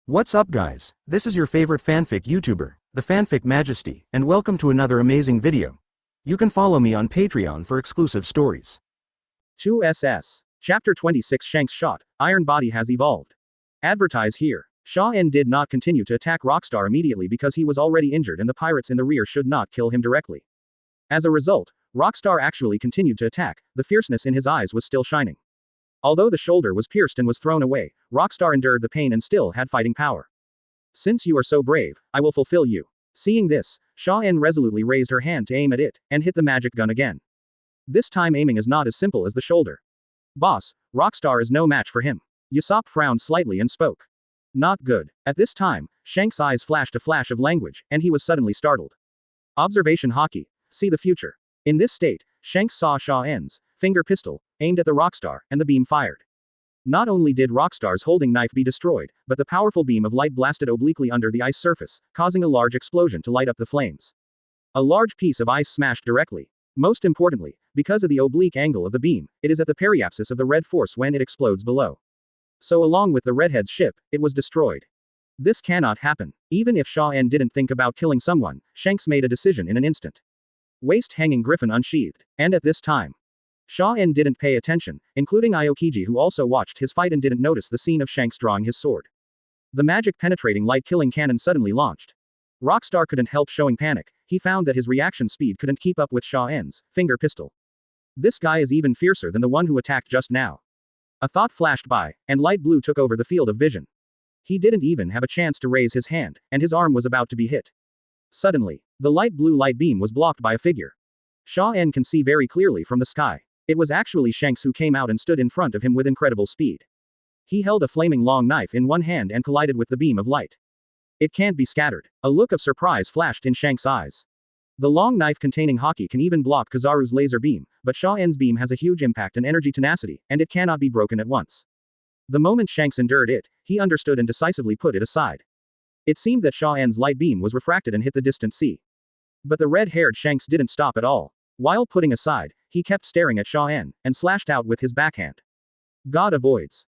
What's up guys, this is your favorite fanfic YouTuber, the Fanfic Majesty, and welcome to another amazing video. You can follow me on Patreon for exclusive stories. 2SS. Chapter 26 Shank's Shot, Iron Body has evolved. Advertise here. Xia En did not continue to attack Rockstar immediately because he was already injured and the pirates in the rear should not kill him directly. As a result, Rockstar actually continued to attack, the fierceness in his eyes was still shining. Although the shoulder was pierced and was thrown away, Rockstar endured the pain and still had fighting power. Since you are so brave, I will fulfill you. Seeing this, Xia En resolutely raised her hand to aim at it, and hit the magic gun again. This time aiming is not as simple as the shoulder. Boss, Rockstar is no match for him. Usopp frowned slightly and spoke. Not good. At this time, Shank's eyes flashed a flash of language, and he was suddenly startled. Observation Hockey. See the future. In this state, Shanks saw Xia En's finger pistol, aimed at the Rockstar, and the beam fired. Not only did Rockstar's holding knife be destroyed, but the powerful beam of light blasted obliquely under the ice surface, causing a large explosion to light up the flames. A large piece of ice smashed directly. Most importantly, because of the oblique angle of the beam, it is at the periapsis of the red force when it explodes below. So along with the redhead's ship, it was destroyed. This cannot happen. Even if Xia En didn't think about killing someone, Shanks made a decision in an instant. Waist-hanging griffin unsheathed. And at this time, Xia En didn't pay attention, including Aokiji who also watched his fight and didn't notice the scene of Shanks drawing his sword. The magic-penetrating light-killing cannon suddenly launched. Rockstar couldn't help showing panic, he found that his reaction speed couldn't keep up with Xia En's finger pistol. This guy is even fiercer than the one who attacked just now. A thought flashed by, and light blue took over the field of vision. He didn't even have a chance to raise his hand, and his arm was about to be hit. Suddenly, the light blue light beam was blocked by a figure. Xia En can see very clearly from the sky. It was actually Shanks who came out and stood in front of him with incredible speed. He held a flaming long knife in one hand and collided with the beam of light. It can't be scattered. A look of surprise flashed in Shanks' eyes. The long knife containing Haki can even block Kizaru's laser beam, but Xia En's beam has a huge impact and energy tenacity, and it cannot be broken at once. The moment Shanks endured it, he understood and decisively put it aside. It seemed that Xia En's light beam was refracted and hit the distant sea. But the red-haired Shanks didn't stop at all. While putting aside, he kept staring at Xia En, and slashed out with his backhand. God avoids.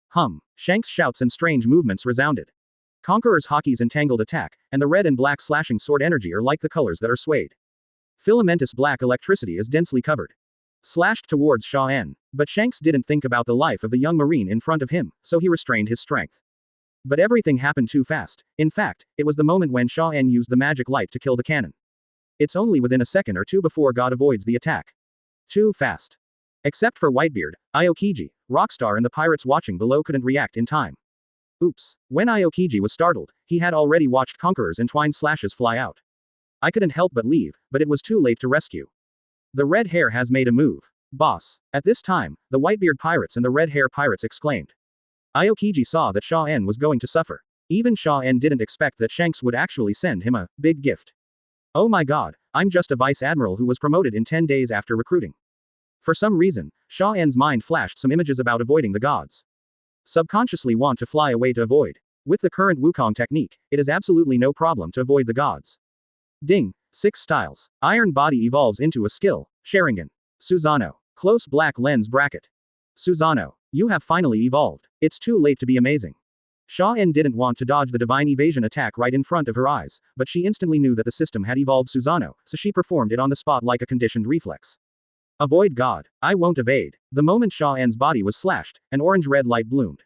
Shanks' shouts and strange movements resounded. Conqueror's Haki's entangled attack, and the red and black slashing sword energy are like the colors that are swayed. Filamentous black electricity is densely covered. Slashed towards Xia En, but Shanks didn't think about the life of the young marine in front of him, so he restrained his strength. But everything happened too fast. In fact, it was the moment when Xia En used the magic light to kill the cannon. It's only within a second or two before God avoids the attack. Too fast. Except for Whitebeard, Aokiji, Rockstar and the pirates watching below couldn't react in time. Oops. When Aokiji was startled, he had already watched Conqueror's entwined slashes fly out. I couldn't help but leave, but it was too late to rescue. The red hair has made a move. Boss. At this time, the Whitebeard pirates and the red hair pirates exclaimed. Aokiji saw that Xia En was going to suffer. Even Xia En didn't expect that Shanks would actually send him a big gift. Oh my god, I'm just a vice admiral who was promoted in 10 days after recruiting. For some reason, Xia En's mind flashed some images about avoiding the gods. Subconsciously want to fly away to avoid. With the current Wukong technique, it is absolutely no problem to avoid the gods. Ding. 6 styles. Iron body evolves into a skill. Sharingan. Susanoo. Close black lens bracket. Susanoo. You have finally evolved. It's too late to be amazing. Xia En didn't want to dodge the divine evasion attack right in front of her eyes, but she instantly knew that the system had evolved Susanoo, so she performed it on the spot like a conditioned reflex. Avoid God. I won't evade. The moment Xia En's body was slashed, an orange-red light bloomed.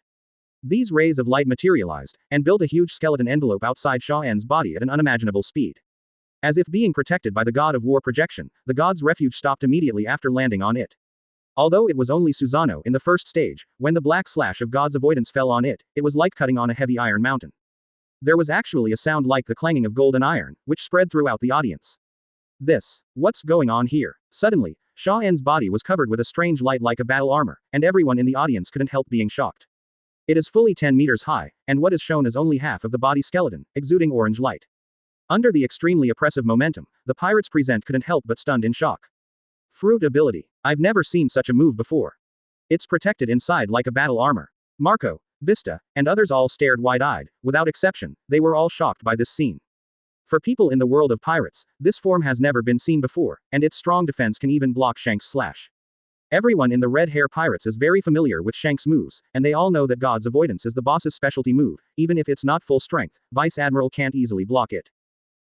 These rays of light materialized, and built a huge skeleton envelope outside Xia En's body at an unimaginable speed. As if being protected by the god of war projection, the god's refuge stopped immediately after landing on it. Although it was only Susanoo in the first stage, when the black slash of God's avoidance fell on it, it was like cutting on a heavy iron mountain. There was actually a sound like the clanging of golden iron, which spread throughout the audience. What's going on here? Suddenly, Xia En's body was covered with a strange light like a battle armor, and everyone in the audience couldn't help being shocked. It is fully 10 meters high, and what is shown is only half of the body skeleton, exuding orange light. Under the extremely oppressive momentum, the pirates present couldn't help but stunned in shock. Fruit ability. I've never seen such a move before. It's protected inside like a battle armor. Marco, Vista, and others all stared wide-eyed, without exception, they were all shocked by this scene. For people in the world of pirates, this form has never been seen before, and its strong defense can even block Shanks' slash. Everyone in the Red Hair Pirates is very familiar with Shank's moves, and they all know that God's Avoidance is the boss's specialty move. Even if it's not full strength, Vice Admiral can't easily block it.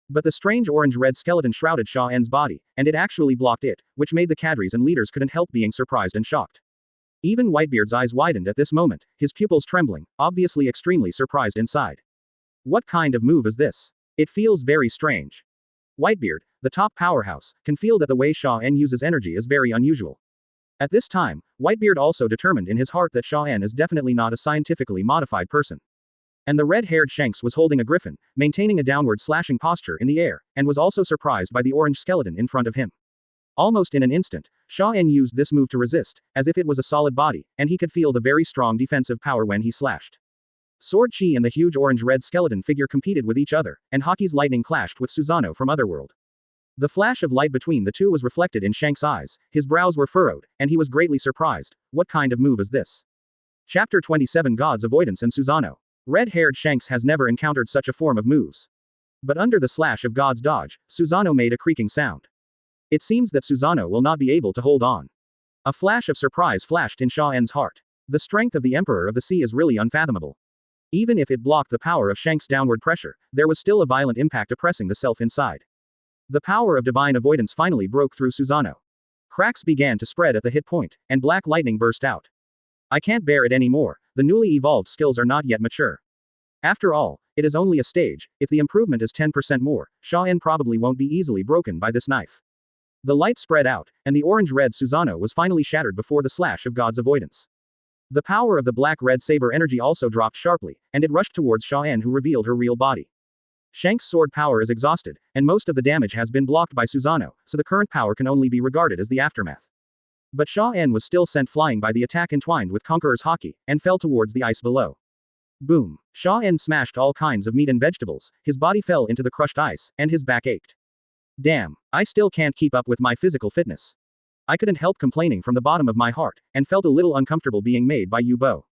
But the strange orange-red skeleton shrouded Xia En's body, and it actually blocked it, which made the cadres and leaders couldn't help being surprised and shocked. Even Whitebeard's eyes widened at this moment, his pupils trembling, obviously extremely surprised inside. What kind of move is this? It feels very strange. Whitebeard, the top powerhouse, can feel that the way Xia En uses energy is very unusual. At this time, Whitebeard also determined in his heart that Xia En is definitely not a scientifically modified person. And the red-haired Shanks was holding a griffin, maintaining a downward slashing posture in the air, and was also surprised by the orange skeleton in front of him. Almost in an instant, Xia En used this move to resist, as if it was a solid body, and he could feel the very strong defensive power when he slashed. Sword Chi and the huge orange-red skeleton figure competed with each other, and Hockey's lightning clashed with Susanoo from Otherworld. The flash of light between the two was reflected in Shank's eyes, his brows were furrowed, and he was greatly surprised. What kind of move is this? Chapter 27 God's Avoidance and Susanoo. Red-haired Shanks has never encountered such a form of moves. But under the slash of God's dodge, Susanoo made a creaking sound. It seems that Susanoo will not be able to hold on. A flash of surprise flashed in Xia En's heart. The strength of the Emperor of the Sea is really unfathomable. Even if it blocked the power of Shank's downward pressure, there was still a violent impact oppressing the self inside. The power of divine avoidance finally broke through Susanoo. Cracks began to spread at the hit point, and black lightning burst out. I can't bear it anymore, the newly evolved skills are not yet mature. After all, it is only a stage, if the improvement is 10% more, Xia En probably won't be easily broken by this knife. The light spread out, and the orange-red Susanoo was finally shattered before the slash of God's avoidance. The power of the black-red saber energy also dropped sharply, and it rushed towards Xia En, who revealed her real body. Shank's sword power is exhausted, and most of the damage has been blocked by Susanoo, so the current power can only be regarded as the aftermath. But Xia En was still sent flying by the attack entwined with Conqueror's Hockey, and fell towards the ice below. Boom! Xia En smashed all kinds of meat and vegetables, his body fell into the crushed ice, and his back ached. Damn, I still can't keep up with my physical fitness. I couldn't help complaining from the bottom of my heart, and felt a little uncomfortable being made by Yu Bo.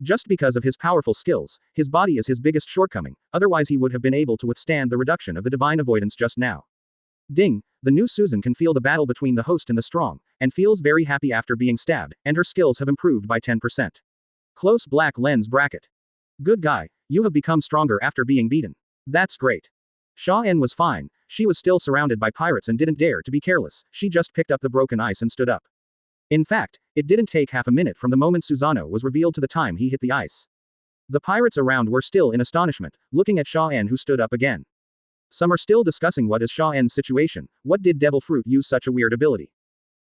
Just because of his powerful skills, his body is his biggest shortcoming, otherwise he would have been able to withstand the reduction of the divine avoidance just now. Ding, the new Susan can feel the battle between the host and the strong, and feels very happy after being stabbed, and her skills have improved by 10%. Close black lens bracket. Good guy, you have become stronger after being beaten. That's great. Xia En was fine, she was still surrounded by pirates and didn't dare to be careless, she just picked up the broken ice and stood up. In fact, it didn't take half a minute from the moment Susanoo was revealed to the time he hit the ice. The pirates around were still in astonishment, looking at Xia En, who stood up again. Some are still discussing what is Xia En's situation, what did Devil Fruit use such a weird ability?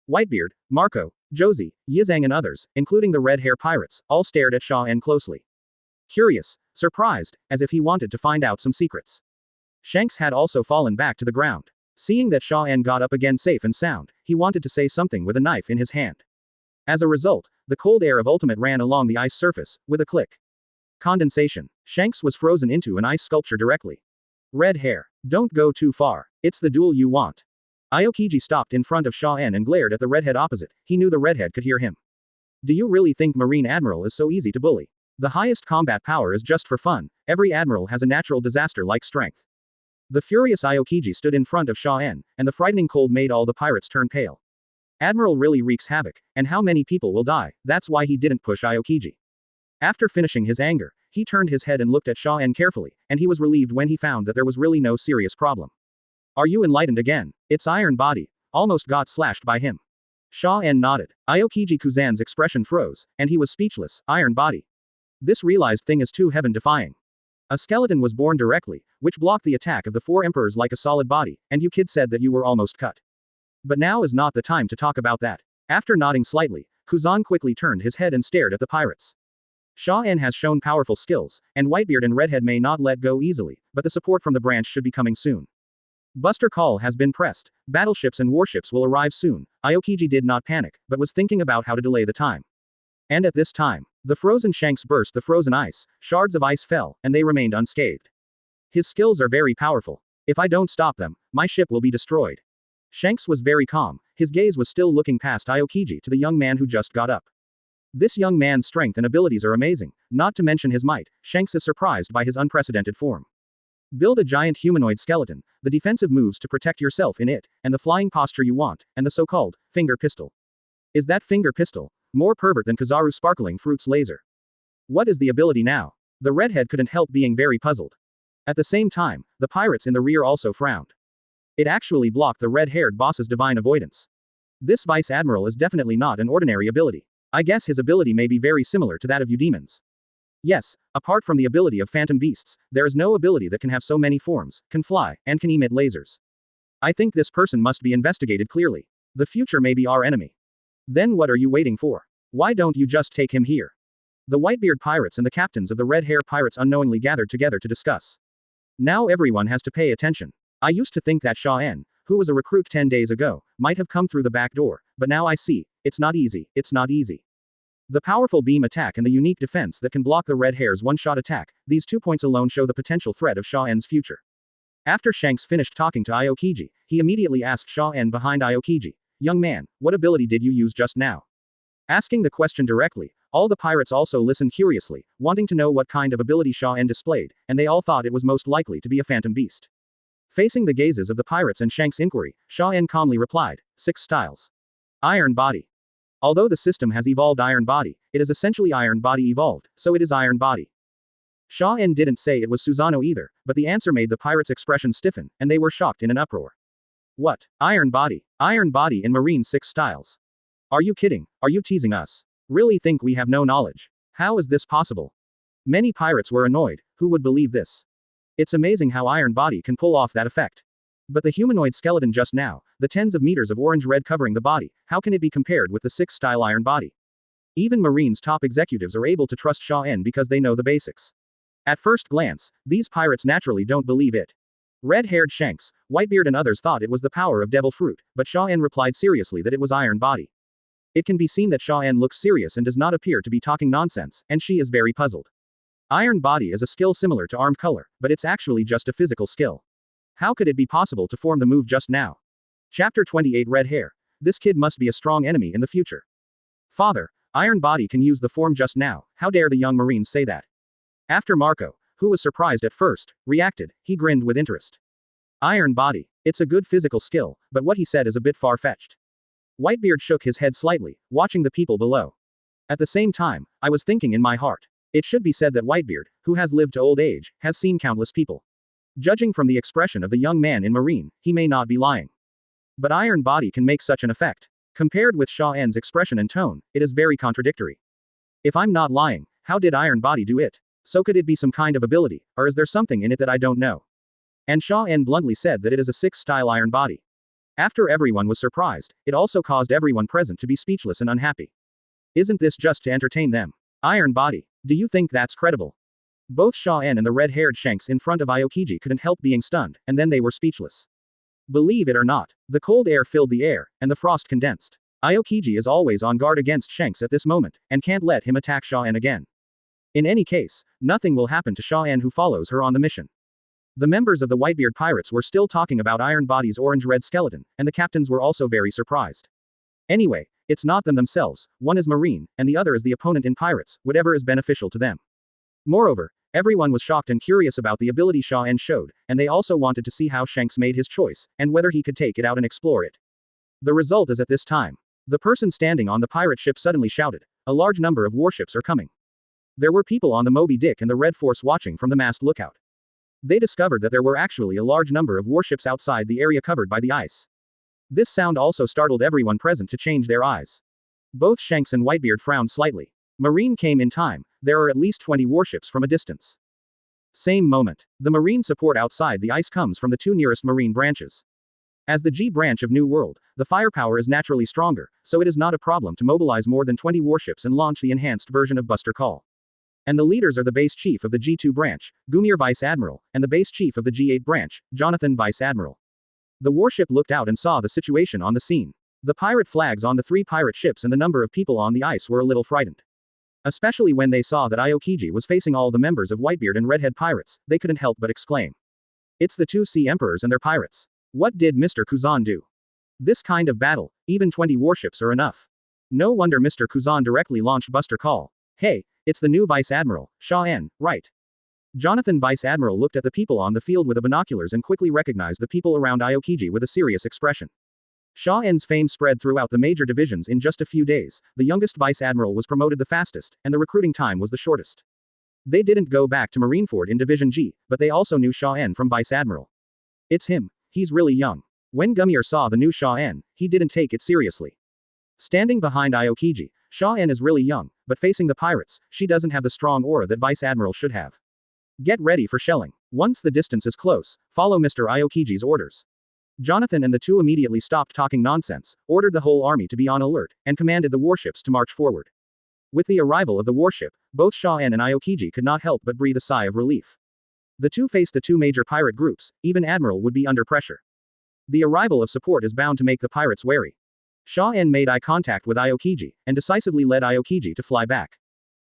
Whitebeard, Marco, Josie, Yizang and others, including the red hair pirates, all stared at Xia En closely. Curious, surprised, as if he wanted to find out some secrets. Shanks had also fallen back to the ground. Seeing that Xia En got up again safe and sound, he wanted to say something with a knife in his hand. As a result, the cold air of Ultimate ran along the ice surface, with a click. Condensation. Shanks was frozen into an ice sculpture directly. Red hair. Don't go too far. It's the duel you want. Aokiji stopped in front of Xia En and glared at the redhead opposite. He knew the redhead could hear him. Do you really think Marine Admiral is so easy to bully? The highest combat power is just for fun, every admiral has a natural disaster-like strength. The furious Aokiji stood in front of Xia En, and the frightening cold made all the pirates turn pale. Admiral really wreaks havoc, and how many people will die, that's why he didn't push Aokiji. After finishing his anger, he turned his head and looked at Xia En carefully, and he was relieved when he found that there was really no serious problem. Are you enlightened again? Its iron body almost got slashed by him. Xia En nodded. Aokiji Kuzan's expression froze, and he was speechless. Iron body. This realized thing is too heaven-defying. A skeleton was born directly, which blocked the attack of the four emperors like a solid body, and you kid said that you were almost cut. But now is not the time to talk about that. After nodding slightly, Kuzan quickly turned his head and stared at the pirates. Xia En has shown powerful skills, and Whitebeard and Redhead may not let go easily, but the support from the branch should be coming soon. Buster Call has been pressed. Battleships and warships will arrive soon. Aokiji did not panic, but was thinking about how to delay the time. And at this time, the frozen Shanks burst the frozen ice, shards of ice fell, and they remained unscathed. His skills are very powerful. If I don't stop them, my ship will be destroyed. Shanks was very calm, his gaze was still looking past Aokiji to the young man who just got up. This young man's strength and abilities are amazing, not to mention his might. Shanks is surprised by his unprecedented form. Build a giant humanoid skeleton, the defensive moves to protect yourself in it, and the flying posture you want, and the so-called finger pistol. Is that finger pistol more pervert than Kizaru's sparkling fruits laser? What is the ability now? The redhead couldn't help being very puzzled. At the same time, the pirates in the rear also frowned. It actually blocked the red-haired boss's divine avoidance. This Vice Admiral is definitely not an ordinary ability. I guess his ability may be very similar to that of you demons. Yes, apart from the ability of phantom beasts, there is no ability that can have so many forms, can fly, and can emit lasers. I think this person must be investigated clearly. The future may be our enemy. Then what are you waiting for? Why don't you just take him here? The Whitebeard pirates and the captains of the Red Hair pirates unknowingly gathered together to discuss. Now everyone has to pay attention. I used to think that Xia En, who was a recruit 10 days ago, might have come through the back door, but now I see, it's not easy. The powerful beam attack and the unique defense that can block the Red Hair's one-shot attack, these 2 points alone show the potential threat of Xia En's future. After Shanks finished talking to Aokiji, he immediately asked Xia En behind Aokiji, "Young man, what ability did you use just now?" Asking the question directly, all the pirates also listened curiously, wanting to know what kind of ability Xia En displayed, and they all thought it was most likely to be a phantom beast. Facing the gazes of the pirates and Shanks' inquiry, Xia En calmly replied, 6 styles. Iron Body. Although the system has evolved Iron Body, it is essentially Iron Body evolved, so it is Iron Body. Xia En didn't say it was Susanoo either, but the answer made the pirates' expression stiffen, and they were shocked in an uproar. What? Iron Body? Iron Body in Marine 6 styles? Are you kidding? Are you teasing us? Really think we have no knowledge? How is this possible? Many pirates were annoyed. Who would believe this? It's amazing how Iron Body can pull off that effect. But the humanoid skeleton just now, the tens of meters of orange-red covering the body, how can it be compared with the 6-style Iron Body? Even Marine's top executives are able to trust Xia En because they know the basics. At first glance, these pirates naturally don't believe it. Red-haired Shanks, Whitebeard and others thought it was the power of Devil Fruit, but Xia En replied seriously that it was Iron Body. It can be seen that Xia En looks serious and does not appear to be talking nonsense, and she is very puzzled. Iron Body is a skill similar to Armed Color, but it's actually just a physical skill. How could it be possible to form the move just now? Chapter 28 Red Hair. This kid must be a strong enemy in the future. Father, Iron Body can use the form just now, how dare the young Marines say that? After Marco, who was surprised at first, reacted, he grinned with interest. Iron Body. It's a good physical skill, but what he said is a bit far-fetched. Whitebeard shook his head slightly, watching the people below. At the same time, I was thinking in my heart. It should be said that Whitebeard, who has lived to old age, has seen countless people. Judging from the expression of the young man in Marine, he may not be lying. But Iron Body can make such an effect. Compared with Xia En's expression and tone, it is very contradictory. If I'm not lying, how did Iron Body do it? So could it be some kind of ability, or is there something in it that I don't know? And Xia En bluntly said that it is a 6-style Iron Body. After everyone was surprised, it also caused everyone present to be speechless and unhappy. Isn't this just to entertain them? Iron Body. Do you think that's credible? Both Xia En and the red-haired Shanks in front of Aokiji couldn't help being stunned, and then they were speechless. Believe it or not, the cold air filled the air, and the frost condensed. Aokiji is always on guard against Shanks at this moment, and can't let him attack Xia En again. In any case, nothing will happen to Xia En who follows her on the mission. The members of the Whitebeard pirates were still talking about Iron Body's orange-red skeleton, and the captains were also very surprised. Anyway, it's not them themselves, one is Marine, and the other is the opponent in Pirates, whatever is beneficial to them. Moreover, everyone was shocked and curious about the ability Xia En showed, and they also wanted to see how Shanks made his choice, and whether he could take it out and explore it. The result is at this time. The person standing on the pirate ship suddenly shouted, "A large number of warships are coming." There were people on the Moby Dick and the Red Force watching from the mast lookout. They discovered that there were actually a large number of warships outside the area covered by the ice. This sound also startled everyone present to change their eyes. Both Shanks and Whitebeard frowned slightly. Marine came in time, there are at least 20 warships from a distance. Same moment. The Marine support outside the ice comes from the 2 nearest Marine branches. As the G branch of New World, the firepower is naturally stronger, so it is not a problem to mobilize more than 20 warships and launch the enhanced version of Buster Call. And the leaders are the base chief of the G2 branch, Gumir Vice Admiral, and the base chief of the G8 branch, Jonathan Vice Admiral. The warship looked out and saw the situation on the scene. The pirate flags on the 3 pirate ships and the number of people on the ice were a little frightened. Especially when they saw that Aokiji was facing all the members of Whitebeard and Redhead pirates, they couldn't help but exclaim. It's the 2 sea emperors and their pirates. What did Mr. Kuzan do? This kind of battle, even 20 warships are enough. No wonder Mr. Kuzan directly launched Buster Call. Hey, it's the new Vice Admiral, Xia En, right? Jonathan Vice Admiral looked at the people on the field with the binoculars and quickly recognized the people around Aokiji with a serious expression. Xia En's fame spread throughout the major divisions in just a few days. The youngest vice admiral was promoted the fastest, and the recruiting time was the shortest. They didn't go back to Marineford in Division G, but they also knew Xia En from vice admiral. It's him. He's really young. When Gumier saw the new Xia En, he didn't take it seriously. Standing behind Aokiji, Xia En is really young, but facing the pirates, she doesn't have the strong aura that vice admiral should have. Get ready for shelling. Once the distance is close, follow Mr. Aokiji's orders. Jonathan and the two immediately stopped talking nonsense, ordered the whole army to be on alert, and commanded the warships to march forward. With the arrival of the warship, both Xia En and Aokiji could not help but breathe a sigh of relief. The two faced the two major pirate groups, even Admiral would be under pressure. The arrival of support is bound to make the pirates wary. Xia En made eye contact with Aokiji, and decisively led Aokiji to fly back.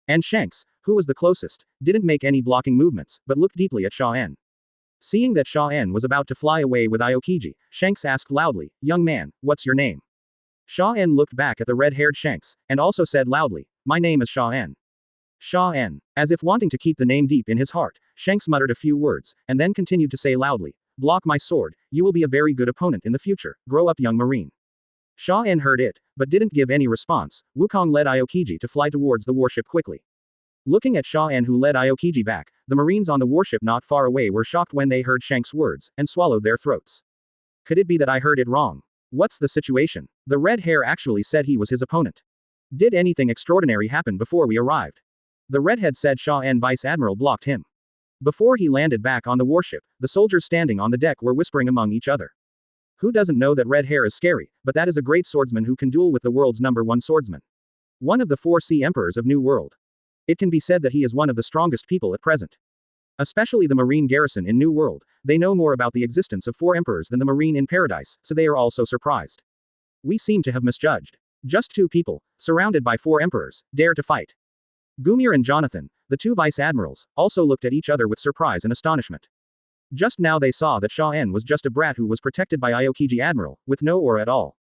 And Shanks, who was the closest, didn't make any blocking movements, but looked deeply at Xia En. Seeing that Xia En was about to fly away with Aokiji, Shanks asked loudly, "Young man, what's your name?" Xia En looked back at the red-haired Shanks, and also said loudly, "My name is Xia En." Xia En. As if wanting to keep the name deep in his heart, Shanks muttered a few words, and then continued to say loudly, "Block my sword, you will be a very good opponent in the future, grow up young marine." Xia En heard it, but didn't give any response. Wukong led Aokiji to fly towards the warship quickly. Looking at Xia En who led Aokiji back, the marines on the warship not far away were shocked when they heard Shanks' words, and swallowed their throats. Could it be that I heard it wrong? What's the situation? The red hair actually said he was his opponent. Did anything extraordinary happen before we arrived? The redhead said Xia En vice admiral blocked him. Before he landed back on the warship, the soldiers standing on the deck were whispering among each other. Who doesn't know that red hair is scary, but that is a great swordsman who can duel with the world's #1 swordsman. One of the 4 sea emperors of New World. It can be said that he is one of the strongest people at present. Especially the marine garrison in New World, they know more about the existence of 4 emperors than the marine in Paradise, so they are also surprised. We seem to have misjudged. Just 2 people, surrounded by 4 emperors, dare to fight. Gumier and Jonathan, the 2 vice admirals, also looked at each other with surprise and astonishment. Just now they saw that Xia En was just a brat who was protected by Aokiji Admiral, with no aura at all.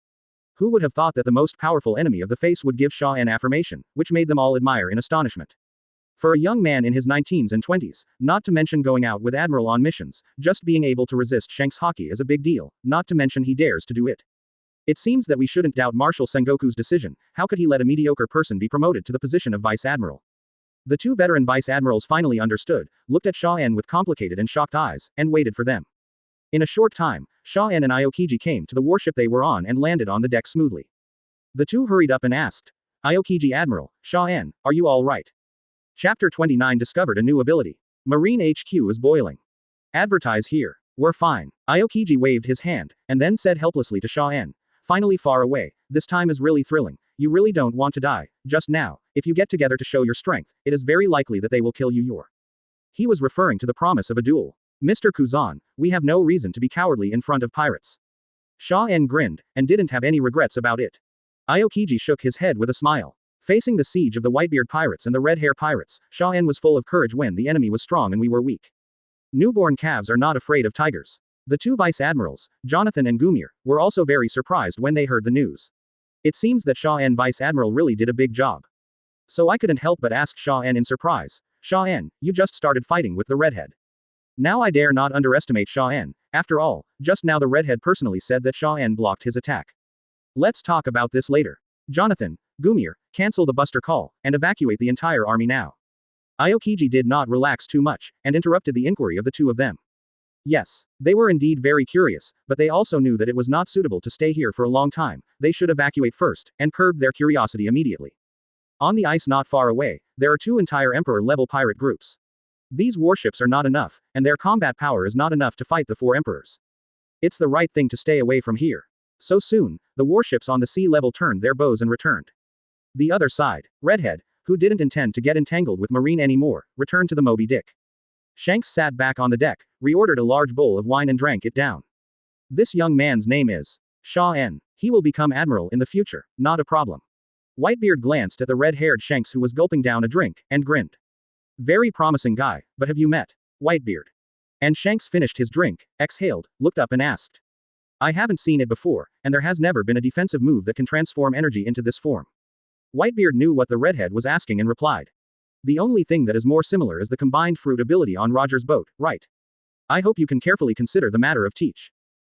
Who would have thought that the most powerful enemy of the face would give Xia En affirmation, which made them all admire in astonishment. For a young man in his 19s and 20s, not to mention going out with Admiral on missions, just being able to resist Shanks' haki is a big deal, not to mention he dares to do it. It seems that we shouldn't doubt Marshal Sengoku's decision. How could he let a mediocre person be promoted to the position of vice admiral? The 2 veteran vice admirals finally understood, looked at Xia En with complicated and shocked eyes, and waited for them. In a short time, Xia En and Aokiji came to the warship they were on and landed on the deck smoothly. The 2 hurried up and asked, "Aokiji Admiral, Xia En, are you all right?" Chapter 29 discovered a new ability. Marine HQ is boiling. Advertise here. We're fine. Aokiji waved his hand, and then said helplessly to Xia En, "Finally far away, this time is really thrilling. You really don't want to die, just now. If you get together to show your strength, it is very likely that they will kill you." He was referring to the promise of a duel. "Mr. Kuzan, we have no reason to be cowardly in front of pirates." Xia En grinned, and didn't have any regrets about it. Aokiji shook his head with a smile. Facing the siege of the Whitebeard pirates and the Red Hair pirates, Xia En was full of courage when the enemy was strong and we were weak. Newborn calves are not afraid of tigers. The 2 vice admirals, Jonathan and Gumier, were also very surprised when they heard the news. It seems that Xia En vice admiral really did a big job. So I couldn't help but ask Xia En in surprise, "Xia En, you just started fighting with the redhead." Now I dare not underestimate Xia En. After all, just now the redhead personally said that Xia En blocked his attack. Let's talk about this later. Jonathan, Gumier, cancel the buster call, and evacuate the entire army now. Aokiji did not relax too much, and interrupted the inquiry of the 2 of them. Yes, they were indeed very curious, but they also knew that it was not suitable to stay here for a long time. They should evacuate first, and curbed their curiosity immediately. On the ice not far away, there are 2 entire Emperor-level pirate groups. These warships are not enough, and their combat power is not enough to fight the 4 emperors. It's the right thing to stay away from here. So soon, the warships on the sea level turned their bows and returned. The other side, Redhead, who didn't intend to get entangled with Marine anymore, returned to the Moby Dick. Shanks sat back on the deck, reordered a large bowl of wine and drank it down. This young man's name is Xia En. He will become admiral in the future, not a problem. Whitebeard glanced at the red-haired Shanks who was gulping down a drink, and grinned. Very promising guy, but have you met Whitebeard? And Shanks finished his drink, exhaled, looked up and asked. I haven't seen it before, and there has never been a defensive move that can transform energy into this form. Whitebeard knew what the redhead was asking and replied. The only thing that is more similar is the combined fruit ability on Roger's boat, right? I hope you can carefully consider the matter of Teach.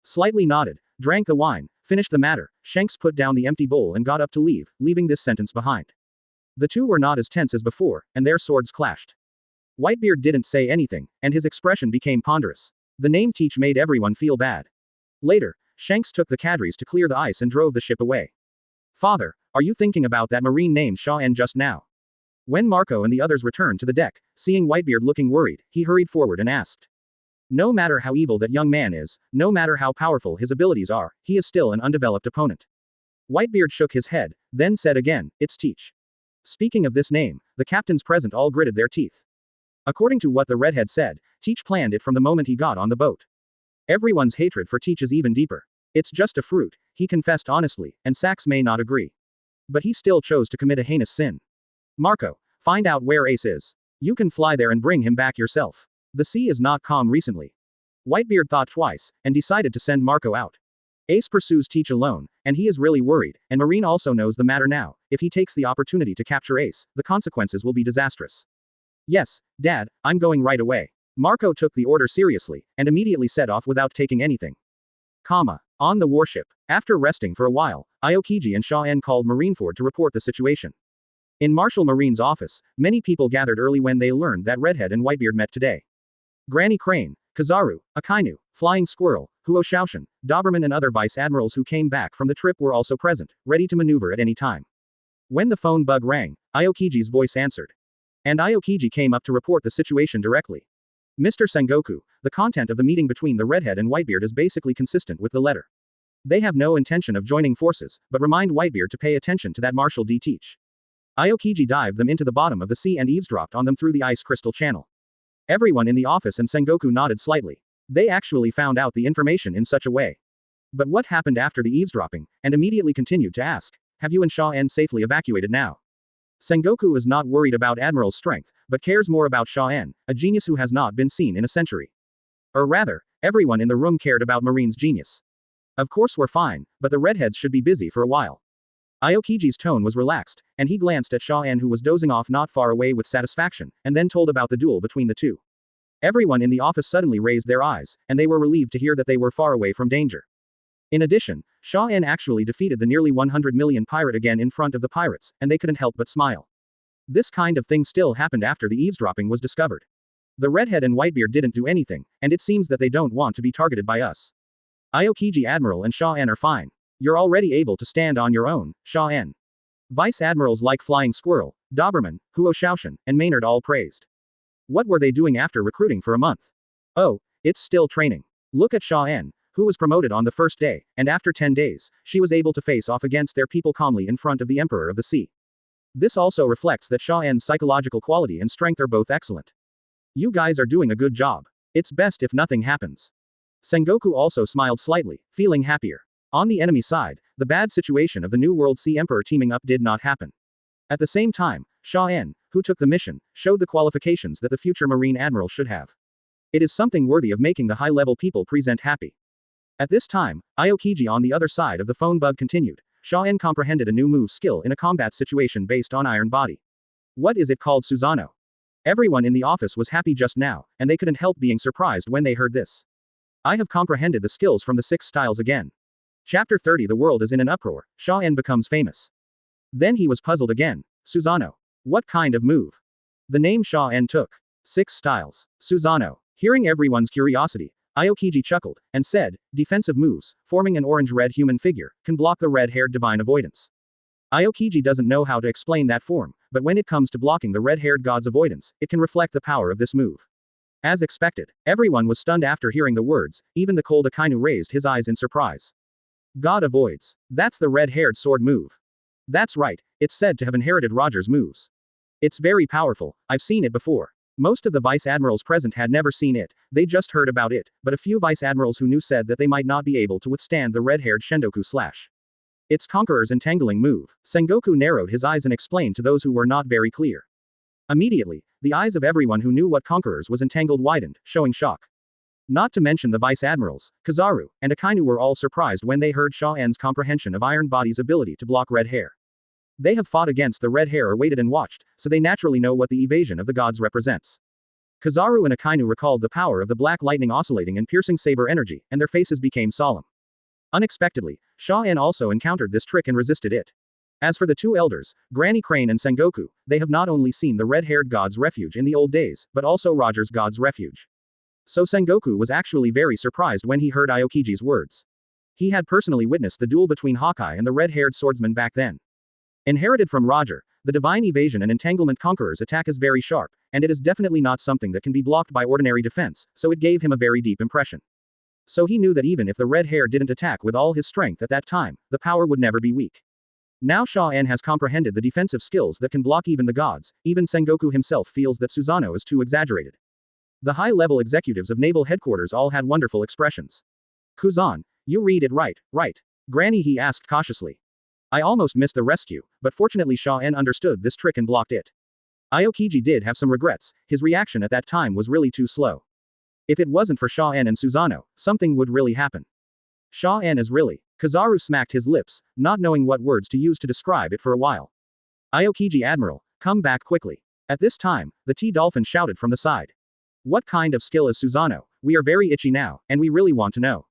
Slightly nodded, drank the wine, Finished the matter, Shanks put down the empty bowl and got up to leave, leaving this sentence behind. The two were not as tense as before, and their swords clashed. Whitebeard didn't say anything, and his expression became ponderous. The name Teach made everyone feel bad. Later, Shanks took the cadres to clear the ice and drove the ship away. Father, are you thinking about that marine named Xia En just now? When Marco and the others returned to the deck, seeing Whitebeard looking worried, he hurried forward and asked. No matter how evil that young man is, no matter how powerful his abilities are, he is still an undeveloped opponent. Whitebeard shook his head, then said again, it's Teach. Speaking of this name, the captains present all gritted their teeth. According to what the redhead said, Teach planned it from the moment he got on the boat. Everyone's hatred for Teach is even deeper. It's just a fruit, he confessed honestly, and Sax may not agree. But he still chose to commit a heinous sin. Marco, find out where Ace is. You can fly there and bring him back yourself. The sea is not calm recently. Whitebeard thought twice, and decided to send Marco out. Ace pursues Teach alone, and he is really worried, and Marine also knows the matter now. If he takes the opportunity to capture Ace, the consequences will be disastrous. Yes, Dad, I'm going right away. Marco took the order seriously, and immediately set off without taking anything. On the warship. After resting for a while, Aokiji and Xia En called Marineford to report the situation. In Marshal Marine's office, many people gathered early when they learned that Redhead and Whitebeard met today. Granny Crane, Kizaru, Akainu, Flying Squirrel, Huo Shaoshan, Doberman and other vice admirals who came back from the trip were also present, ready to maneuver at any time. When the phone bug rang, Aokiji's voice answered. And Aokiji came up to report the situation directly. Mr. Sengoku, the content of the meeting between the Redhead and Whitebeard is basically consistent with the letter. They have no intention of joining forces, but remind Whitebeard to pay attention to that Marshal D. Teach. Aokiji dived them into the bottom of the sea and eavesdropped on them through the ice crystal channel. Everyone in the office and Sengoku nodded slightly. They actually found out the information in such a way. But what happened after the eavesdropping, and immediately continued to ask, have you and Xia En safely evacuated now? Sengoku is not worried about Admiral's strength, but cares more about Xia En, a genius who has not been seen in a century. Or rather, everyone in the room cared about Marine's genius. Of course we're fine, but the redheads should be busy for a while. Aokiji's tone was relaxed, and he glanced at Xia En who was dozing off not far away with satisfaction, and then told about the duel between the two. Everyone in the office suddenly raised their eyes, and they were relieved to hear that they were far away from danger. In addition, Xia En actually defeated the nearly 100 million pirate again in front of the pirates, and they couldn't help but smile. This kind of thing still happened after the eavesdropping was discovered. The Redhead and Whitebeard didn't do anything, and it seems that they don't want to be targeted by us. Aokiji Admiral and Xia En are fine. You're already able to stand on your own, Xia En. Vice Admirals like Flying Squirrel, Doberman, Huo Shaoshan, and Maynard all praised. What were they doing after recruiting for a month? Oh, it's still training. Look at Xia En, who was promoted on the first day, and after 10 days, she was able to face off against their people calmly in front of the Emperor of the Sea. This also reflects that Xia En's psychological quality and strength are both excellent. You guys are doing a good job. It's best if nothing happens. Sengoku also smiled slightly, feeling happier. On the enemy side, the bad situation of the New World Sea Emperor teaming up did not happen. At the same time, Xia En, who took the mission, showed the qualifications that the future Marine Admiral should have. It is something worthy of making the high-level people present happy. At this time, Aokiji on the other side of the phone bug continued. Xia En comprehended a new move skill in a combat situation based on Iron Body. What is it called? Susanoo? Everyone in the office was happy just now, and they couldn't help being surprised when they heard this. I have comprehended the skills from the 6 styles again. Chapter 30. The world is in an uproar. Xia En becomes famous. Then he was puzzled again. Susanoo. What kind of move? The name Xia En took. 6 styles. Susanoo. Hearing everyone's curiosity, Aokiji chuckled, and said, defensive moves, forming an orange-red human figure, can block the red-haired divine avoidance. Aokiji doesn't know how to explain that form, but when it comes to blocking the red-haired god's avoidance, it can reflect the power of this move. As expected, everyone was stunned after hearing the words, even the cold Akainu raised his eyes in surprise. God avoids. That's the red-haired sword move. That's right, it's said to have inherited Roger's moves. It's very powerful, I've seen it before. Most of the vice admirals present had never seen it, they just heard about it, but a few vice admirals who knew said that they might not be able to withstand the red-haired Shendoku slash. It's Conqueror's entangling move. Sengoku narrowed his eyes and explained to those who were not very clear. Immediately, the eyes of everyone who knew what Conqueror's was entangled widened, showing shock. Not to mention the vice admirals, Kizaru, and Akainu were all surprised when they heard Xia En's comprehension of Iron Body's ability to block red hair. They have fought against the red hair or waited and watched, so they naturally know what the evasion of the gods represents. Kizaru and Akainu recalled the power of the black lightning oscillating and piercing saber energy, and their faces became solemn. Unexpectedly, Xia En also encountered this trick and resisted it. As for the two elders, Granny Crane and Sengoku, they have not only seen the red-haired god's refuge in the old days, but also Roger's god's refuge. So Sengoku was actually very surprised when he heard Aokiji's words. He had personally witnessed the duel between Hawkeye and the red-haired swordsman back then. Inherited from Roger, the divine evasion and entanglement conqueror's attack is very sharp, and it is definitely not something that can be blocked by ordinary defense, so it gave him a very deep impression. So he knew that even if the red hair didn't attack with all his strength at that time, the power would never be weak. Now Xia En has comprehended the defensive skills that can block even the gods. Even Sengoku himself feels that Susanoo is too exaggerated. The high-level executives of naval headquarters all had wonderful expressions. Kuzan, you read it right, right? Granny, he asked cautiously. I almost missed the rescue, but fortunately Xia En understood this trick and blocked it. Aokiji did have some regrets, his reaction at that time was really too slow. If it wasn't for Xia En and Susanoo, something would really happen. Xia En is really. Kizaru smacked his lips, not knowing what words to use to describe it for a while. Aokiji Admiral, come back quickly. At this time, the T-Dolphin shouted from the side. What kind of skill is Susanoo? We are very itchy now, and we really want to know.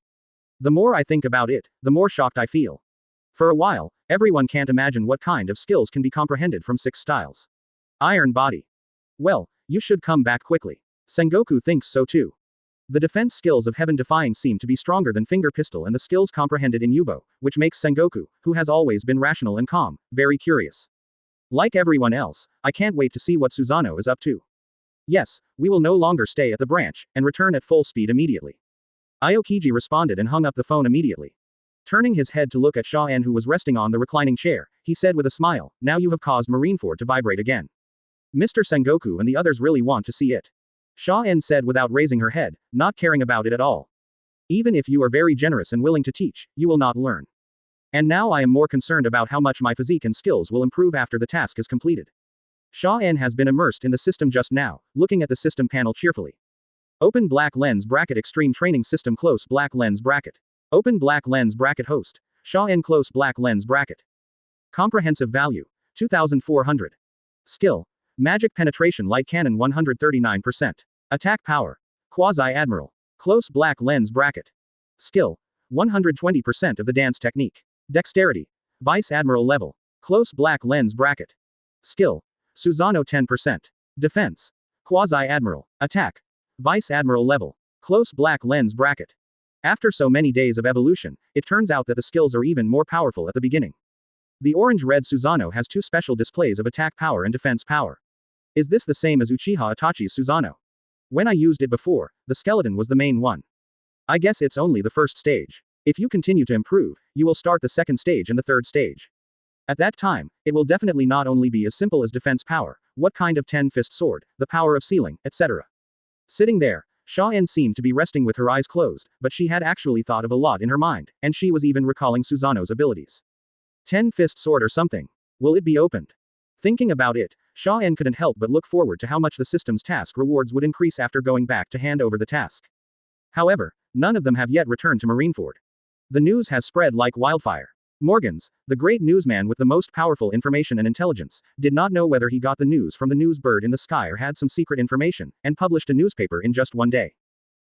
The more I think about it, the more shocked I feel. For a while, everyone can't imagine what kind of skills can be comprehended from 6 styles. Iron Body. Well, you should come back quickly. Sengoku thinks so too. The defense skills of Heaven Defying seem to be stronger than Finger Pistol and the skills comprehended in Yubo, which makes Sengoku, who has always been rational and calm, very curious. Like everyone else, I can't wait to see what Susanoo is up to. Yes, we will no longer stay at the branch, and return at full speed immediately. Aokiji responded and hung up the phone immediately. Turning his head to look at Xia En, who was resting on the reclining chair, he said with a smile, now you have caused Marineford to vibrate again. Mr. Sengoku and the others really want to see it. Xia En said without raising her head, not caring about it at all. Even if you are very generous and willing to teach, you will not learn. And now I am more concerned about how much my physique and skills will improve after the task is completed. Xia En has been immersed in the system just now, looking at the system panel cheerfully. Open black lens bracket extreme training system close black lens bracket. Open black lens bracket host. Xia En close black lens bracket. Comprehensive value. 2400. Skill. Magic penetration light cannon 139%. Attack power. Quasi-admiral. Close black lens bracket. Skill. 120% of the dance technique. Dexterity. Vice admiral level. Close black lens bracket. Skill. Susanoo 10%. Defense. Quasi-admiral. Attack. Vice admiral level. Close black lens bracket. After so many days of evolution, it turns out that the skills are even more powerful at the beginning. The orange-red Susanoo has 2 special displays of attack power and defense power. Is this the same as Uchiha Itachi's Susanoo? When I used it before, the skeleton was the main one. I guess it's only the first stage. If you continue to improve, you will start the second stage and the third stage. At that time, it will definitely not only be as simple as defense power, what kind of 10-fist sword, the power of sealing, etc. Sitting there, Xia En seemed to be resting with her eyes closed, but she had actually thought of a lot in her mind, and she was even recalling Susanoo's abilities. 10-fist sword or something. Will it be opened? Thinking about it, Xia En couldn't help but look forward to how much the system's task rewards would increase after going back to hand over the task. However, none of them have yet returned to Marineford. The news has spread like wildfire. Morgans, the great newsman with the most powerful information and intelligence, did not know whether he got the news from the news bird in the sky or had some secret information, and published a newspaper in just one day.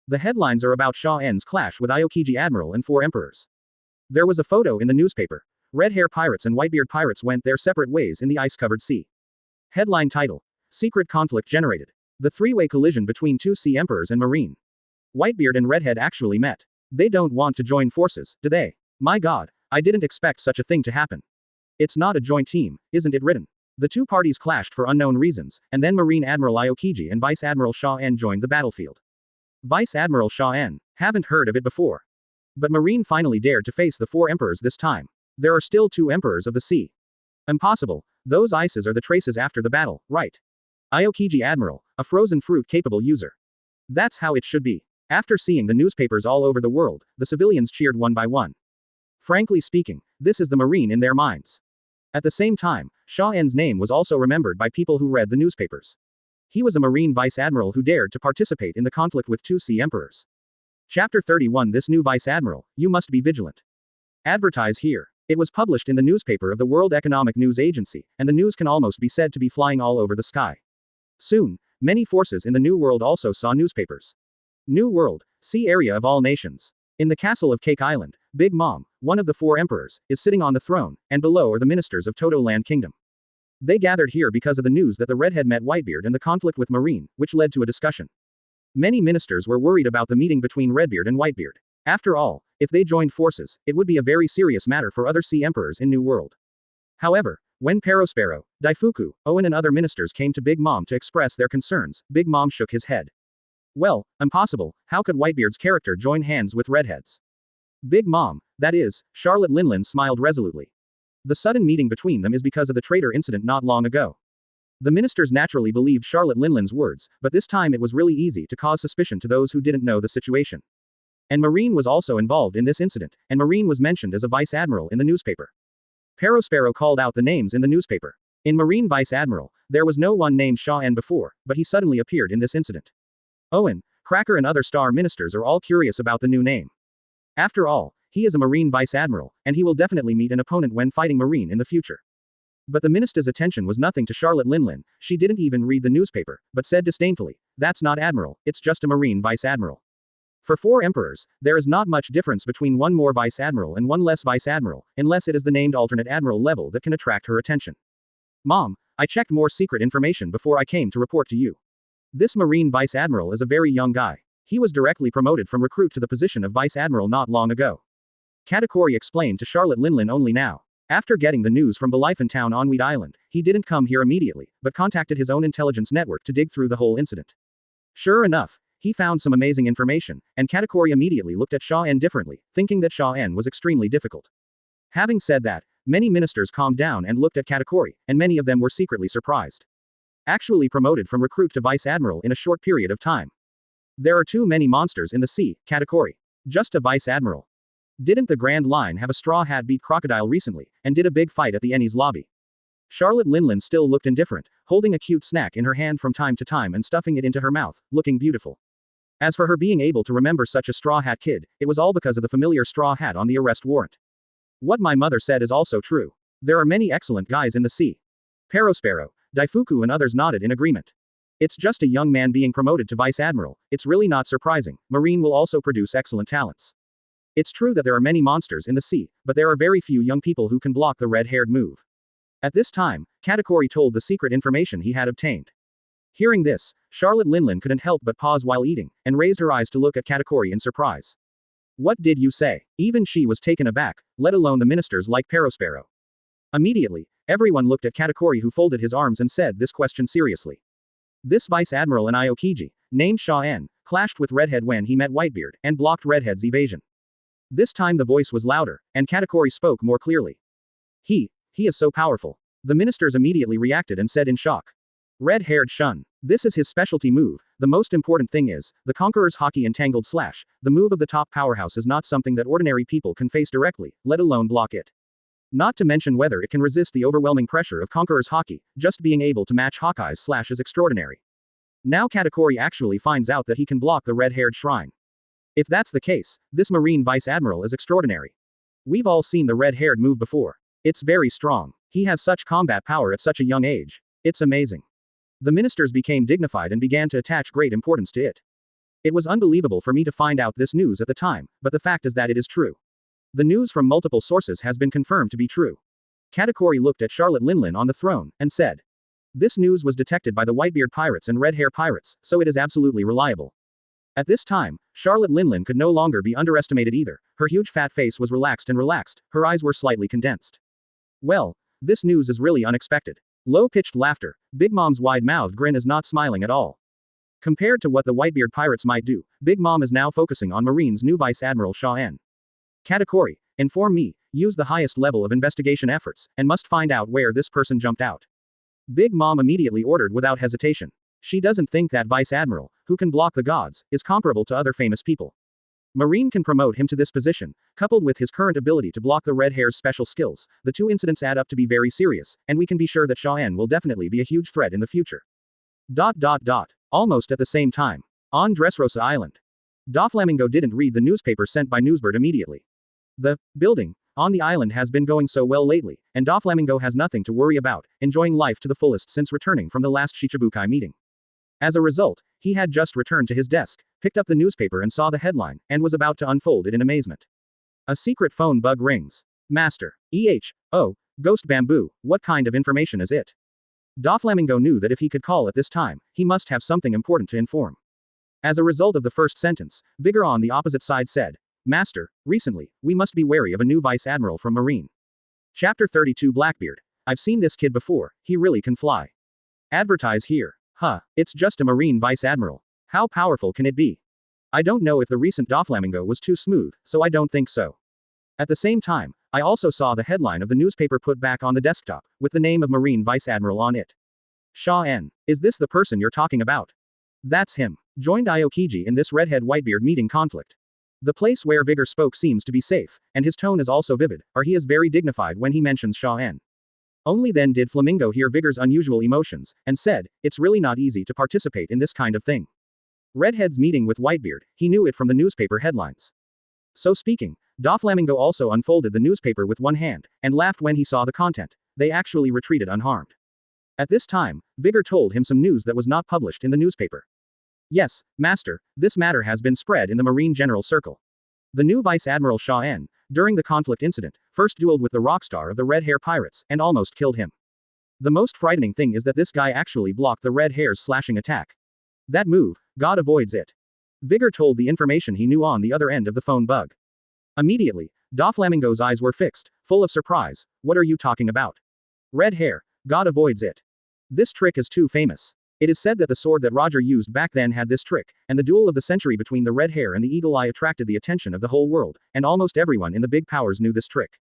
The headlines are about Xia En's clash with Aokiji Admiral and 4 emperors. There was a photo in the newspaper. Red hair pirates and Whitebeard pirates went their separate ways in the ice-covered sea. Headline title. Secret conflict generated. The 3-way collision between 2 sea emperors and marine. Whitebeard and Redhead actually met. They don't want to join forces, do they? My god, I didn't expect such a thing to happen. It's not a joint team, isn't it written? The 2 parties clashed for unknown reasons, and then Marine Admiral Aokiji and Vice Admiral Xia En joined the battlefield. Vice Admiral Xia En, haven't heard of it before. But Marine finally dared to face the 4 emperors this time. There are still 2 emperors of the sea. Impossible, those ices are the traces after the battle, right? Aokiji Admiral, a frozen fruit capable user. That's how it should be. After seeing the newspapers all over the world, the civilians cheered one by one. Frankly speaking, this is the Marine in their minds. At the same time, Xia En's name was also remembered by people who read the newspapers. He was a Marine Vice Admiral who dared to participate in the conflict with 2 sea emperors. Chapter 31. This new Vice Admiral, you must be vigilant. Advertise here. It was published in the newspaper of the World Economic News Agency, and the news can almost be said to be flying all over the sky. Soon, many forces in the New World also saw newspapers. New World, sea area of all nations. In the castle of Cake Island, Big Mom, one of the 4 emperors, is sitting on the throne, and below are the ministers of Todo Land Kingdom. They gathered here because of the news that the redhead met Whitebeard and the conflict with Marine, which led to a discussion. Many ministers were worried about the meeting between Redbeard and Whitebeard. After all, if they joined forces, it would be a very serious matter for other sea emperors in New World. However, when Perospero, Daifuku, Owen and other ministers came to Big Mom to express their concerns, Big Mom shook his head. Well, impossible, how could Whitebeard's character join hands with redheads? Big Mom, that is, Charlotte Linlin smiled resolutely. The sudden meeting between them is because of the traitor incident not long ago. The ministers naturally believed Charlotte Linlin's words, but this time it was really easy to cause suspicion to those who didn't know the situation. And Marine was also involved in this incident, and Marine was mentioned as a vice admiral in the newspaper. Perospero called out the names in the newspaper. In Marine Vice Admiral, there was no one named Xia En before, but he suddenly appeared in this incident. Owen, Cracker and other star ministers are all curious about the new name. After all, he is a Marine Vice Admiral, and he will definitely meet an opponent when fighting Marine in the future. But the minister's attention was nothing to Charlotte Linlin. She didn't even read the newspaper, but said disdainfully, "That's not Admiral, it's just a Marine Vice Admiral." For 4 emperors, there is not much difference between one more Vice Admiral and one less Vice Admiral, unless it is the named alternate Admiral level that can attract her attention. Mom, I checked more secret information before I came to report to you. This Marine Vice Admiral is a very young guy. He was directly promoted from recruit to the position of Vice Admiral not long ago. Katakori explained to Charlotte Linlin only now. After getting the news from Belifan town on Weed Island, he didn't come here immediately, but contacted his own intelligence network to dig through the whole incident. Sure enough, he found some amazing information, and Katakori immediately looked at Xia En differently, thinking that Xia En was extremely difficult. Having said that, many ministers calmed down and looked at Katakori, and many of them were secretly surprised. Actually promoted from recruit to Vice Admiral in a short period of time. There are too many monsters in the sea, Katakori. Just a Vice Admiral. Didn't the Grand Line have a Straw Hat beat Crocodile recently, and did a big fight at the Ennie's lobby? Charlotte Linlin still looked indifferent, holding a cute snack in her hand from time to time and stuffing it into her mouth, looking beautiful. As for her being able to remember such a Straw Hat kid, it was all because of the familiar Straw Hat on the arrest warrant. What my mother said is also true. There are many excellent guys in the sea. Perospero, Daifuku and others nodded in agreement. It's just a young man being promoted to Vice Admiral, it's really not surprising. Marine will also produce excellent talents. It's true that there are many monsters in the sea, but there are very few young people who can block the red-haired move. At this time, Katakori told the secret information he had obtained. Hearing this, Charlotte Linlin couldn't help but pause while eating, and raised her eyes to look at Katakori in surprise. What did you say? Even she was taken aback, let alone the ministers like Perospero. Immediately, everyone looked at Katakori, who folded his arms and said this question seriously. This Vice Admiral in Aokiji, named Xia En, clashed with Redhead when he met Whitebeard, and blocked Redhead's evasion. This time the voice was louder, and Katakori spoke more clearly. He is so powerful. The ministers immediately reacted and said in shock. Red-haired Shun. This is his specialty move. The most important thing is, the Conqueror's Hockey Entangled Slash. The move of the top powerhouse is not something that ordinary people can face directly, let alone block it. Not to mention whether it can resist the overwhelming pressure of Conqueror's Hockey, just being able to match Hawkeye's slash is extraordinary. Now Katakori actually finds out that he can block the red-haired shrine. If that's the case, this Marine Vice Admiral is extraordinary. We've all seen the red-haired move before. It's very strong. He has such combat power at such a young age. It's amazing. The ministers became dignified and began to attach great importance to it. It was unbelievable for me to find out this news at the time, but the fact is that it is true. The news from multiple sources has been confirmed to be true. Katakori looked at Charlotte Linlin on the throne, and said. This news was detected by the Whitebeard pirates and Red Hair pirates, so it is absolutely reliable. At this time, Charlotte Linlin could no longer be underestimated either. Her huge fat face was relaxed, her eyes were slightly condensed. Well, this news is really unexpected. Low-pitched laughter. Big Mom's wide-mouthed grin is not smiling at all. Compared to what the Whitebeard pirates might do, Big Mom is now focusing on Marine's new Vice Admiral Xia En. Katakori, inform me, use the highest level of investigation efforts, and must find out where this person jumped out. Big Mom immediately ordered without hesitation. She doesn't think that Vice Admiral, who can block the gods, is comparable to other famous people. Marine can promote him to this position, coupled with his current ability to block the Red Hair's special skills. The two incidents add up to be very serious, and we can be sure that Xia En will definitely be a huge threat in the future. Almost at the same time. On Dressrosa Island. Doflamingo didn't read the newspaper sent by Newsbird immediately. The building on the island has been going so well lately, and Doflamingo has nothing to worry about, enjoying life to the fullest since returning from the last Shichibukai meeting. As a result, he had just returned to his desk, picked up the newspaper and saw the headline, and was about to unfold it in amazement. A secret phone bug rings. Master. Oh, Ghost Bamboo, what kind of information is it? Doflamingo knew that if he could call at this time, he must have something important to inform. As a result of the first sentence, Vigor on the opposite side said, Master, recently, we must be wary of a new Vice Admiral from Marine. Chapter 32 Blackbeard. I've seen this kid before, he really can fly. Advertise here. It's just a Marine Vice Admiral. How powerful can it be? I don't know if the recent Doflamingo was too smooth, so I don't think so. At the same time, I also saw the headline of the newspaper put back on the desktop, with the name of Marine Vice Admiral on it. Xia En. Is this the person you're talking about? That's him. Joined Aokiji in this redhead Whitebeard meeting conflict. The place where Vigor spoke seems to be safe, and his tone is also vivid, or he is very dignified when he mentions Xia En. Only then did Flamingo hear Vigor's unusual emotions, and said, it's really not easy to participate in this kind of thing. Redhead's meeting with Whitebeard, he knew it from the newspaper headlines. So speaking, Doflamingo also unfolded the newspaper with one hand, and laughed when he saw the content. They actually retreated unharmed. At this time, Vigor told him some news that was not published in the newspaper. Yes, Master, this matter has been spread in the Marine General Circle. The new Vice Admiral Xia En, during the conflict incident, first dueled with the rockstar of the Red Hair Pirates, and almost killed him. The most frightening thing is that this guy actually blocked the Red Hair's slashing attack. That move, God avoids it. Vigor told the information he knew on the other end of the phone bug. Immediately, Doflamingo's eyes were fixed, full of surprise. What are you talking about? Red Hair, God avoids it. This trick is too famous. It is said that the sword that Roger used back then had this trick, and the duel of the century between the Red Hair and the Eagle Eye attracted the attention of the whole world, and almost everyone in the big powers knew this trick.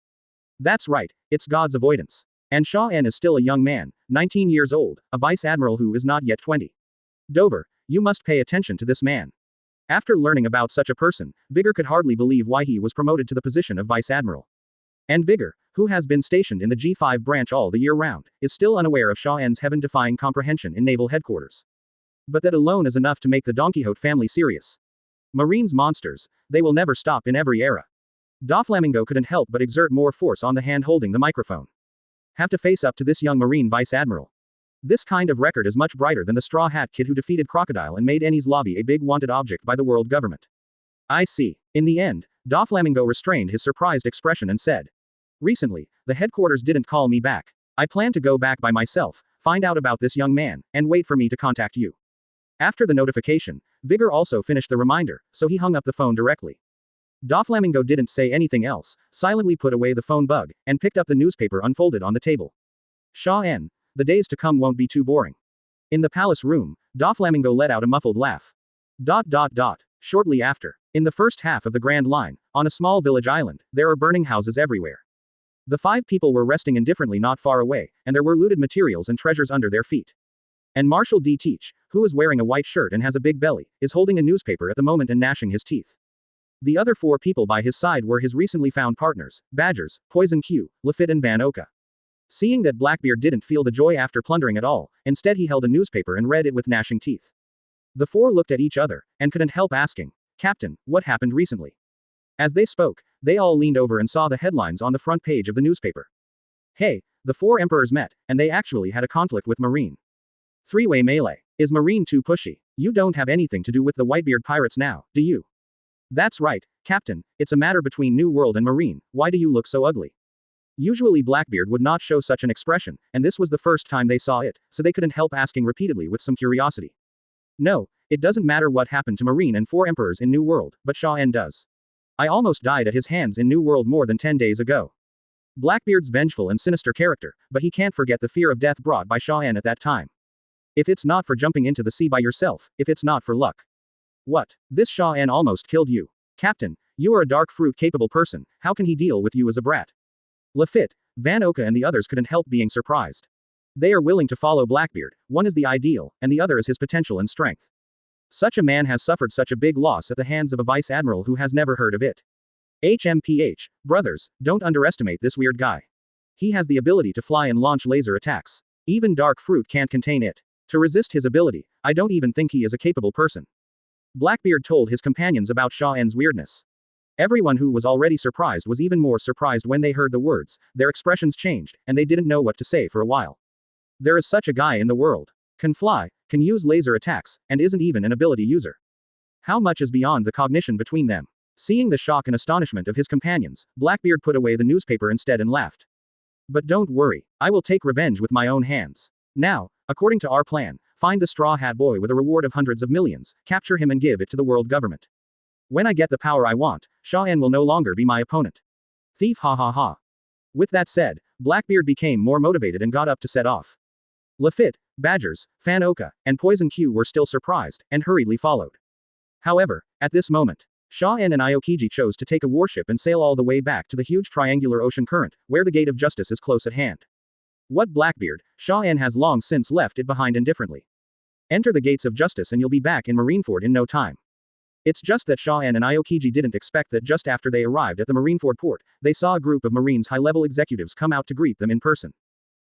That's right, it's God's avoidance. And Xia En is still a young man, 19 years old, a Vice Admiral who is not yet 20. Dover, you must pay attention to this man. After learning about such a person, Vigor could hardly believe why he was promoted to the position of Vice Admiral. And Vigor, who has been stationed in the G5 branch all the year round, is still unaware of Xia En's heaven-defying comprehension in naval headquarters. But that alone is enough to make the Don Quixote family serious. Marines monsters, they will never stop in every era. Doflamingo couldn't help but exert more force on the hand holding the microphone. Have to face up to this young Marine Vice Admiral. This kind of record is much brighter than the Straw Hat Kid who defeated Crocodile and made Ennie's lobby a big wanted object by the world government. I see. In the end, Doflamingo restrained his surprised expression and said, recently, the headquarters didn't call me back. I plan to go back by myself, find out about this young man, and wait for me to contact you. After the notification, Vigor also finished the reminder, so he hung up the phone directly. Doflamingo didn't say anything else, silently put away the phone bug, and picked up the newspaper unfolded on the table. Xia En, the days to come won't be too boring. In the palace room, Doflamingo let out a muffled laugh. Shortly after, in the first half of the Grand Line, on a small village island, there are burning houses everywhere. The 5 people were resting indifferently not far away, and there were looted materials and treasures under their feet. And Marshal D. Teach, who is wearing a white shirt and has a big belly, is holding a newspaper at the moment and gnashing his teeth. The other 4 people by his side were his recently found partners, Badgers, Poison Q, Lafitte and Van Oka. Seeing that Blackbeard didn't feel the joy after plundering at all, instead he held a newspaper and read it with gnashing teeth. The 4 looked at each other, and couldn't help asking, Captain, what happened recently? As they spoke, they all leaned over and saw the headlines on the front page of the newspaper. Hey, the 4 emperors met, and they actually had a conflict with Marine. 3-way melee. Is Marine too pushy? You don't have anything to do with the Whitebeard pirates now, do you? That's right, Captain, it's a matter between New World and Marine, why do you look so ugly? Usually Blackbeard would not show such an expression, and this was the first time they saw it, so they couldn't help asking repeatedly with some curiosity. No, it doesn't matter what happened to Marine and 4 emperors in New World, but Xia En does. I almost died at his hands in New World more than 10 days ago. Blackbeard's vengeful and sinister character, but he can't forget the fear of death brought by Xia En at that time. If it's not for jumping into the sea by yourself, if it's not for luck. What? This Xia En almost killed you. Captain, you are a dark fruit capable person, how can he deal with you as a brat? Lafitte, Van Oka and the others couldn't help being surprised. They are willing to follow Blackbeard, one is the ideal, and the other is his potential and strength. Such a man has suffered such a big loss at the hands of a vice admiral who has never heard of it. HMPH, brothers, don't underestimate this weird guy. He has the ability to fly and launch laser attacks. Even dark fruit can't contain it. To resist his ability, I don't even think he is a capable person. Blackbeard told his companions about Xia En's weirdness. Everyone who was already surprised was even more surprised when they heard the words, their expressions changed, and they didn't know what to say for a while. There is such a guy in the world. Can fly, can use laser attacks, and isn't even an ability user. How much is beyond the cognition between them? Seeing the shock and astonishment of his companions, Blackbeard put away the newspaper instead and laughed. But don't worry, I will take revenge with my own hands. Now, according to our plan, find the Straw Hat Boy with a reward of hundreds of millions, capture him and give it to the world government. When I get the power I want, Xia En will no longer be my opponent. Thief, ha ha ha. With that said, Blackbeard became more motivated and got up to set off. Lafitte, Badgers, Fan Oka, and Poison Q were still surprised, and hurriedly followed. However, at this moment, Xia En and Aokiji chose to take a warship and sail all the way back to the huge triangular ocean current, where the Gate of Justice is close at hand. What Blackbeard, Xia En has long since left it behind indifferently. Enter the Gates of Justice and you'll be back in Marineford in no time. It's just that Xia En and Aokiji didn't expect that just after they arrived at the Marineford port, they saw a group of Marines high-level executives come out to greet them in person.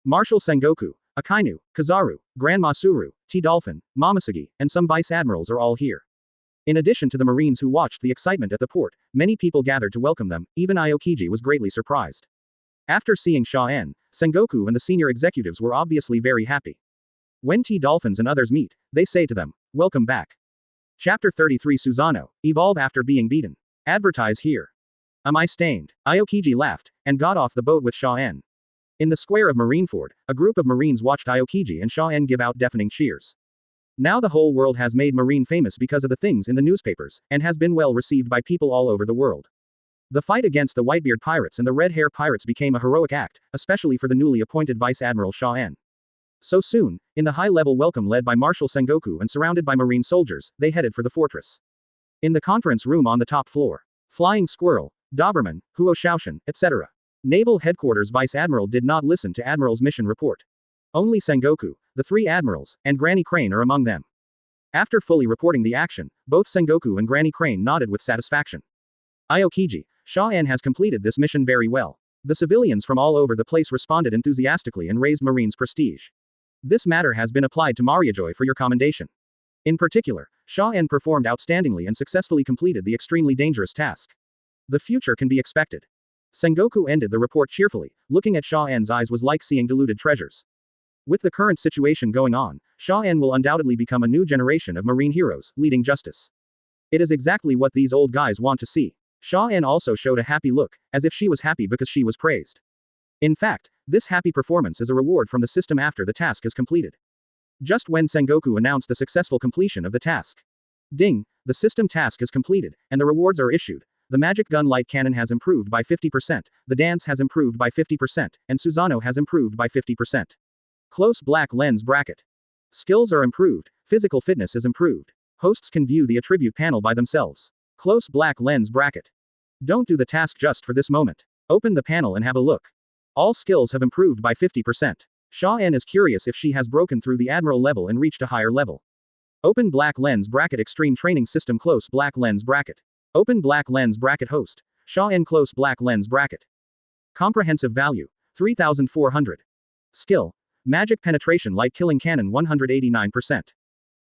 Marshal Sengoku, Akainu, Kizaru, Grand Masuru, T-Dolphin, Momoshige, and some vice admirals are all here. In addition to the Marines who watched the excitement at the port, many people gathered to welcome them, even Aokiji was greatly surprised. After seeing Xia En, Sengoku and the senior executives were obviously very happy. When T-Dolphins and others meet, they say to them, "Welcome back." Chapter 33 Susanoo, Evolve After Being Beaten. Advertise here. Am I stained? Aokiji laughed, and got off the boat with Xia En. In the square of Marineford, a group of Marines watched Aokiji and Xia En give out deafening cheers. Now the whole world has made Marine famous because of the things in the newspapers, and has been well received by people all over the world. The fight against the Whitebeard pirates and the Red Hair pirates became a heroic act, especially for the newly appointed Vice Admiral Xia En. So soon, in the high-level welcome led by Marshal Sengoku and surrounded by Marine soldiers, they headed for the fortress. In the conference room on the top floor, Flying Squirrel, Doberman, Huo Shaoshan, etc. Naval Headquarters Vice Admiral did not listen to Admiral's mission report. Only Sengoku, the three admirals, and Granny Crane are among them. After fully reporting the action, both Sengoku and Granny Crane nodded with satisfaction. Aokiji, Xia En has completed this mission very well. The civilians from all over the place responded enthusiastically and raised Marine's prestige. This matter has been applied to Mariajoy for your commendation. In particular, Xia En performed outstandingly and successfully completed the extremely dangerous task. The future can be expected. Sengoku ended the report cheerfully, looking at Xia En's eyes was like seeing diluted treasures. With the current situation going on, Xia En will undoubtedly become a new generation of Marine heroes, leading justice. It is exactly what these old guys want to see. Xia En also showed a happy look, as if she was happy because she was praised. In fact, this happy performance is a reward from the system after the task is completed. Just when Sengoku announced the successful completion of the task. Ding, the system task is completed, and the rewards are issued. The magic gun light cannon has improved by 50%, the dance has improved by 50%, and Susanoo has improved by 50%. Close black lens bracket. Skills are improved, physical fitness is improved. Hosts can view the attribute panel by themselves. Close black lens bracket. Don't do the task just for this moment. Open the panel and have a look. All skills have improved by 50%. Xia En is curious if she has broken through the Admiral level and reached a higher level. Open black lens bracket Extreme Training System Close black lens bracket. Open black lens bracket Host. Xia En Close black lens bracket. Comprehensive value. 3400. Skill. Magic Penetration Light Killing Cannon 189%.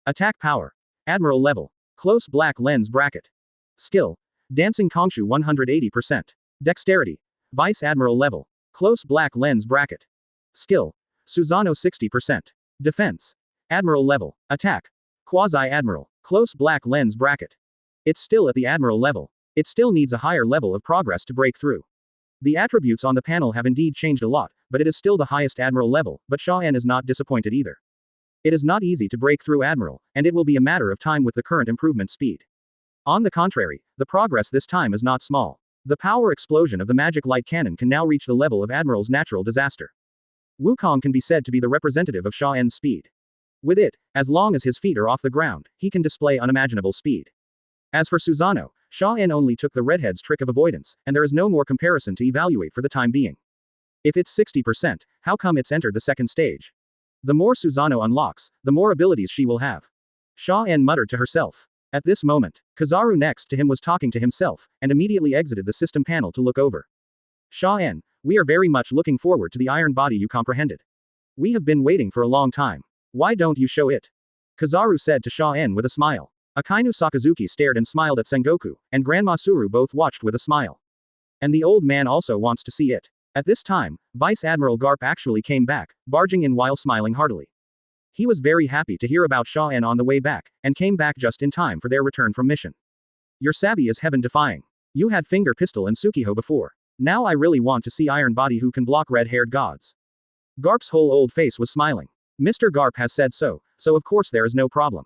Attack Power. Admiral level. Close black lens bracket. Skill. Dancing Kongshu 180%. Dexterity. Vice Admiral level. Close black lens bracket. Skill. Susanoo 60%. Defense. Admiral level. Attack. Quasi-Admiral. Close black lens bracket. It's still at the Admiral level. It still needs a higher level of progress to break through. The attributes on the panel have indeed changed a lot, but it is still the highest Admiral level, but Xia En is not disappointed either. It is not easy to break through Admiral, and it will be a matter of time with the current improvement speed. On the contrary, the progress this time is not small. The power explosion of the magic light cannon can now reach the level of Admiral's natural disaster. Wukong can be said to be the representative of Xia En's speed. With it, as long as his feet are off the ground, he can display unimaginable speed. As for Susanoo, Xia En only took the redhead's trick of avoidance, and there is no more comparison to evaluate for the time being. If it's 60%, how come it's entered the second stage? The more Susanoo unlocks, the more abilities she will have. Xia En muttered to herself. At this moment, Kizaru next to him was talking to himself, and immediately exited the system panel to look over. Xia En, we are very much looking forward to the iron body you comprehended. We have been waiting for a long time. Why don't you show it? Kizaru said to Xia En with a smile. Akainu Sakazuki stared and smiled at Sengoku, and Grandma Suru both watched with a smile. And the old man also wants to see it. At this time, Vice Admiral Garp actually came back, barging in while smiling heartily. He was very happy to hear about Xia En on the way back, and came back just in time for their return from mission. Your savvy is heaven-defying. You had finger pistol and Tsukiho before. Now I really want to see Iron Body who can block red-haired gods. Garp's whole old face was smiling. Mr. Garp has said so of course there is no problem.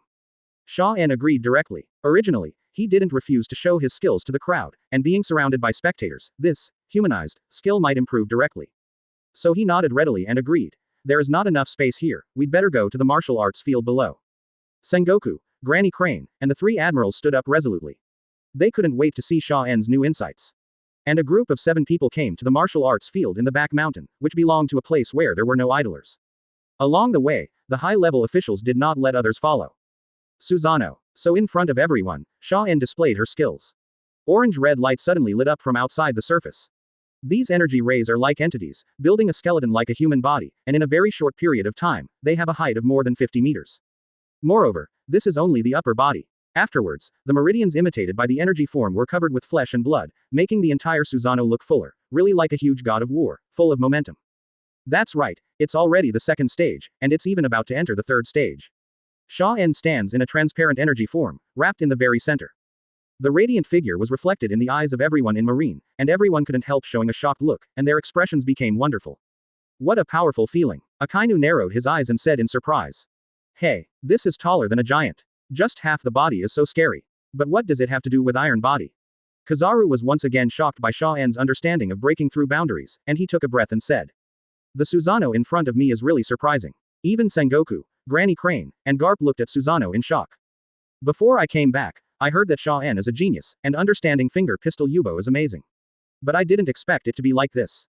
Xia En agreed directly. Originally, he didn't refuse to show his skills to the crowd, and being surrounded by spectators, this, humanized, skill might improve directly. So he nodded readily and agreed. There is not enough space here, we'd better go to the martial arts field below. Sengoku, Granny Crane, and the three admirals stood up resolutely. They couldn't wait to see Xia En's new insights. And a group of 7 people came to the martial arts field in the back mountain, which belonged to a place where there were no idlers. Along the way, the high-level officials did not let others follow. Susanoo. So in front of everyone, Xia En displayed her skills. Orange-red light suddenly lit up from outside the surface. These energy rays are like entities, building a skeleton like a human body, and in a very short period of time, they have a height of more than 50 meters. Moreover, this is only the upper body. Afterwards, the meridians imitated by the energy form were covered with flesh and blood, making the entire Susanoo look fuller, really like a huge god of war, full of momentum. That's right, it's already the second stage, and it's even about to enter the third stage. Xia En stands in a transparent energy form, wrapped in the very center. The radiant figure was reflected in the eyes of everyone in Marine, and everyone couldn't help showing a shocked look, and their expressions became wonderful. What a powerful feeling. Akainu narrowed his eyes and said in surprise. Hey, this is taller than a giant. Just half the body is so scary. But what does it have to do with Iron Body? Kizaru was once again shocked by Xia En's understanding of breaking through boundaries, and he took a breath and said. The Susanoo in front of me is really surprising. Even Sengoku, Granny Crane, and Garp looked at Susanoo in shock. Before I came back, I heard that Xia En is a genius, and understanding finger pistol Yubo is amazing. But I didn't expect it to be like this.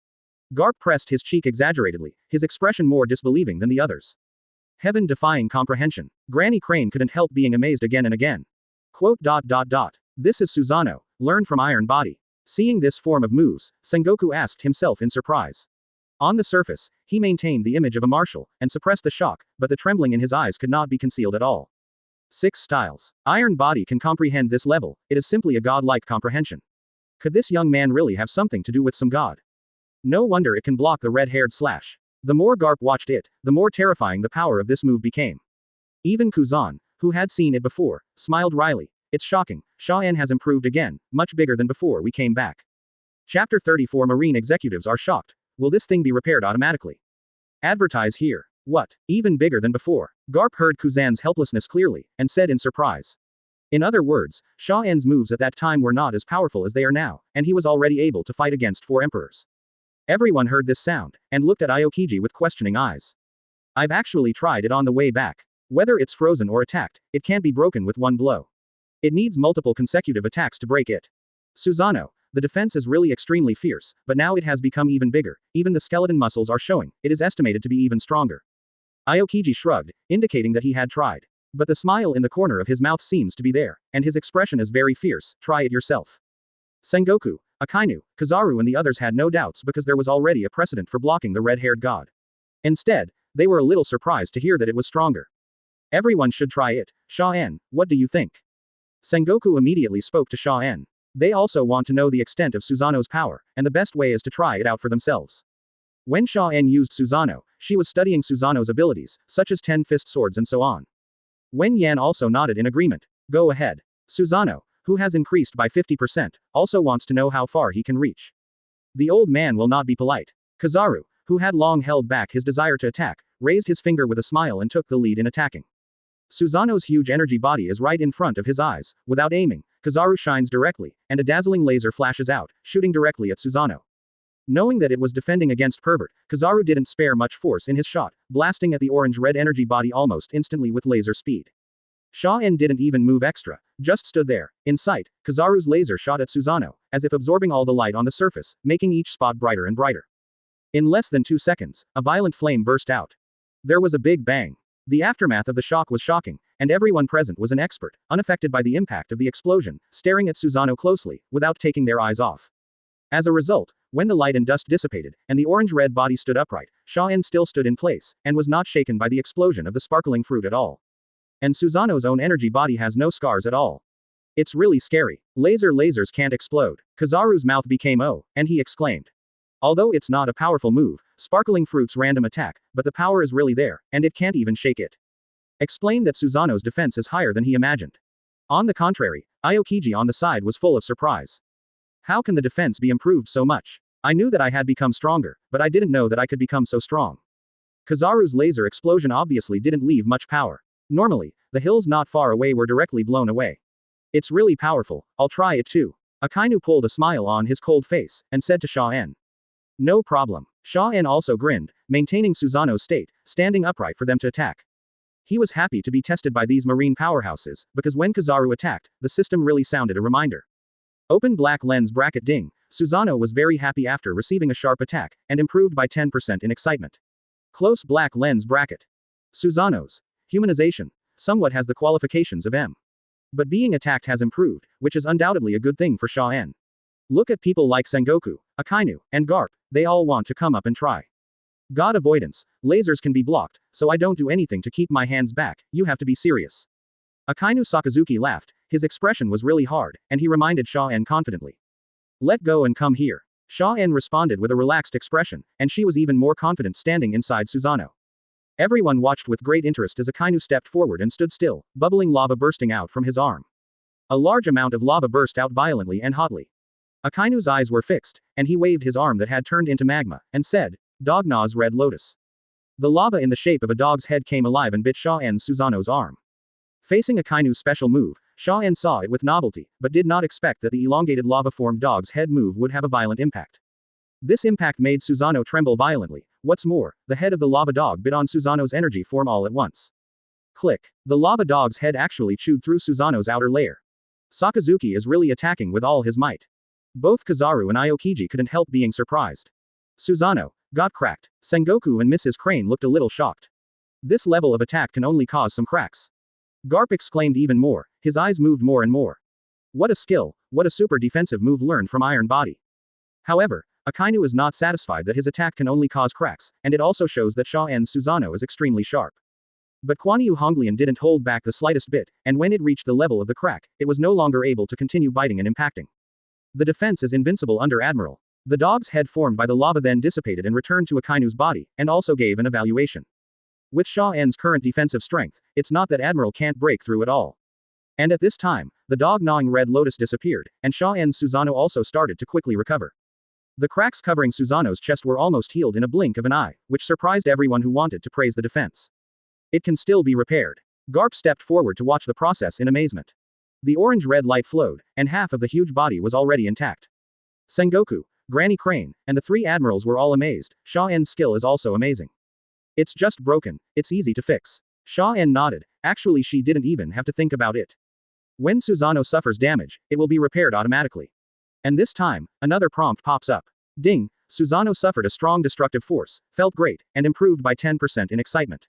Garp pressed his cheek exaggeratedly, his expression more disbelieving than the others. Heaven-defying comprehension. Granny Crane couldn't help being amazed again and again. Quote. This is Susanoo, learned from Iron Body. Seeing this form of moves, Sengoku asked himself in surprise. On the surface, he maintained the image of a martial, and suppressed the shock, but the trembling in his eyes could not be concealed at all. 6 styles. Iron Body can comprehend this level, it is simply a godlike comprehension. Could this young man really have something to do with some god? No wonder it can block the red-haired slash. The more Garp watched it, the more terrifying the power of this move became. Even Kuzan, who had seen it before, smiled wryly. It's shocking, Xia En has improved again, much bigger than before we came back. Chapter 34 Marine executives are shocked. Will this thing be repaired automatically? Advertise here. What? Even bigger than before? Garp heard Kuzan's helplessness clearly, and said in surprise. In other words, Xia En's moves at that time were not as powerful as they are now, and he was already able to fight against 4 emperors. Everyone heard this sound, and looked at Aokiji with questioning eyes. I've actually tried it on the way back. Whether it's frozen or attacked, it can't be broken with one blow. It needs multiple consecutive attacks to break it. Susanoo, the defense is really extremely fierce, but now it has become even bigger, even the skeleton muscles are showing, it is estimated to be even stronger. Aokiji shrugged, indicating that he had tried. But the smile in the corner of his mouth seems to be there, and his expression is very fierce, try it yourself. Sengoku, Akainu, Kizaru and the others had no doubts because there was already a precedent for blocking the red-haired god. Instead, they were a little surprised to hear that it was stronger. Everyone should try it. Xia En, what do you think? Sengoku immediately spoke to Xia En. They also want to know the extent of Susanoo's power, and the best way is to try it out for themselves. When Xia En used Susanoo, she was studying Susanoo's abilities, such as 10-fist swords and so on. Wen Yan also nodded in agreement. Go ahead. Susanoo, who has increased by 50%, also wants to know how far he can reach. The old man will not be polite. Kizaru, who had long held back his desire to attack, raised his finger with a smile and took the lead in attacking. Susanoo's huge energy body is right in front of his eyes. Without aiming, Kizaru shines directly, and a dazzling laser flashes out, shooting directly at Susanoo. Knowing that it was defending against Pervert, Kizaru didn't spare much force in his shot, blasting at the orange-red energy body almost instantly with laser speed. Xia En didn't even move extra, just stood there. In sight, Kizaru's laser shot at Susanoo, as if absorbing all the light on the surface, making each spot brighter and brighter. In less than 2 seconds, a violent flame burst out. There was a big bang. The aftermath of the shock was shocking, and everyone present was an expert, unaffected by the impact of the explosion, staring at Susanoo closely, without taking their eyes off. As a result, when the light and dust dissipated, and the orange-red body stood upright, Xia En still stood in place, and was not shaken by the explosion of the sparkling fruit at all. And Susanoo's own energy body has no scars at all. It's really scary. Lasers can't explode. Kizaru's mouth became O, and he exclaimed. Although it's not a powerful move, sparkling fruit's random attack, but the power is really there, and it can't even shake it. Explained that Susanoo's defense is higher than he imagined. On the contrary, Aokiji on the side was full of surprise. How can the defense be improved so much? I knew that I had become stronger, but I didn't know that I could become so strong. Kizaru's laser explosion obviously didn't leave much power. Normally, the hills not far away were directly blown away. It's really powerful, I'll try it too. Akainu pulled a smile on his cold face, and said to Xia En. No problem. Xia En also grinned, maintaining Susanoo's state, standing upright for them to attack. He was happy to be tested by these marine powerhouses, because when Kizaru attacked, the system really sounded a reminder. Open black lens bracket ding. Susanoo was very happy after receiving a sharp attack, and improved by 10% in excitement. Close black lens bracket. Susanoo's humanization somewhat has the qualifications of M. But being attacked has improved, which is undoubtedly a good thing for Xia En. Look at people like Sengoku, Akainu, and Garp, they all want to come up and try. God avoidance, lasers can be blocked, so I don't do anything to keep my hands back, you have to be serious. Akainu Sakazuki laughed, his expression was really hard, and he reminded Xia En confidently. Let go and come here. Xia En responded with a relaxed expression, and she was even more confident standing inside Susanoo. Everyone watched with great interest as Akainu stepped forward and stood still, bubbling lava bursting out from his arm. A large amount of lava burst out violently and hotly. Akainu's eyes were fixed, and he waved his arm that had turned into magma, and said, Dognaw's red lotus. The lava in the shape of a dog's head came alive and bit Xia En's Susanoo's arm. Facing Akainu's special move, Xia En saw it with novelty, but did not expect that the elongated lava-formed dog's head move would have a violent impact. This impact made Susanoo tremble violently. What's more, the head of the lava dog bit on Susanoo's energy form all at once. Click. The lava dog's head actually chewed through Susanoo's outer layer. Sakazuki is really attacking with all his might. Both Kizaru and Aokiji couldn't help being surprised. Susanoo got cracked. Sengoku and Mrs. Crane looked a little shocked. This level of attack can only cause some cracks. Garp exclaimed even more, his eyes moved more and more. What a skill, what a super defensive move learned from Iron Body. However, Akainu is not satisfied that his attack can only cause cracks, and it also shows that Xia En's Susanoo is extremely sharp. But Guanyu Honglian didn't hold back the slightest bit, and when it reached the level of the crack, it was no longer able to continue biting and impacting. The defense is invincible under Admiral. The dog's head formed by the lava then dissipated and returned to Akainu's body, and also gave an evaluation. With Xia En's current defensive strength, it's not that Admiral can't break through at all. And at this time, the dog-gnawing red lotus disappeared, and Xia En's Susanoo also started to quickly recover. The cracks covering Susanoo's chest were almost healed in a blink of an eye, which surprised everyone who wanted to praise the defense. It can still be repaired. Garp stepped forward to watch the process in amazement. The orange-red light flowed, and half of the huge body was already intact. Sengoku, Granny Crane, and the three admirals were all amazed. Xia En's skill is also amazing. It's just broken, it's easy to fix. Xia En nodded, actually she didn't even have to think about it. When Susanoo suffers damage, it will be repaired automatically. And this time, another prompt pops up. Ding, Susanoo suffered a strong destructive force, felt great, and improved by 10% in excitement.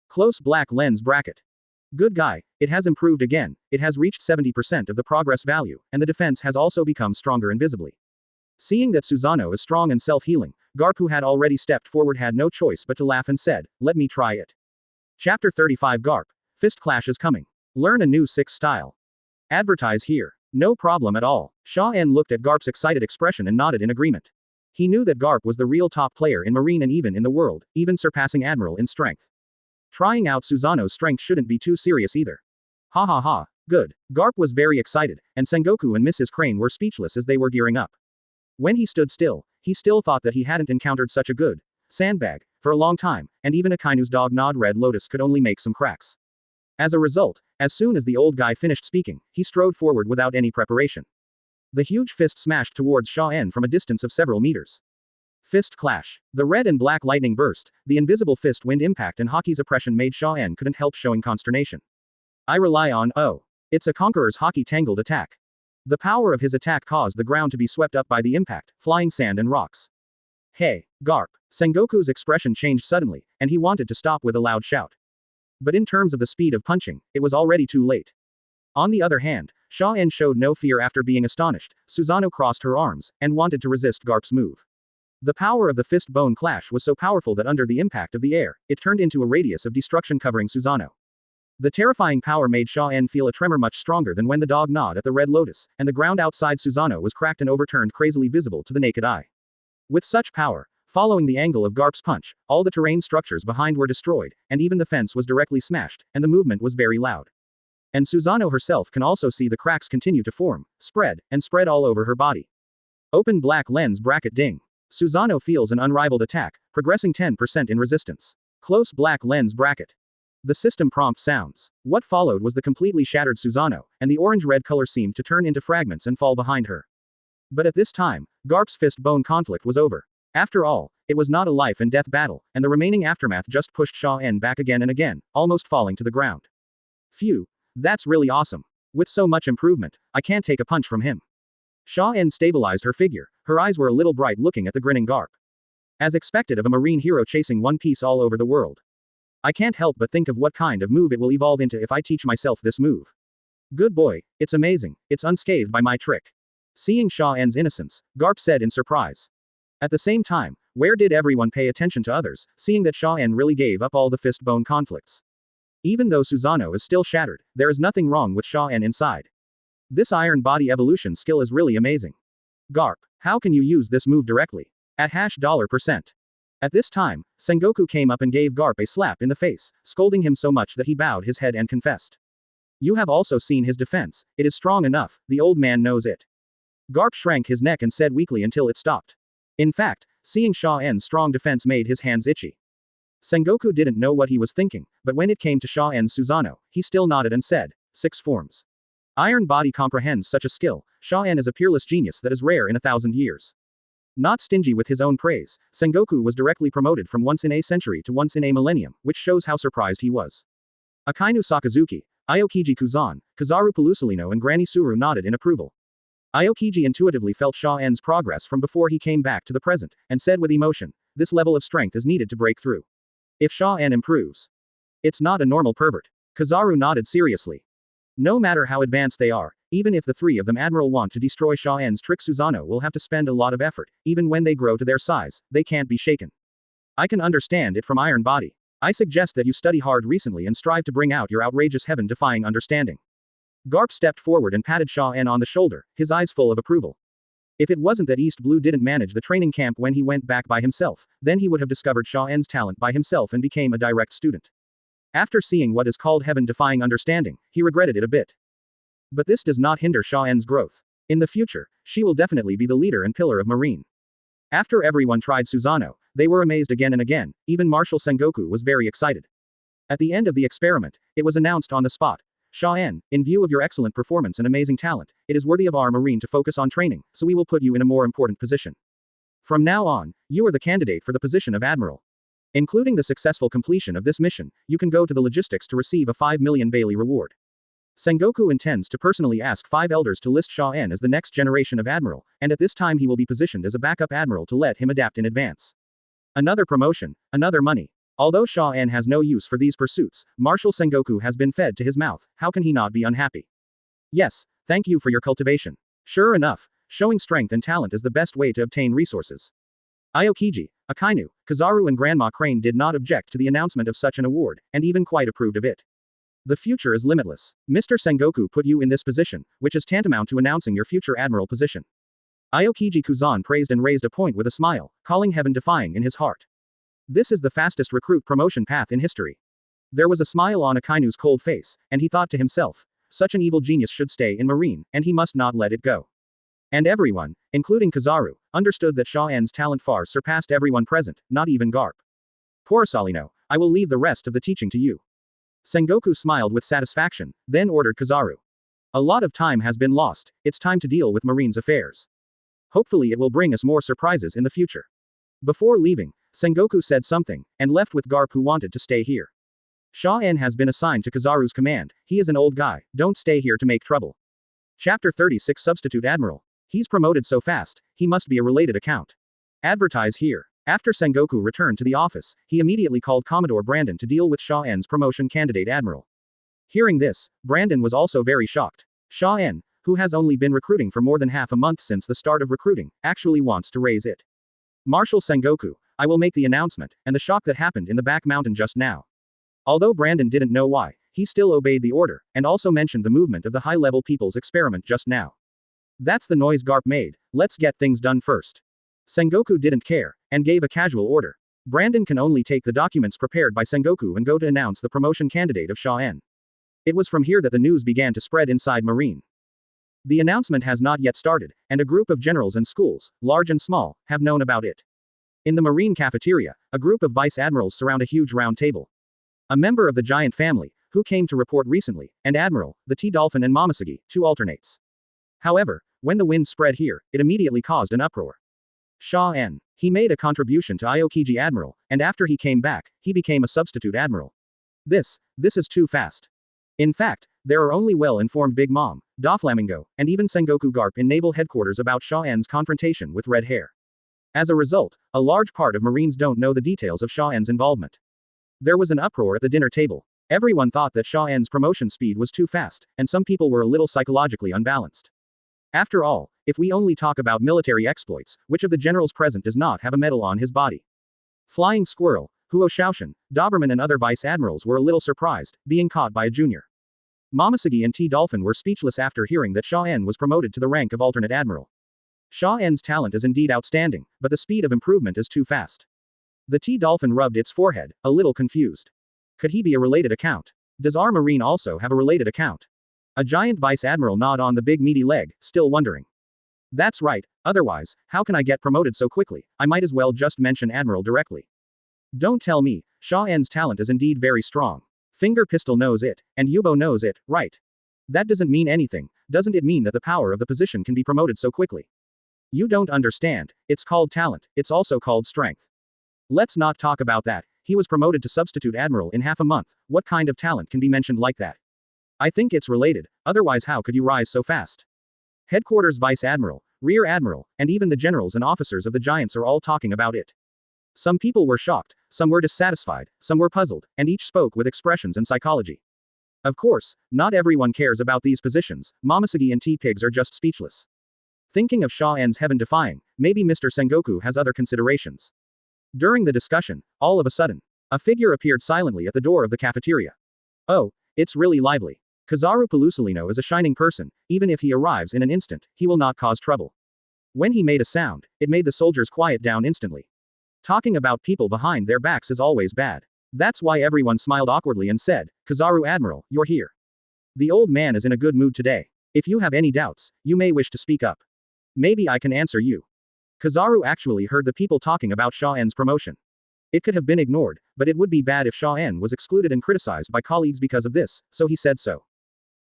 Close black lens bracket. Good guy, it has improved again, it has reached 70% of the progress value, and the defense has also become stronger invisibly. Seeing that Susanoo is strong and self-healing, Garp who had already stepped forward had no choice but to laugh and said, let me try it. Chapter 35 Garp. Fist Clash is coming. Learn a new 6 style. Advertise here. No problem at all. Xia En looked at Garp's excited expression and nodded in agreement. He knew that Garp was the real top player in Marine and even in the world, even surpassing Admiral in strength. Trying out Susanoo's strength shouldn't be too serious either. Ha ha ha, good. Garp was very excited, and Sengoku and Mrs. Crane were speechless as they were gearing up. When he stood still, he still thought that he hadn't encountered such a good sandbag for a long time, and even Akainu's dog-gnawed red lotus could only make some cracks. As a result, as soon as the old guy finished speaking, he strode forward without any preparation. The huge fist smashed towards Xia En from a distance of several meters. Fist clash. The red and black lightning burst, the invisible fist wind impact and Hoki's oppression made Xia En couldn't help showing consternation. I rely on, oh. It's a Conqueror's Hoki tangled attack. The power of his attack caused the ground to be swept up by the impact, flying sand and rocks. Hey, Garp. Sengoku's expression changed suddenly, and he wanted to stop with a loud shout. But in terms of the speed of punching, it was already too late. On the other hand, Xia En showed no fear after being astonished. Susanoo crossed her arms, and wanted to resist Garp's move. The power of the fist-bone clash was so powerful that under the impact of the air, it turned into a radius of destruction covering Susanoo. The terrifying power made Xia En feel a tremor much stronger than when the dog gnawed at the red lotus, and the ground outside Susanoo was cracked and overturned crazily visible to the naked eye. With such power, following the angle of Garp's punch, all the terrain structures behind were destroyed, and even the fence was directly smashed, and the movement was very loud. And Susanoo herself can also see the cracks continue to form, spread, and spread all over her body. Open black lens bracket ding. Susanoo feels an unrivaled attack, progressing 10% in resistance. Close black lens bracket. The system prompt sounds. What followed was the completely shattered Susanoo, and the orange-red color seemed to turn into fragments and fall behind her. But at this time, Garp's fist-bone conflict was over. After all, it was not a life-and-death battle, and the remaining aftermath just pushed Xia En back again and again, almost falling to the ground. Phew. That's really awesome. With so much improvement, I can't take a punch from him. Xia En stabilized her figure, her eyes were a little bright looking at the grinning Garp. As expected of a marine hero chasing One Piece all over the world. I can't help but think of what kind of move it will evolve into if I teach myself this move. Good boy, it's amazing, it's unscathed by my trick. Seeing Xia En's innocence, Garp said in surprise. At the same time, where did everyone pay attention to others, seeing that Xia En really gave up all the fist-bone conflicts? Even though Susanoo is still shattered, there is nothing wrong with Xia En inside. This iron body evolution skill is really amazing. Garp, how can you use this move directly? At $%. At this time, Sengoku came up and gave Garp a slap in the face, scolding him so much that he bowed his head and confessed. You have also seen his defense, it is strong enough, the old man knows it. Garp shrank his neck and said weakly until it stopped. In fact, seeing Xia En's strong defense made his hands itchy. Sengoku didn't know what he was thinking, but when it came to Xia En's Susanoo, he still nodded and said, 6 forms. Iron body comprehends such a skill, Xia En is a peerless genius that is rare in 1,000 years. Not stingy with his own praise, Sengoku was directly promoted from once in a century to once in a millennium, which shows how surprised he was. Akainu Sakazuki, Aokiji Kuzan, Kazaru Pelusalino and Granny Suru nodded in approval. Aokiji intuitively felt Xia En's progress from before he came back to the present, and said with emotion, this level of strength is needed to break through. If Xia En improves. It's not a normal pervert. Kazaru nodded seriously. No matter how advanced they are, even if the 3 of them Admiral want to destroy Xia En's trick, Susanoo will have to spend a lot of effort, even when they grow to their size, they can't be shaken. I can understand it from Iron Body. I suggest that you study hard recently and strive to bring out your outrageous heaven-defying understanding. Garp stepped forward and patted Xia En on the shoulder, his eyes full of approval. If it wasn't that East Blue didn't manage the training camp when he went back by himself, then he would have discovered Xia En's talent by himself and became a direct student. After seeing what is called heaven-defying understanding, he regretted it a bit. But this does not hinder Xia En's growth. In the future, she will definitely be the leader and pillar of Marine. After everyone tried Susanoo, they were amazed again and again, even Marshal Sengoku was very excited. At the end of the experiment, it was announced on the spot. Xia En, in view of your excellent performance and amazing talent, it is worthy of our Marine to focus on training, so we will put you in a more important position. From now on, you are the candidate for the position of Admiral. Including the successful completion of this mission, you can go to the logistics to receive a 5 million Bailey reward. Sengoku intends to personally ask 5 elders to list Xia En as the next generation of Admiral, and at this time he will be positioned as a backup Admiral to let him adapt in advance. Another promotion, another money. Although Xia En has no use for these pursuits, Marshal Sengoku has been fed to his mouth, how can he not be unhappy? Yes, thank you for your cultivation. Sure enough, showing strength and talent is the best way to obtain resources. Aokiji, Akainu, Kazaru and Grandma Crane did not object to the announcement of such an award, and even quite approved of it. The future is limitless. Mr. Sengoku put you in this position, which is tantamount to announcing your future admiral position. Aokiji Kuzan praised and raised a point with a smile, calling heaven-defying in his heart. This is the fastest recruit promotion path in history. There was a smile on Akainu's cold face, and he thought to himself, such an evil genius should stay in Marine, and he must not let it go. And everyone, including Kazaru, understood that Xia En's talent far surpassed everyone present, not even Garp. Porosalino, I will leave the rest of the teaching to you. Sengoku smiled with satisfaction, then ordered Kazaru. A lot of time has been lost, it's time to deal with Marine's affairs. Hopefully it will bring us more surprises in the future. Before leaving, Sengoku said something, and left with Garp who wanted to stay here. Xia En has been assigned to Kazaru's command, he is an old guy, don't stay here to make trouble. Chapter 36 Substitute Admiral. He's promoted so fast, he must be a related account. Advertise here. After Sengoku returned to the office, he immediately called Commodore Brandon to deal with Xia En's promotion candidate Admiral. Hearing this, Brandon was also very shocked. Xia En, who has only been recruiting for more than half a month since the start of recruiting, actually wants to raise it. Marshal Sengoku, I will make the announcement, and the shock that happened in the back mountain just now. Although Brandon didn't know why, he still obeyed the order, and also mentioned the movement of the high-level people's experiment just now. That's the noise Garp made, let's get things done first. Sengoku didn't care, and gave a casual order. Brandon can only take the documents prepared by Sengoku and go to announce the promotion candidate of Xia En. It was from here that the news began to spread inside Marine. The announcement has not yet started, and a group of generals and schools, large and small, have known about it. In the marine cafeteria, a group of vice admirals surround a huge round table. A member of the giant family, who came to report recently, and Admiral, the T-Dolphin and Momosuke, two alternates. However, when the wind spread here, it immediately caused an uproar. Xia En. He made a contribution to Aokiji Admiral, and after he came back, he became a substitute admiral. This is too fast. In fact, there are only well-informed Big Mom, Doflamingo, and even Sengoku Garp in naval headquarters about Xia En's confrontation with Red Hair. As a result, a large part of Marines don't know the details of Xia En's involvement. There was an uproar at the dinner table. Everyone thought that Xia En's promotion speed was too fast, and some people were a little psychologically unbalanced. After all, if we only talk about military exploits, which of the generals present does not have a medal on his body? Flying Squirrel, Huo Shaoshan, Doberman and other vice admirals were a little surprised, being caught by a junior. Momosuke and T-Dolphin were speechless after hearing that Xia En was promoted to the rank of alternate admiral. Xia En's talent is indeed outstanding, but the speed of improvement is too fast. The T-Dolphin rubbed its forehead, a little confused. Could he be a related account? Does our Marine also have a related account? A giant vice admiral gnawed on the big meaty leg, still wondering. That's right, otherwise, how can I get promoted so quickly? I might as well just mention admiral directly. Don't tell me, Xia En's talent is indeed very strong. Finger Pistol knows it, and Yubo knows it, right? That doesn't mean anything, doesn't it mean that the power of the position can be promoted so quickly? You don't understand, it's called talent, it's also called strength. Let's not talk about that, he was promoted to substitute admiral in half a month, what kind of talent can be mentioned like that? I think it's related, otherwise how could you rise so fast? Headquarters Vice Admiral, Rear Admiral, and even the generals and officers of the Giants are all talking about it. Some people were shocked, some were dissatisfied, some were puzzled, and each spoke with expressions and psychology. Of course, not everyone cares about these positions, Momosuke and T-Pigs are just speechless. Thinking of Xia En's heaven-defying, maybe Mr. Sengoku has other considerations. During the discussion, all of a sudden, a figure appeared silently at the door of the cafeteria. Oh, it's really lively. Kizaru Pelusolino is a shining person, even if he arrives in an instant, he will not cause trouble. When he made a sound, it made the soldiers quiet down instantly. Talking about people behind their backs is always bad. That's why everyone smiled awkwardly and said, Kizaru Admiral, you're here. The old man is in a good mood today. If you have any doubts, you may wish to speak up. Maybe I can answer you. Kizaru actually heard the people talking about Xia En's promotion. It could have been ignored, but it would be bad if Xia En was excluded and criticized by colleagues because of this, so he said so.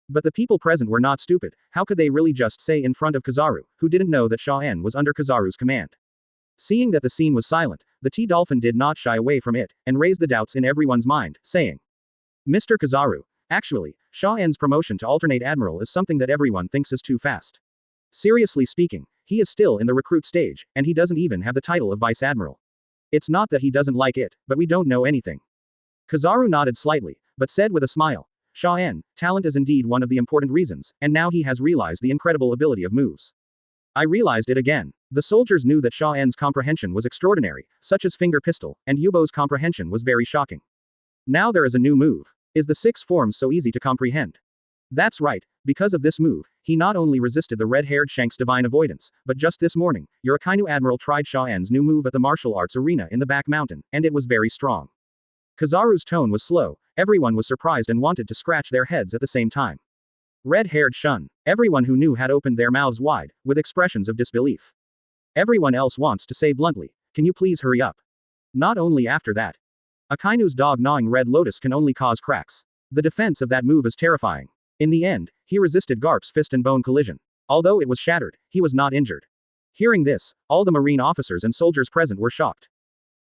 But the people present were not stupid, how could they really just say in front of Kizaru, who didn't know that Xia En was under Kizaru's command? Seeing that the scene was silent, the T-Dolphin did not shy away from it, and raised the doubts in everyone's mind, saying, Mr. Kizaru, actually, Xia En's promotion to alternate admiral is something that everyone thinks is too fast. Seriously speaking, he is still in the recruit stage, and he doesn't even have the title of vice admiral. It's not that he doesn't like it, but we don't know anything. Kizaru nodded slightly, but said with a smile, Xia En, talent is indeed one of the important reasons, and now he has realized the incredible ability of moves. I realized it again. The soldiers knew that Xia En's comprehension was extraordinary, such as Finger Pistol, and Yubo's comprehension was very shocking. Now there is a new move. Is the 6 forms so easy to comprehend? That's right, because of this move, he not only resisted the red-haired Shank's divine avoidance, but just this morning, your Akainu Admiral tried Xia En's new move at the martial arts arena in the back mountain, and it was very strong. Kizaru's tone was slow, everyone was surprised and wanted to scratch their heads at the same time. Red-haired Shun. Everyone who knew had opened their mouths wide, with expressions of disbelief. Everyone else wants to say bluntly, can you please hurry up? Not only after that. Akainu's dog gnawing Red Lotus can only cause cracks. The defense of that move is terrifying. In the end, he resisted Garp's fist and bone collision. Although it was shattered, he was not injured. Hearing this, all the Marine officers and soldiers present were shocked.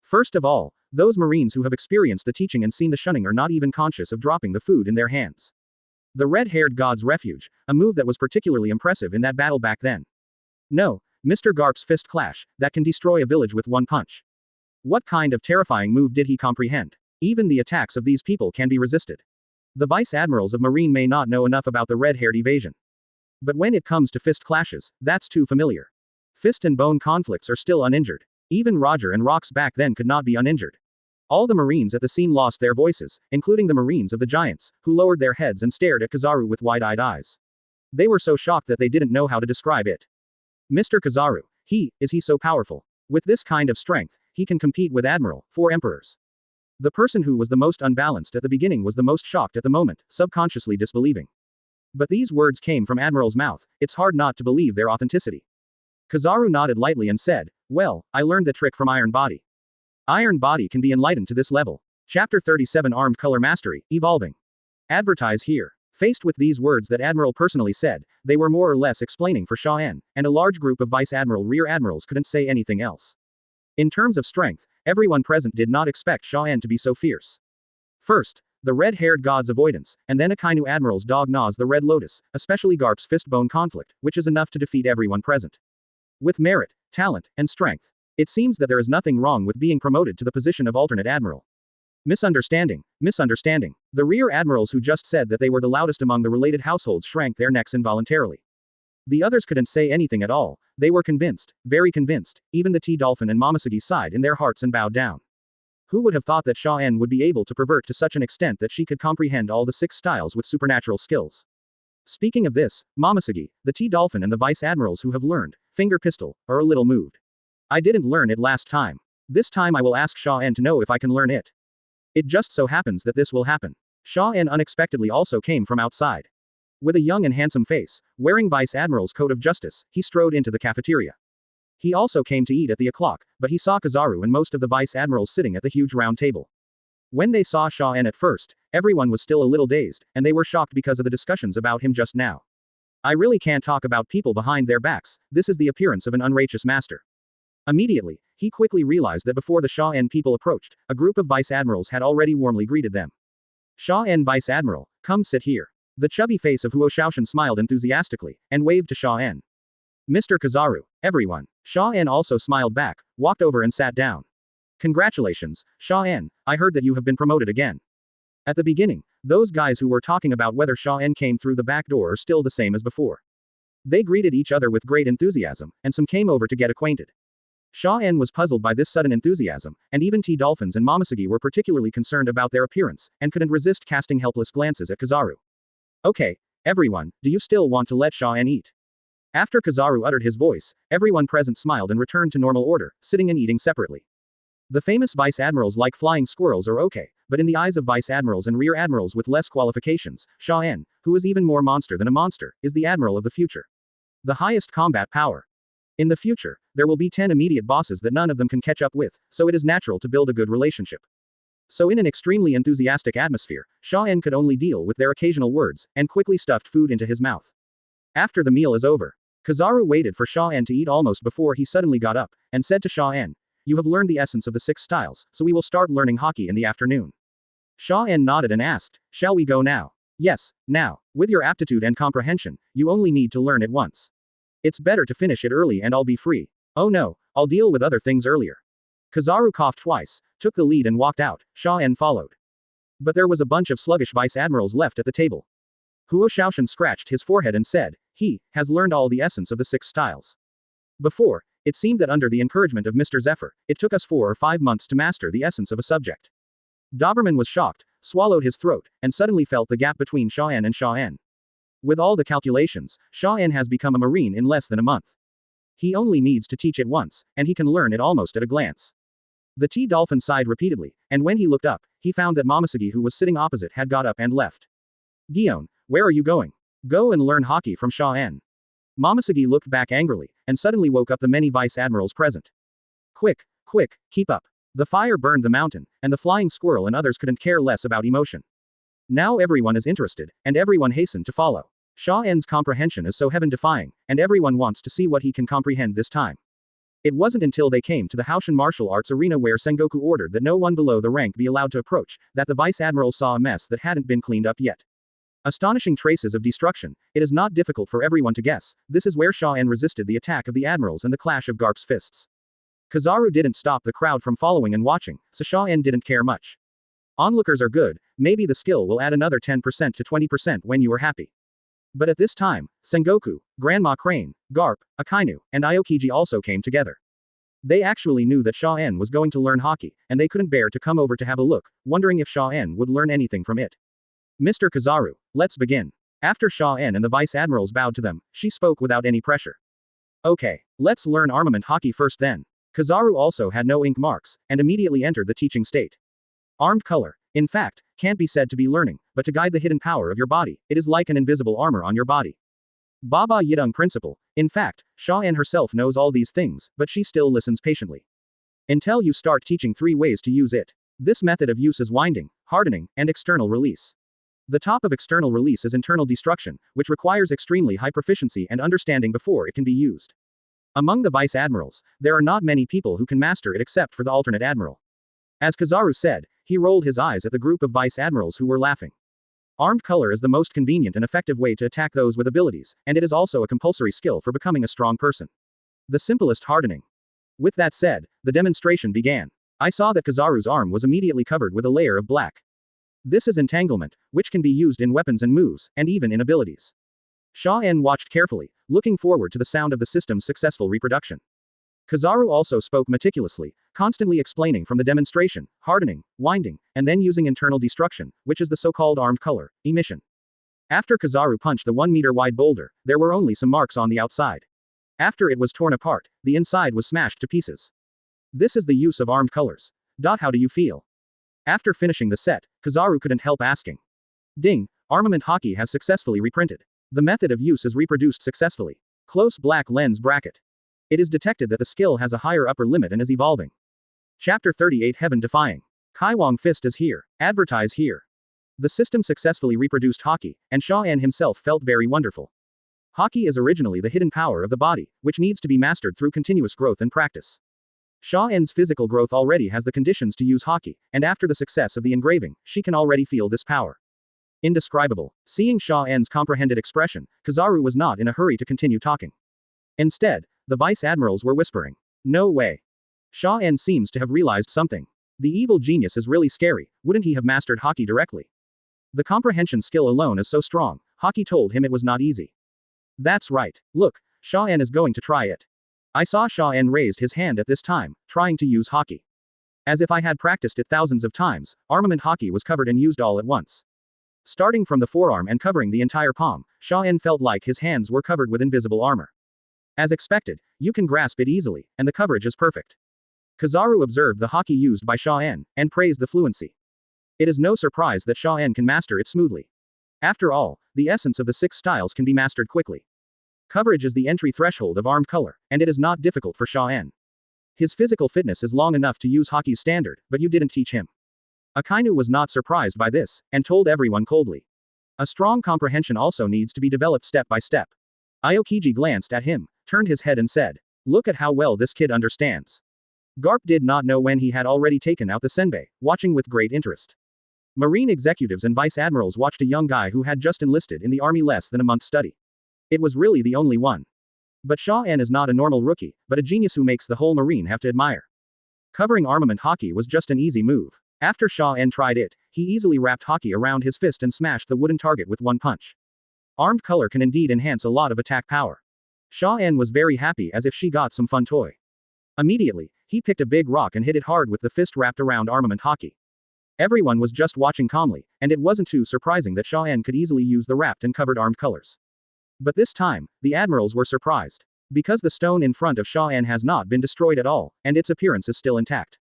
First of all, those Marines who have experienced the teaching and seen the shunning are not even conscious of dropping the food in their hands. The red-haired God's Refuge, a move that was particularly impressive in that battle back then. No, Mr. Garp's fist clash, that can destroy a village with one punch. What kind of terrifying move did he comprehend? Even the attacks of these people can be resisted. The vice admirals of Marine may not know enough about the red-haired evasion. But when it comes to fist clashes, that's too familiar. Fist and bone conflicts are still uninjured. Even Roger and Rox back then could not be uninjured. All the Marines at the scene lost their voices, including the Marines of the Giants, who lowered their heads and stared at Kizaru with wide-eyed eyes. They were so shocked that they didn't know how to describe it. Mr. Kizaru, is he so powerful? With this kind of strength, he can compete with Admiral, 4 emperors. The person who was the most unbalanced at the beginning was the most shocked at the moment, subconsciously disbelieving. But these words came from Admiral's mouth, it's hard not to believe their authenticity. Kizaru nodded lightly and said, well, I learned the trick from Iron Body. Iron Body can be enlightened to this level. Chapter 37 Armed Color Mastery, Evolving. Advertise here. Faced with these words that Admiral personally said, they were more or less explaining for Xia En, and a large group of Vice Admiral Rear Admirals couldn't say anything else. In terms of strength, everyone present did not expect Xia En to be so fierce. First, the red-haired god's avoidance, and then Akainu Admiral's dog gnaws the Red Lotus, especially Garp's fist-bone conflict, which is enough to defeat everyone present. With merit, talent, and strength, it seems that there is nothing wrong with being promoted to the position of alternate admiral. Misunderstanding. The rear admirals who just said that they were the loudest among the related households shrank their necks involuntarily. The others couldn't say anything at all, they were convinced, very convinced, even the T-Dolphin and Momosugi sighed in their hearts and bowed down. Who would have thought that Xia En would be able to pervert to such an extent that she could comprehend all the 6 styles with supernatural skills? Speaking of this, Momosugi, the T-Dolphin and the Vice Admirals who have learned Finger Pistol are a little moved. I didn't learn it last time. This time I will ask Xia En to know if I can learn it. It just so happens that this will happen. Xia En unexpectedly also came from outside. With a young and handsome face, wearing Vice Admiral's coat of justice, he strode into the cafeteria. He also came to eat at the o'clock, but he saw Kizaru and most of the Vice Admirals sitting at the huge round table. When they saw Xia En at first, everyone was still a little dazed, and they were shocked because of the discussions about him just now. I really can't talk about people behind their backs, this is the appearance of an unrighteous master. Immediately, he quickly realized that before the Xia En people approached, a group of Vice Admirals had already warmly greeted them. Xia En Vice Admiral, come sit here. The chubby face of Huo Shaoshan smiled enthusiastically, and waved to Xia En. Mr. Kizaru, everyone. Xia En also smiled back, walked over and sat down. Congratulations, Xia En, I heard that you have been promoted again. At the beginning, those guys who were talking about whether Xia En came through the back door are still the same as before. They greeted each other with great enthusiasm, and some came over to get acquainted. Xia En was puzzled by this sudden enthusiasm, and even T-Dolphins and Momosugi were particularly concerned about their appearance, and couldn't resist casting helpless glances at Kizaru. Okay, everyone, do you still want to let Xia En eat? After Kizaru uttered his voice, everyone present smiled and returned to normal order, sitting and eating separately. The famous Vice Admirals like flying squirrels are okay, but in the eyes of Vice Admirals and Rear Admirals with less qualifications, Xia En, who is even more monster than a monster, is the Admiral of the future. The highest combat power. In the future, there will be 10 immediate bosses that none of them can catch up with, so it is natural to build a good relationship. So in an extremely enthusiastic atmosphere, Xia En could only deal with their occasional words, and quickly stuffed food into his mouth. After the meal is over, Kizaru waited for Xia En to eat almost before he suddenly got up, and said to Xia En, you have learned the essence of the 6 styles, so we will start learning hockey in the afternoon. Xia En nodded and asked, shall we go now? Yes, now. With your aptitude and comprehension, you only need to learn it once. It's better to finish it early and I'll be free. Oh no, I'll deal with other things earlier. Kizaru coughed twice, took the lead and walked out, Xia En followed. But there was a bunch of sluggish Vice Admirals left at the table. Huo Shaoshan scratched his forehead and said, he has learned all the essence of the 6 styles. Before, it seemed that under the encouragement of Mr. Zephyr, it took us 4 or 5 months to master the essence of a subject. Doberman was shocked, swallowed his throat, and suddenly felt the gap between Xia En and Xia En. With all the calculations, Xia En has become a marine in less than a month. He only needs to teach it once, and he can learn it almost at a glance. The T-Dolphin sighed repeatedly, and when he looked up, he found that Momosugi who was sitting opposite had got up and left. Gion, where are you going? Go and learn hockey from Xia En. Momosugi looked back angrily, and suddenly woke up the many Vice Admirals present. Quick, keep up. The fire burned the mountain, and the flying squirrel and others couldn't care less about emotion. Now everyone is interested, and everyone hastened to follow. Xia En's comprehension is so heaven-defying, and everyone wants to see what he can comprehend this time. It wasn't until they came to the Haoshan martial arts arena where Sengoku ordered that no one below the rank be allowed to approach, that the Vice Admirals saw a mess that hadn't been cleaned up yet. Astonishing traces of destruction, it is not difficult for everyone to guess, this is where Xia En resisted the attack of the admirals and the clash of Garp's fists. Kizaru didn't stop the crowd from following and watching, so Xia En didn't care much. Onlookers are good, maybe the skill will add another 10% to 20% when you are happy. But at this time, Sengoku, Grandma Crane, Garp, Akainu, and Aokiji also came together. They actually knew that Xia En was going to learn hockey, and they couldn't bear to come over to have a look, wondering if Xia En would learn anything from it. Mr. Kizaru, let's begin. After Xia En and the Vice Admirals bowed to them, she spoke without any pressure. Okay, let's learn armament hockey first then. Kizaru also had no ink marks, and immediately entered the teaching state. Armed color. In fact, can't be said to be learning, but to guide the hidden power of your body, it is like an invisible armor on your body. Baba Yidung principle. In fact, Xia En herself knows all these things, but she still listens patiently. Until you start teaching 3 ways to use it. This method of use is winding, hardening, and external release. The top of external release is internal destruction, which requires extremely high proficiency and understanding before it can be used. Among the vice admirals, there are not many people who can master it except for the alternate admiral. As Kizaru said, he rolled his eyes at the group of vice admirals who were laughing. Armed color is the most convenient and effective way to attack those with abilities, and it is also a compulsory skill for becoming a strong person. The simplest hardening. With that said, the demonstration began. I saw that Kizaru's arm was immediately covered with a layer of black. This is entanglement, which can be used in weapons and moves, and even in abilities. Xia En watched carefully, looking forward to the sound of the system's successful reproduction. Kizaru also spoke meticulously, constantly explaining from the demonstration, hardening, winding, and then using internal destruction, which is the so-called armed color, emission. After Kizaru punched the 1-meter-wide boulder, there were only some marks on the outside. After it was torn apart, the inside was smashed to pieces. This is the use of armed colors. How do you feel? After finishing the set, Kizaru couldn't help asking. Ding, armament hockey has successfully reprinted. The method of use is reproduced successfully. Close black lens bracket. It is detected that the skill has a higher upper limit and is evolving. Chapter 38 Heaven Defying. Kaiwang Fist is here. Advertise here. The system successfully reproduced hockey, and Xia En himself felt very wonderful. Hockey is originally the hidden power of the body, which needs to be mastered through continuous growth and practice. Xia En's physical growth already has the conditions to use hockey, and after the success of the engraving, she can already feel this power. Indescribable. Seeing Xia En's comprehended expression, Kizaru was not in a hurry to continue talking. Instead, the vice admirals were whispering. No way. Xia En seems to have realized something. The evil genius is really scary, wouldn't he have mastered hockey directly? The comprehension skill alone is so strong, hockey told him it was not easy. That's right. Look, Xia En is going to try it. I saw Xia En raised his hand at this time, trying to use hockey. As if I had practiced it thousands of times, armament hockey was covered and used all at once. Starting from the forearm and covering the entire palm, Xia En felt like his hands were covered with invisible armor. As expected, you can grasp it easily, and the coverage is perfect. Kizaru observed the hockey used by Xia En, and praised the fluency. It is no surprise that Xia En can master it smoothly. After all, the essence of the 6 styles can be mastered quickly. Coverage is the entry threshold of armed color, and it is not difficult for Xia En. His physical fitness is long enough to use hockey's standard, but you didn't teach him. Akainu was not surprised by this, and told everyone coldly. A strong comprehension also needs to be developed step by step. Aokiji glanced at him, turned his head and said, "Look at how well this kid understands." Garp did not know when he had already taken out the senbei, watching with great interest. Marine executives and vice admirals watched a young guy who had just enlisted in the army less than a month's study. It was really the only one. But Xia En is not a normal rookie, but a genius who makes the whole marine have to admire. Covering armament hockey was just an easy move. After Xia En tried it, he easily wrapped hockey around his fist and smashed the wooden target with one punch. Armed color can indeed enhance a lot of attack power. Xia En was very happy as if she got some fun toy. Immediately, he picked a big rock and hit it hard with the fist wrapped around armament hockey. Everyone was just watching calmly, and it wasn't too surprising that Xia En could easily use the wrapped and covered armed colors. But this time, the admirals were surprised. Because the stone in front of Xia En has not been destroyed at all, and its appearance is still intact.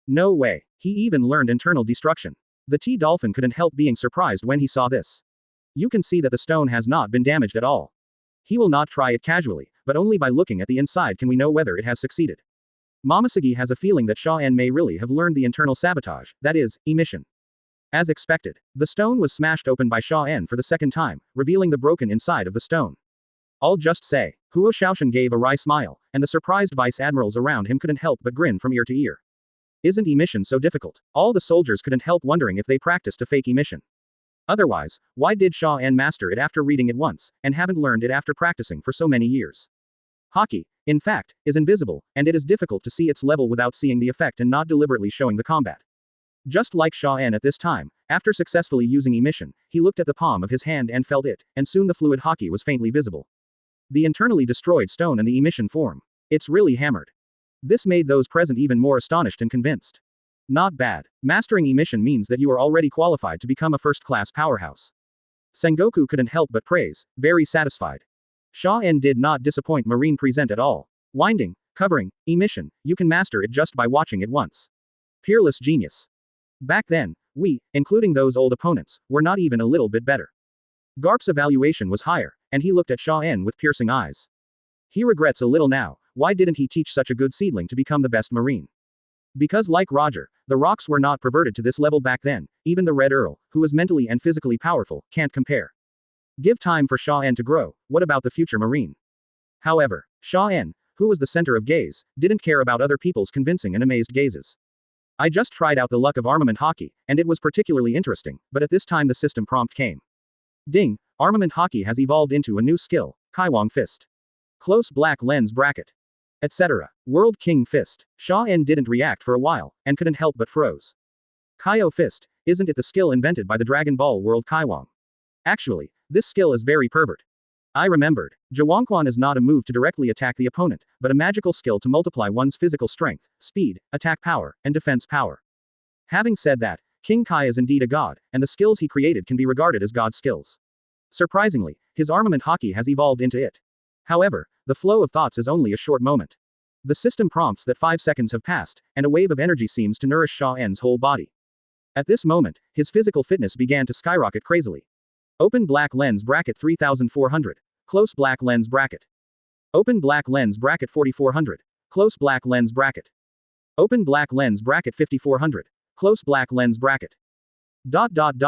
No way. He even learned internal destruction. The T-Dolphin couldn't help being surprised when he saw this. You can see that the stone has not been damaged at all. He will not try it casually, but only by looking at the inside can we know whether it has succeeded. Momosuke has a feeling that Xia En may really have learned the internal sabotage, that is, emission. As expected, the stone was smashed open by Xia En for the second time, revealing the broken inside of the stone. I'll just say, Huo Shaoshan gave a wry smile, and the surprised vice admirals around him couldn't help but grin from ear to ear. Isn't emission so difficult? All the soldiers couldn't help wondering if they practiced a fake emission. Otherwise, why did Xia En master it after reading it once, and haven't learned it after practicing for so many years? Hockey, in fact, is invisible, and it is difficult to see its level without seeing the effect and not deliberately showing the combat. Just like Xia En at this time, after successfully using emission, he looked at the palm of his hand and felt it, and soon the fluid hockey was faintly visible. The internally destroyed stone and the emission form. It's really hammered. This made those present even more astonished and convinced. Not bad. Mastering emission means that you are already qualified to become a first-class powerhouse. Sengoku couldn't help but praise, very satisfied. Xia En did not disappoint Marine Present at all. Winding, covering, emission, you can master it just by watching it once. Peerless genius. Back then, We, including those old opponents, were not even a little bit better. Garp's evaluation was higher, and he looked at Xia En with piercing eyes. He regrets a little now, why didn't he teach such a good seedling to become the best marine? Because like Roger, the rocks were not perverted to this level back then, even the Red Earl, who was mentally and physically powerful, can't compare. Give time for Xia En to grow, what about the future marine? However, Xia En, who was the center of gaze, didn't care about other people's convincing and amazed gazes. I just tried out the luck of armament hockey, and it was particularly interesting, but at this time the system prompt came. Ding, armament hockey has evolved into a new skill, Kaiwang Fist. Close black lens bracket. Etc. World King Fist. Xia En didn't react for a while, and couldn't help but froze. Kaio Fist, isn't it the skill invented by the Dragon Ball World Kaiwang? Actually, this skill is very pervert. I remembered. Zhuangquan is not a move to directly attack the opponent, but a magical skill to multiply one's physical strength, speed, attack power, and defense power. Having said that, King Kai is indeed a god, and the skills he created can be regarded as god skills. Surprisingly, his armament hockey has evolved into it. However, the flow of thoughts is only a short moment. The system prompts that 5 seconds have passed, and a wave of energy seems to nourish Xia En's whole body. At this moment, his physical fitness began to skyrocket crazily. Open black lens bracket 3400. Close black lens bracket. Open black lens bracket 4400. Close black lens bracket. Open black lens bracket 5400. Close black lens bracket. ...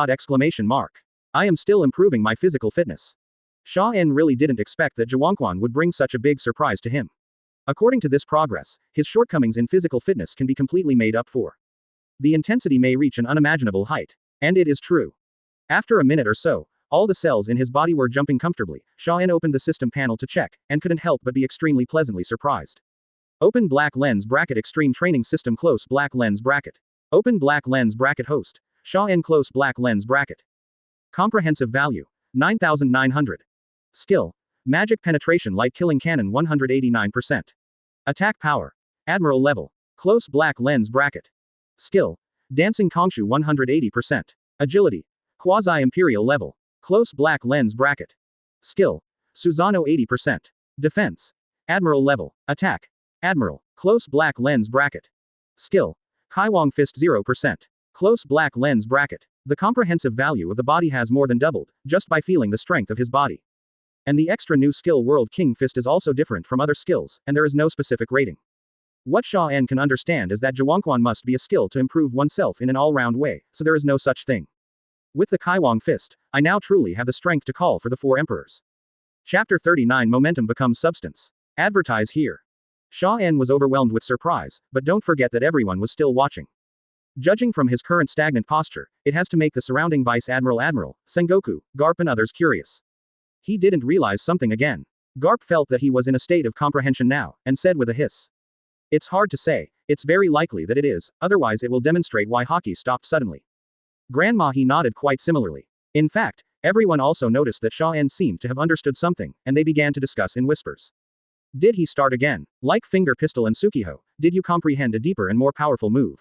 exclamation mark. I am still improving my physical fitness. Xia En really didn't expect that Zhuangquan would bring such a big surprise to him. According to this progress, his shortcomings in physical fitness can be completely made up for. The intensity may reach an unimaginable height. And it is true. After a minute or so, all the cells in his body were jumping comfortably. Xia En opened the system panel to check, and couldn't help but be extremely pleasantly surprised. Open black lens bracket extreme training system close black lens bracket. Open black lens bracket host. Xia En close black lens bracket. Comprehensive value. 9900. Skill. Magic penetration light killing cannon 189%. Attack power. Admiral level. Close black lens bracket. Skill. Dancing Kongshu 180%. Agility. Quasi-imperial level. Close black lens bracket. Skill. Susanoo 80%. Defense. Admiral level. Attack. Admiral. Close black lens bracket. Skill. Kaiwang Fist 0%. Close black lens bracket. The comprehensive value of the body has more than doubled, just by feeling the strength of his body. And the extra new skill World King Fist is also different from other skills, and there is no specific rating. What Xia En can understand is that Zhuangquan must be a skill to improve oneself in an all-round way, so there is no such thing. With the Kaiwang Fist, I now truly have the strength to call for the 4 emperors. Chapter 39 Momentum becomes substance. Advertise here. Xia En was overwhelmed with surprise, but don't forget that everyone was still watching. Judging from his current stagnant posture, it has to make the surrounding Vice Admiral, Sengoku, Garp and others curious. He didn't realize something again. Garp felt that he was in a state of comprehension now, and said with a hiss. It's hard to say, it's very likely that it is, otherwise it will demonstrate why hockey stopped suddenly. Grandma he nodded quite similarly. In fact, everyone also noticed that Xia En seemed to have understood something, and they began to discuss in whispers. Did he start again? Like Finger Pistol and Sukiho, did you comprehend a deeper and more powerful move?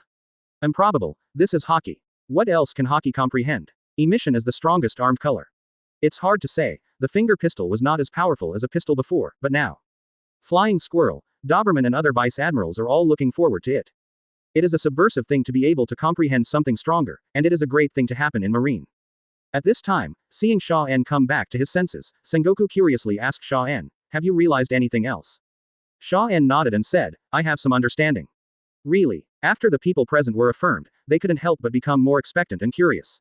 Improbable, this is hockey. What else can hockey comprehend? Emission is the strongest armed color. It's hard to say, the finger pistol was not as powerful as a pistol before, but now. Flying Squirrel, Doberman and other vice admirals are all looking forward to it. It is a subversive thing to be able to comprehend something stronger, and it is a great thing to happen in Marine. At this time, seeing Xia En come back to his senses, Sengoku curiously asked Xia En, have you realized anything else? Xia En nodded and said, I have some understanding. Really, after the people present were affirmed, they couldn't help but become more expectant and curious.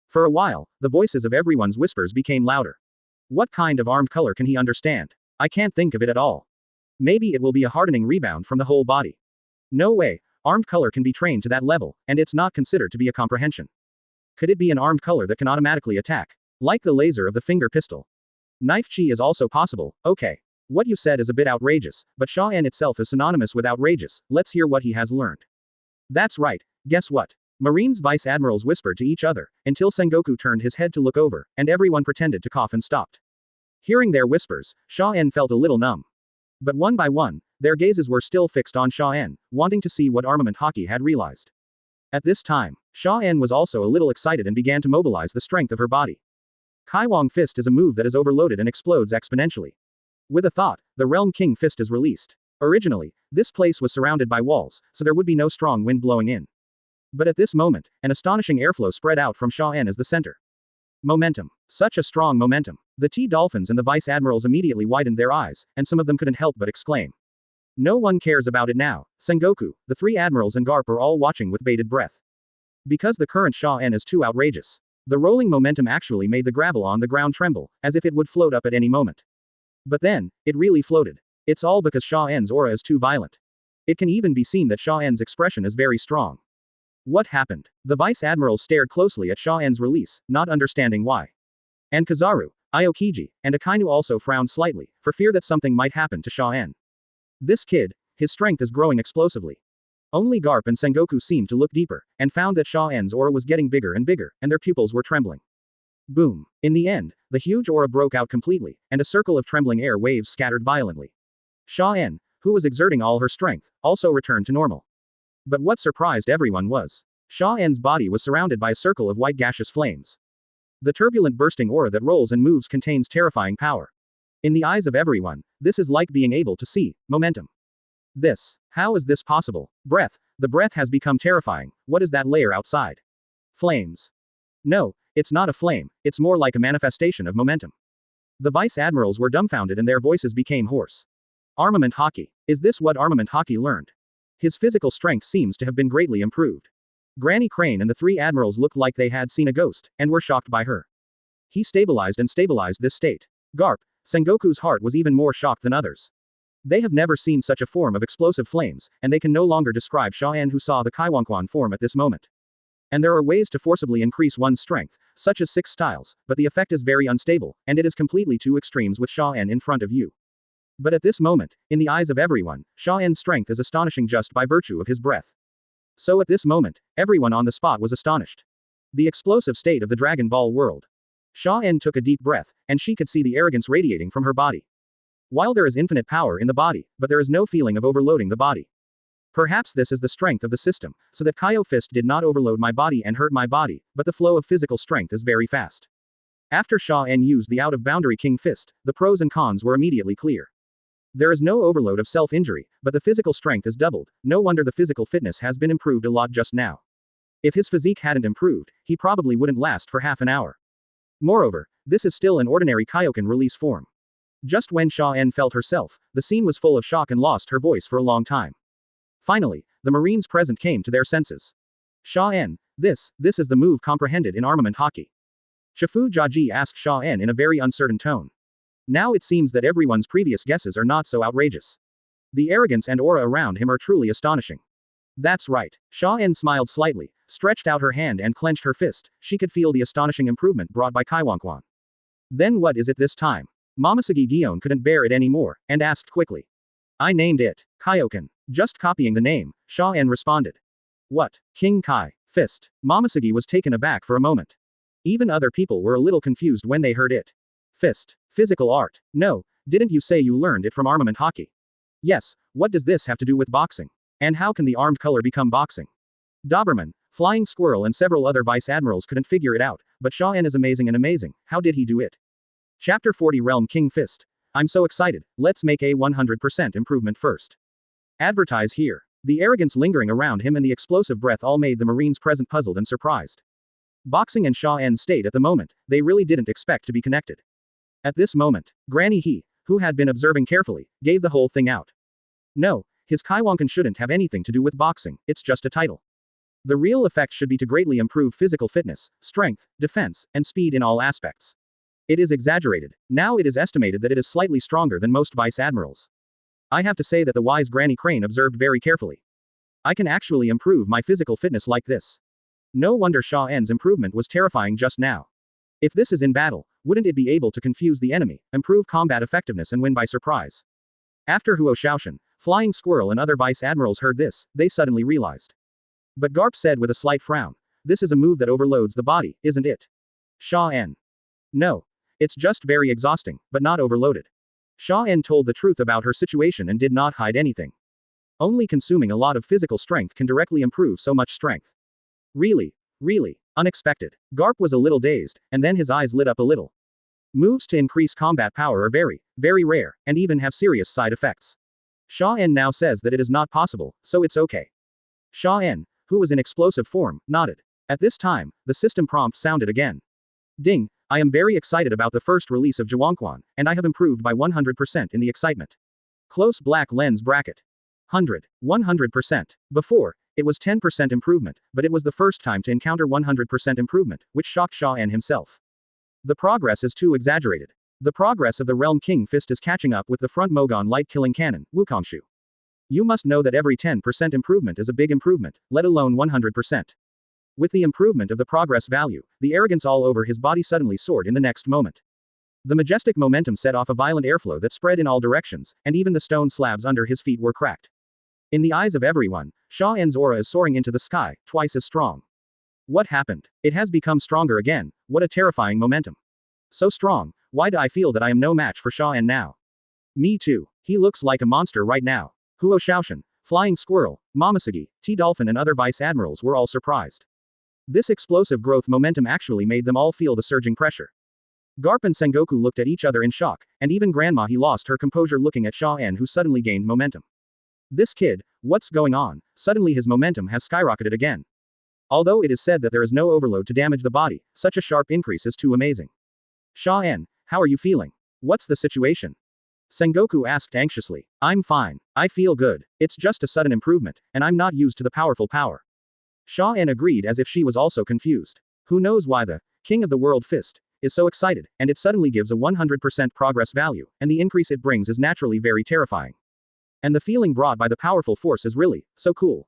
For a while, the voices of everyone's whispers became louder. What kind of armed color can he understand? I can't think of it at all. Maybe it will be a hardening rebound from the whole body. No way, armed color can be trained to that level, and it's not considered to be a comprehension. Could it be an armed color that can automatically attack? Like the laser of the finger pistol. Knife chi is also possible, okay. What you said is a bit outrageous, but Xia En itself is synonymous with outrageous, let's hear what he has learned. That's right, guess what? Marines vice admirals whispered to each other, until Sengoku turned his head to look over, and everyone pretended to cough and stopped. Hearing their whispers, Xia En felt a little numb. But one by one, their gazes were still fixed on Xia En, wanting to see what armament hockey had realized. At this time, Xia En was also a little excited and began to mobilize the strength of her body. Kaiwang Fist is a move that is overloaded and explodes exponentially. With a thought, the Realm King Fist is released. Originally, this place was surrounded by walls, so there would be no strong wind blowing in. But at this moment, an astonishing airflow spread out from Xia En as the center. Momentum. Such a strong momentum. The T-Dolphins and the Vice Admirals immediately widened their eyes, and some of them couldn't help but exclaim. No one cares about it now. Sengoku, the three admirals and Garp are all watching with bated breath. Because the current Xia En is too outrageous. The rolling momentum actually made the gravel on the ground tremble, as if it would float up at any moment. But then, it really floated. It's all because Xia En's aura is too violent. It can even be seen that Xia En's expression is very strong. What happened? The Vice Admirals stared closely at Xia En's release, not understanding why. And Kizaru, Aokiji, and Akainu also frowned slightly, for fear that something might happen to Xia En. This kid, his strength is growing explosively. Only Garp and Sengoku seemed to look deeper, and found that Xia En's aura was getting bigger, and their pupils were trembling. Boom. In the end, the huge aura broke out completely, and a circle of trembling air waves scattered violently. Xia En, who was exerting all her strength, also returned to normal. But what surprised everyone was, Xia En's body was surrounded by a circle of white gaseous flames. The turbulent bursting aura that rolls and moves contains terrifying power. In the eyes of everyone, this is like being able to see momentum. How is this possible? The breath has become terrifying. What is that layer outside? Flames. No, it's not a flame, it's more like a manifestation of momentum. The Vice Admirals were dumbfounded and their voices became hoarse. Armament Haki. Is this what Armament Haki learned? His physical strength seems to have been greatly improved. Granny Crane and the three admirals looked like they had seen a ghost, and were shocked by her. He stabilized this state. Garp, Sengoku's heart was even more shocked than others. They have never seen such a form of explosive flames, and they can no longer describe Xia En who saw the Kaioken form at this moment. And there are ways to forcibly increase one's strength, such as 6 styles, but the effect is very unstable, and it is completely two extremes with Xia En in front of you. But at this moment, in the eyes of everyone, Xia En's strength is astonishing just by virtue of his breath. So at this moment, everyone on the spot was astonished. The explosive state of the Dragon Ball world. Xia En took a deep breath, and she could see the arrogance radiating from her body. While there is infinite power in the body, but there is no feeling of overloading the body. Perhaps this is the strength of the system, so that Kaio Fist did not overload my body and hurt my body, but the flow of physical strength is very fast. After Xia En used the out-of-boundary King Fist, the pros and cons were immediately clear. There is no overload of self-injury, but the physical strength is doubled. No wonder the physical fitness has been improved a lot just now. If his physique hadn't improved, he probably wouldn't last for half an hour. Moreover, this is still an ordinary Kaioken release form. Just when Xia En felt herself, the scene was full of shock and lost her voice for a long time. Finally, the Marines present came to their senses. Xia En, this is the move comprehended in Armament Haki. Chifu Jiaji asked Xia En in a very uncertain tone. Now it seems that everyone's previous guesses are not so outrageous. The arrogance and aura around him are truly astonishing. That's right. Xia En smiled slightly, stretched out her hand and clenched her fist. She could feel the astonishing improvement brought by Kaioken. Then what is it this time? Momosuke Gion couldn't bear it anymore, and asked quickly. I named it Kaioken. Just copying the name, Xia En responded. What? King Kai Fist? Momosuke was taken aback for a moment. Even other people were a little confused when they heard it. Fist. Physical art. No, didn't you say you learned it from Armament Haki? Yes, what does this have to do with boxing? And how can the armed color become boxing? Doberman, Flying Squirrel and several other vice admirals couldn't figure it out, but Xia En is amazing and amazing. How did he do it? Chapter 40 Realm King Fist. I'm so excited, let's make a 100% improvement first. Advertise here. The arrogance lingering around him and the explosive breath all made the Marines present puzzled and surprised. Boxing and Xia En's state at the moment, they really didn't expect to be connected. At this moment, Granny He, who had been observing carefully, gave the whole thing out. No, his Kaioken shouldn't have anything to do with boxing, it's just a title. The real effect should be to greatly improve physical fitness, strength, defense, and speed in all aspects. It is exaggerated. Now it is estimated that it is slightly stronger than most vice admirals. I have to say that the wise Granny Crane observed very carefully. I can actually improve my physical fitness like this. No wonder Xia En's improvement was terrifying just now. If this is in battle, wouldn't it be able to confuse the enemy, improve combat effectiveness and win by surprise? After Huo Shaoshan, Flying Squirrel and other vice admirals heard this, they suddenly realized. But Garp said with a slight frown, this is a move that overloads the body, isn't it? Xia En. No. It's just very exhausting, but not overloaded. Xia En told the truth about her situation and did not hide anything. Only consuming a lot of physical strength can directly improve so much strength. Really? Really? Unexpected. Garp was a little dazed, and then his eyes lit up a little. Moves to increase combat power are very, very rare, and even have serious side effects. Xia En now says that it is not possible, so it's okay. Xia En, who was in explosive form, nodded. At this time, the system prompt sounded again. Ding, I am very excited about the first release of Zhuangquan, and I have improved by 100% in the excitement. Close black lens bracket. 100%. Before, it was 10% improvement, but it was the first time to encounter 100% improvement, which shocked Xia En himself. The progress is too exaggerated. The progress of the Realm King Fist is catching up with the front Mogon light-killing cannon, Kongshu. You must know that every 10% improvement is a big improvement, let alone 100%. With the improvement of the progress value, the arrogance all over his body suddenly soared in the next moment. The majestic momentum set off a violent airflow that spread in all directions, and even the stone slabs under his feet were cracked. In the eyes of everyone, Xia En's aura is soaring into the sky, twice as strong. What happened? It has become stronger again, what a terrifying momentum. So strong, why do I feel that I am no match for Xia En now? Me too, he looks like a monster right now. Huo Shaoshan, Flying Squirrel, Momosuke, T-Dolphin and other vice admirals were all surprised. This explosive growth momentum actually made them all feel the surging pressure. Garp and Sengoku looked at each other in shock, and even Grandma he lost her composure looking at Xia En who suddenly gained momentum. This kid, what's going on? Suddenly his momentum has skyrocketed again. Although it is said that there is no overload to damage the body, such a sharp increase is too amazing. Xia En, how are you feeling? What's the situation? Sengoku asked anxiously. I'm fine. I feel good. It's just a sudden improvement, and I'm not used to the powerful power. Xia En agreed as if she was also confused. Who knows why the King of the World Fist is so excited, and it suddenly gives a 100% progress value, and the increase it brings is naturally very terrifying. And the feeling brought by the powerful force is really so cool.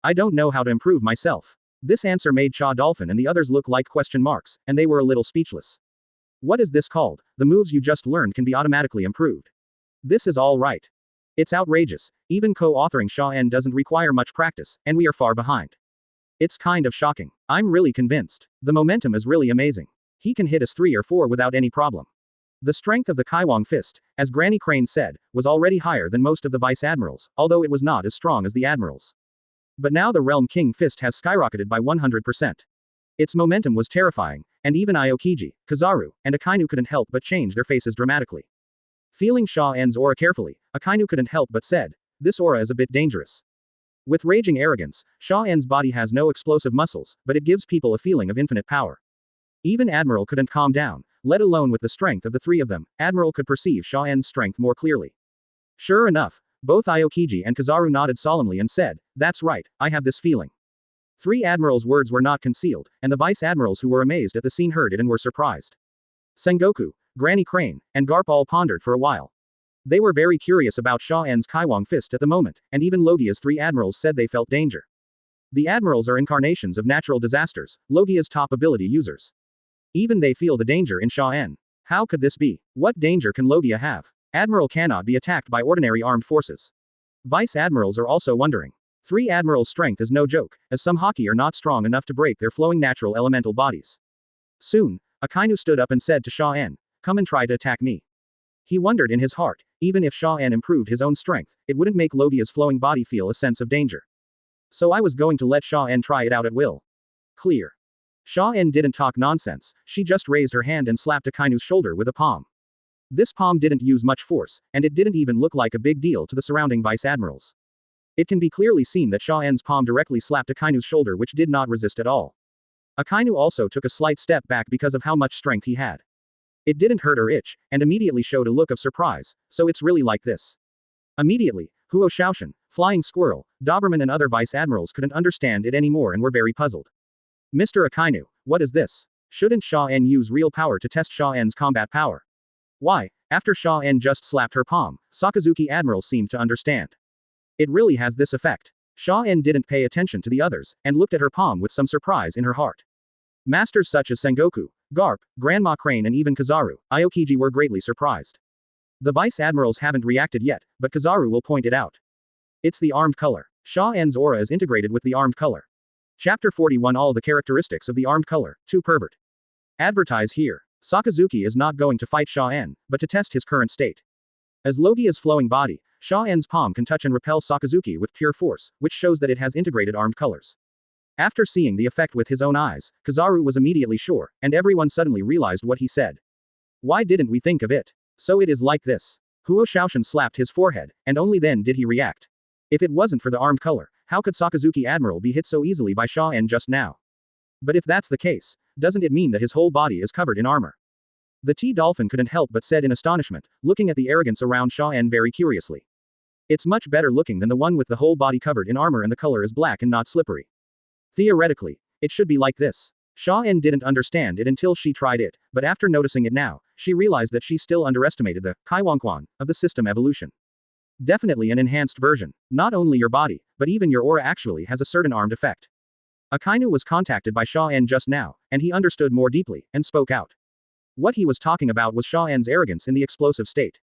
I don't know how to improve myself. This answer made Cha Dolphin and the others look like question marks, and they were a little speechless. What is this called? The moves you just learned can be automatically improved. This is all right. It's outrageous. Even co-authoring Xia En doesn't require much practice, and we are far behind. It's kind of shocking. I'm really convinced. The momentum is really amazing. He can hit us 3 or 4 without any problem. The strength of the Kaiwang Fist, as Granny Crane said, was already higher than most of the vice admirals, although it was not as strong as the admirals. But now the Realm King Fist has skyrocketed by 100%. Its momentum was terrifying, and even Aokiji, Kizaru, and Akainu couldn't help but change their faces dramatically. Feeling Xia En's aura carefully, Akainu couldn't help but said, this aura is a bit dangerous. With raging arrogance, Xia En's body has no explosive muscles, but it gives people a feeling of infinite power. Even Admiral couldn't calm down, let alone with the strength of the 3 of them, Admiral could perceive Xia En's strength more clearly. Sure enough, both Aokiji and Kizaru nodded solemnly and said, that's right, I have this feeling. 3 admirals' words were not concealed, and the vice admirals who were amazed at the scene heard it and were surprised. Sengoku, Granny Crane, and Garp all pondered for a while. They were very curious about Xia En's Kaiwang Fist at the moment, and even Logia's 3 admirals said they felt danger. The admirals are incarnations of natural disasters, Logia's top ability users. Even they feel the danger in Xia En. How could this be? What danger can Logia have? Admiral cannot be attacked by ordinary armed forces. Vice admirals are also wondering. 3 admirals' strength is no joke, as some Haki are not strong enough to break their flowing natural elemental bodies. Soon, Akainu stood up and said to Xia En, come and try to attack me. He wondered in his heart, even if Xia En improved his own strength, it wouldn't make Logia's flowing body feel a sense of danger. So I was going to let Xia En try it out at will. Clear. Xia En didn't talk nonsense, she just raised her hand and slapped Akainu's shoulder with a palm. This palm didn't use much force, and it didn't even look like a big deal to the surrounding vice admirals. It can be clearly seen that Xia En's palm directly slapped Akainu's shoulder which did not resist at all. Akainu also took a slight step back because of how much strength he had. It didn't hurt or itch, and immediately showed a look of surprise, so it's really like this. Immediately, Huo Shaoshan, Flying Squirrel, Doberman and other vice admirals couldn't understand it anymore and were very puzzled. Mr. Akainu, what is this? Shouldn't Xia En use real power to test Xia En's combat power? Why, after Xia En just slapped her palm, Sakazuki Admiral seemed to understand. It really has this effect. Xia En didn't pay attention to the others, and looked at her palm with some surprise in her heart. Masters such as Sengoku, Garp, Grandma Crane and even Kizaru, Aokiji were greatly surprised. The vice admirals haven't reacted yet, but Kizaru will point it out. It's the armed color. Xia En's aura is integrated with the armed color. Chapter 41 All the characteristics of the armed color, 2 pervert. Advertise here. Sakazuki is not going to fight Xia En, but to test his current state. As Logia's flowing body, Xia En's palm can touch and repel Sakazuki with pure force, which shows that it has integrated armed colors. After seeing the effect with his own eyes, Kizaru was immediately sure, and everyone suddenly realized what he said. Why didn't we think of it? So it is like this. Huo Shaoshan slapped his forehead, and only then did he react. If it wasn't for the armed color, How could Sakazuki Admiral be hit so easily by Xia En just now? But if that's the case, doesn't it mean that his whole body is covered in armor? The T-Dolphin couldn't help but said in astonishment, looking at the arrogance around Xia En very curiously. It's much better looking than the one with the whole body covered in armor and the color is black and not slippery. Theoretically, it should be like this. Xia En didn't understand it until she tried it, but after noticing it now, she realized that she still underestimated the Kaioken of the system evolution. Definitely an enhanced version. Not only your body, but even your aura actually has a certain armed effect. Akainu was contacted by Xia En just now, and he understood more deeply, and spoke out. What he was talking about was Xia En's arrogance in the explosive state.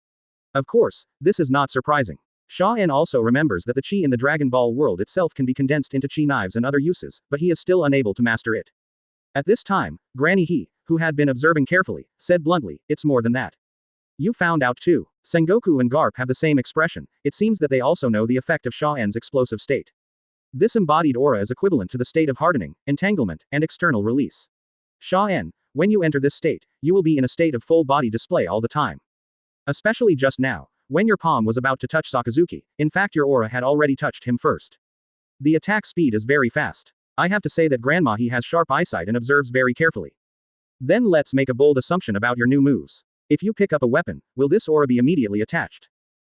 Of course, this is not surprising. Xia En also remembers that the chi in the Dragon Ball world itself can be condensed into chi knives and other uses, but he is still unable to master it. At this time, Granny He, who had been observing carefully, said bluntly, "It's more than that. You found out too." Sengoku and Garp have the same expression. It seems that they also know the effect of Xia En's explosive state. This embodied aura is equivalent to the state of hardening, entanglement, and external release. Xia En, when you enter this state, you will be in a state of full body display all the time. Especially just now, when your palm was about to touch Sakazuki, in fact your aura had already touched him first. The attack speed is very fast. I have to say that Grandma He has sharp eyesight and observes very carefully. Then let's make a bold assumption about your new moves. If you pick up a weapon, will this aura be immediately attached?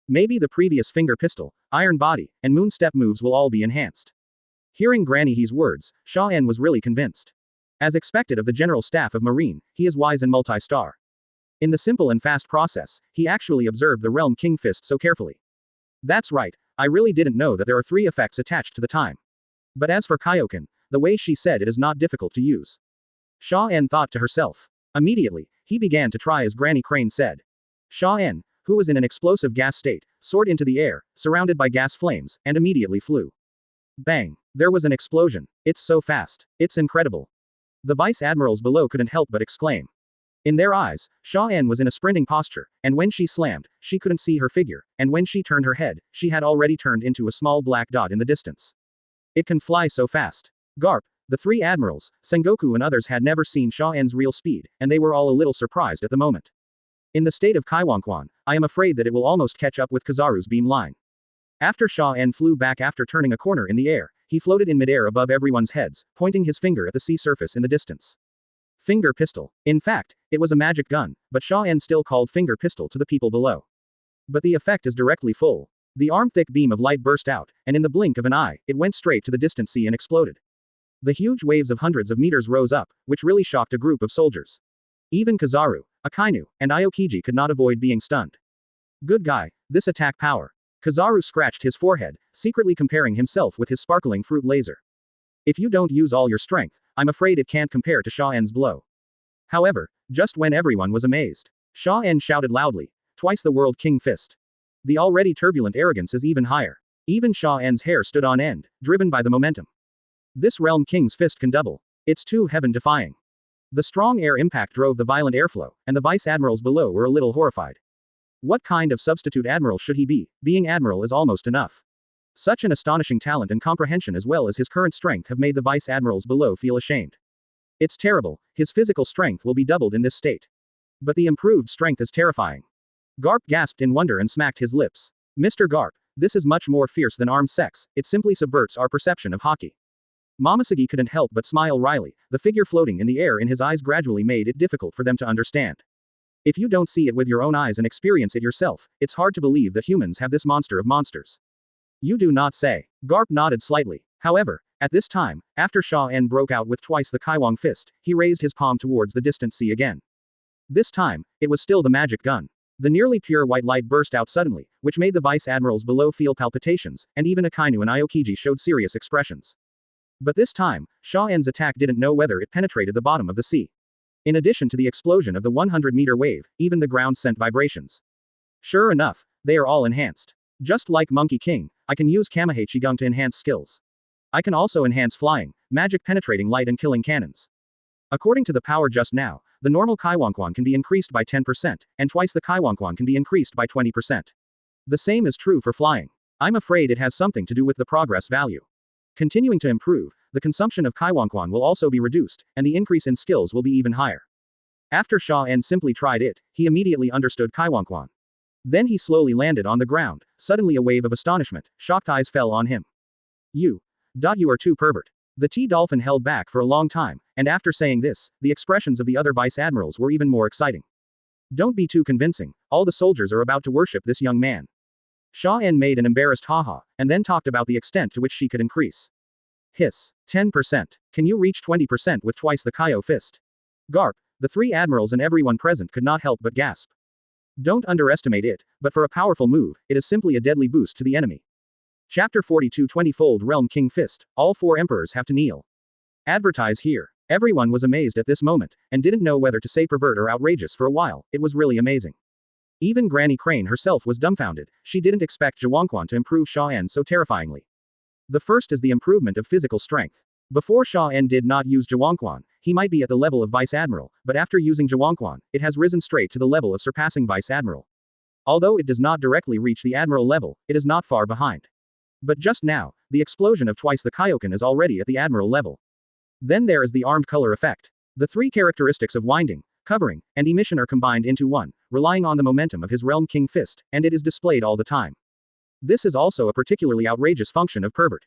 Maybe the previous finger pistol, iron body, and moon step moves will all be enhanced. Hearing Granny He's words, Xia En was really convinced. As expected of the General Staff of Marine, he is wise and multi-star. In the simple and fast process, he actually observed the Realm King Fist so carefully. That's right, I really didn't know that there are 3 effects attached to the time. But as for Kaioken, the way she said it is not difficult to use. Xia En thought to herself. Immediately, he began to try as Granny Crane said. Xia En, who was in an explosive gas state, soared into the air, surrounded by gas flames, and immediately flew. Bang! There was an explosion. It's so fast. It's incredible. The vice admirals below couldn't help but exclaim. In their eyes, Xia En was in a sprinting posture, and when she slammed, she couldn't see her figure, and when she turned her head, she had already turned into a small black dot in the distance. It can fly so fast. Garp, the 3 admirals, Sengoku and others had never seen Xia En's real speed, and they were all a little surprised at the moment. In the state of Kaioken, I am afraid that it will almost catch up with Kizaru's beam line. After Xia En flew back after turning a corner in the air, he floated in midair above everyone's heads, pointing his finger at the sea surface in the distance. Finger pistol. In fact, it was a magic gun, but Xia En still called finger pistol to the people below. But the effect is directly full. The arm-thick beam of light burst out, and in the blink of an eye, it went straight to the distant sea and exploded. The huge waves of hundreds of meters rose up, which really shocked a group of soldiers. Even Kizaru, Akainu, and Aokiji could not avoid being stunned. Good guy, this attack power. Kizaru scratched his forehead, secretly comparing himself with his sparkling fruit laser. If you don't use all your strength, I'm afraid it can't compare to Xia En's blow. However, just when everyone was amazed, Xia En shouted loudly, "Twice the World King Fist." The already turbulent arrogance is even higher. Even Xia En's hair stood on end, driven by the momentum. This Realm King's fist can double. It's too heaven-defying. The strong air impact drove the violent airflow, and the vice admirals below were a little horrified. What kind of substitute admiral should he be? Being admiral is almost enough. Such an astonishing talent and comprehension as well as his current strength have made the vice admirals below feel ashamed. It's terrible, his physical strength will be doubled in this state. But the improved strength is terrifying. Garp gasped in wonder and smacked his lips. Mr. Garp, this is much more fierce than armed sex, it simply subverts our perception of hockey. Momosuke couldn't help but smile wryly, the figure floating in the air in his eyes gradually made it difficult for them to understand. If you don't see it with your own eyes and experience it yourself, it's hard to believe that humans have this monster of monsters. You do not say. Garp nodded slightly. However, at this time, after Xia En broke out with twice the Kaioken fist, he raised his palm towards the distant sea again. This time, it was still the magic gun. The nearly pure white light burst out suddenly, which made the vice admirals below feel palpitations, and even Akainu and Aokiji showed serious expressions. But this time, Xia En's attack didn't know whether it penetrated the bottom of the sea. In addition to the explosion of the 100-meter wave, even the ground sent vibrations. Sure enough, they are all enhanced. Just like Monkey King, I can use Kamehei Qigong to enhance skills. I can also enhance flying, magic penetrating light and killing cannons. According to the power just now, the normal Kaioken can be increased by 10%, and twice the Kaioken can be increased by 20%. The same is true for flying. I'm afraid it has something to do with the progress value. Continuing to improve, the consumption of Kaioken will also be reduced, and the increase in skills will be even higher. After Xia En simply tried it, he immediately understood Kaioken. Then he slowly landed on the ground. Suddenly a wave of astonishment, shocked eyes fell on him. You are too pervert. The T-Dolphin held back for a long time, and after saying this, the expressions of the other vice admirals were even more exciting. Don't be too convincing, all the soldiers are about to worship this young man. Xia En made an embarrassed haha, and then talked about the extent to which she could increase. Hiss. 10%. Can you reach 20% with twice the Kaio fist? Garp. The three admirals and everyone present could not help but gasp. Don't underestimate it, but for a powerful move, it is simply a deadly boost to the enemy. Chapter 42 20-fold Realm King Fist, all four emperors have to kneel. Advertise here. Everyone was amazed at this moment, and didn't know whether to say pervert or outrageous for a while, it was really amazing. Even Granny Crane herself was dumbfounded, she didn't expect Zhuangquan to improve Xia En so terrifyingly. The first is the improvement of physical strength. Before Xia En did not use Zhuangquan, he might be at the level of Vice Admiral, but after using Zhuangquan, it has risen straight to the level of surpassing Vice Admiral. Although it does not directly reach the Admiral level, it is not far behind. But just now, the explosion of twice the Kaioken is already at the Admiral level. Then there is the armed color effect. The three characteristics of winding, covering, and emission are combined into one, relying on the momentum of his Realm King Fist, and it is displayed all the time. This is also a particularly outrageous function of pervert.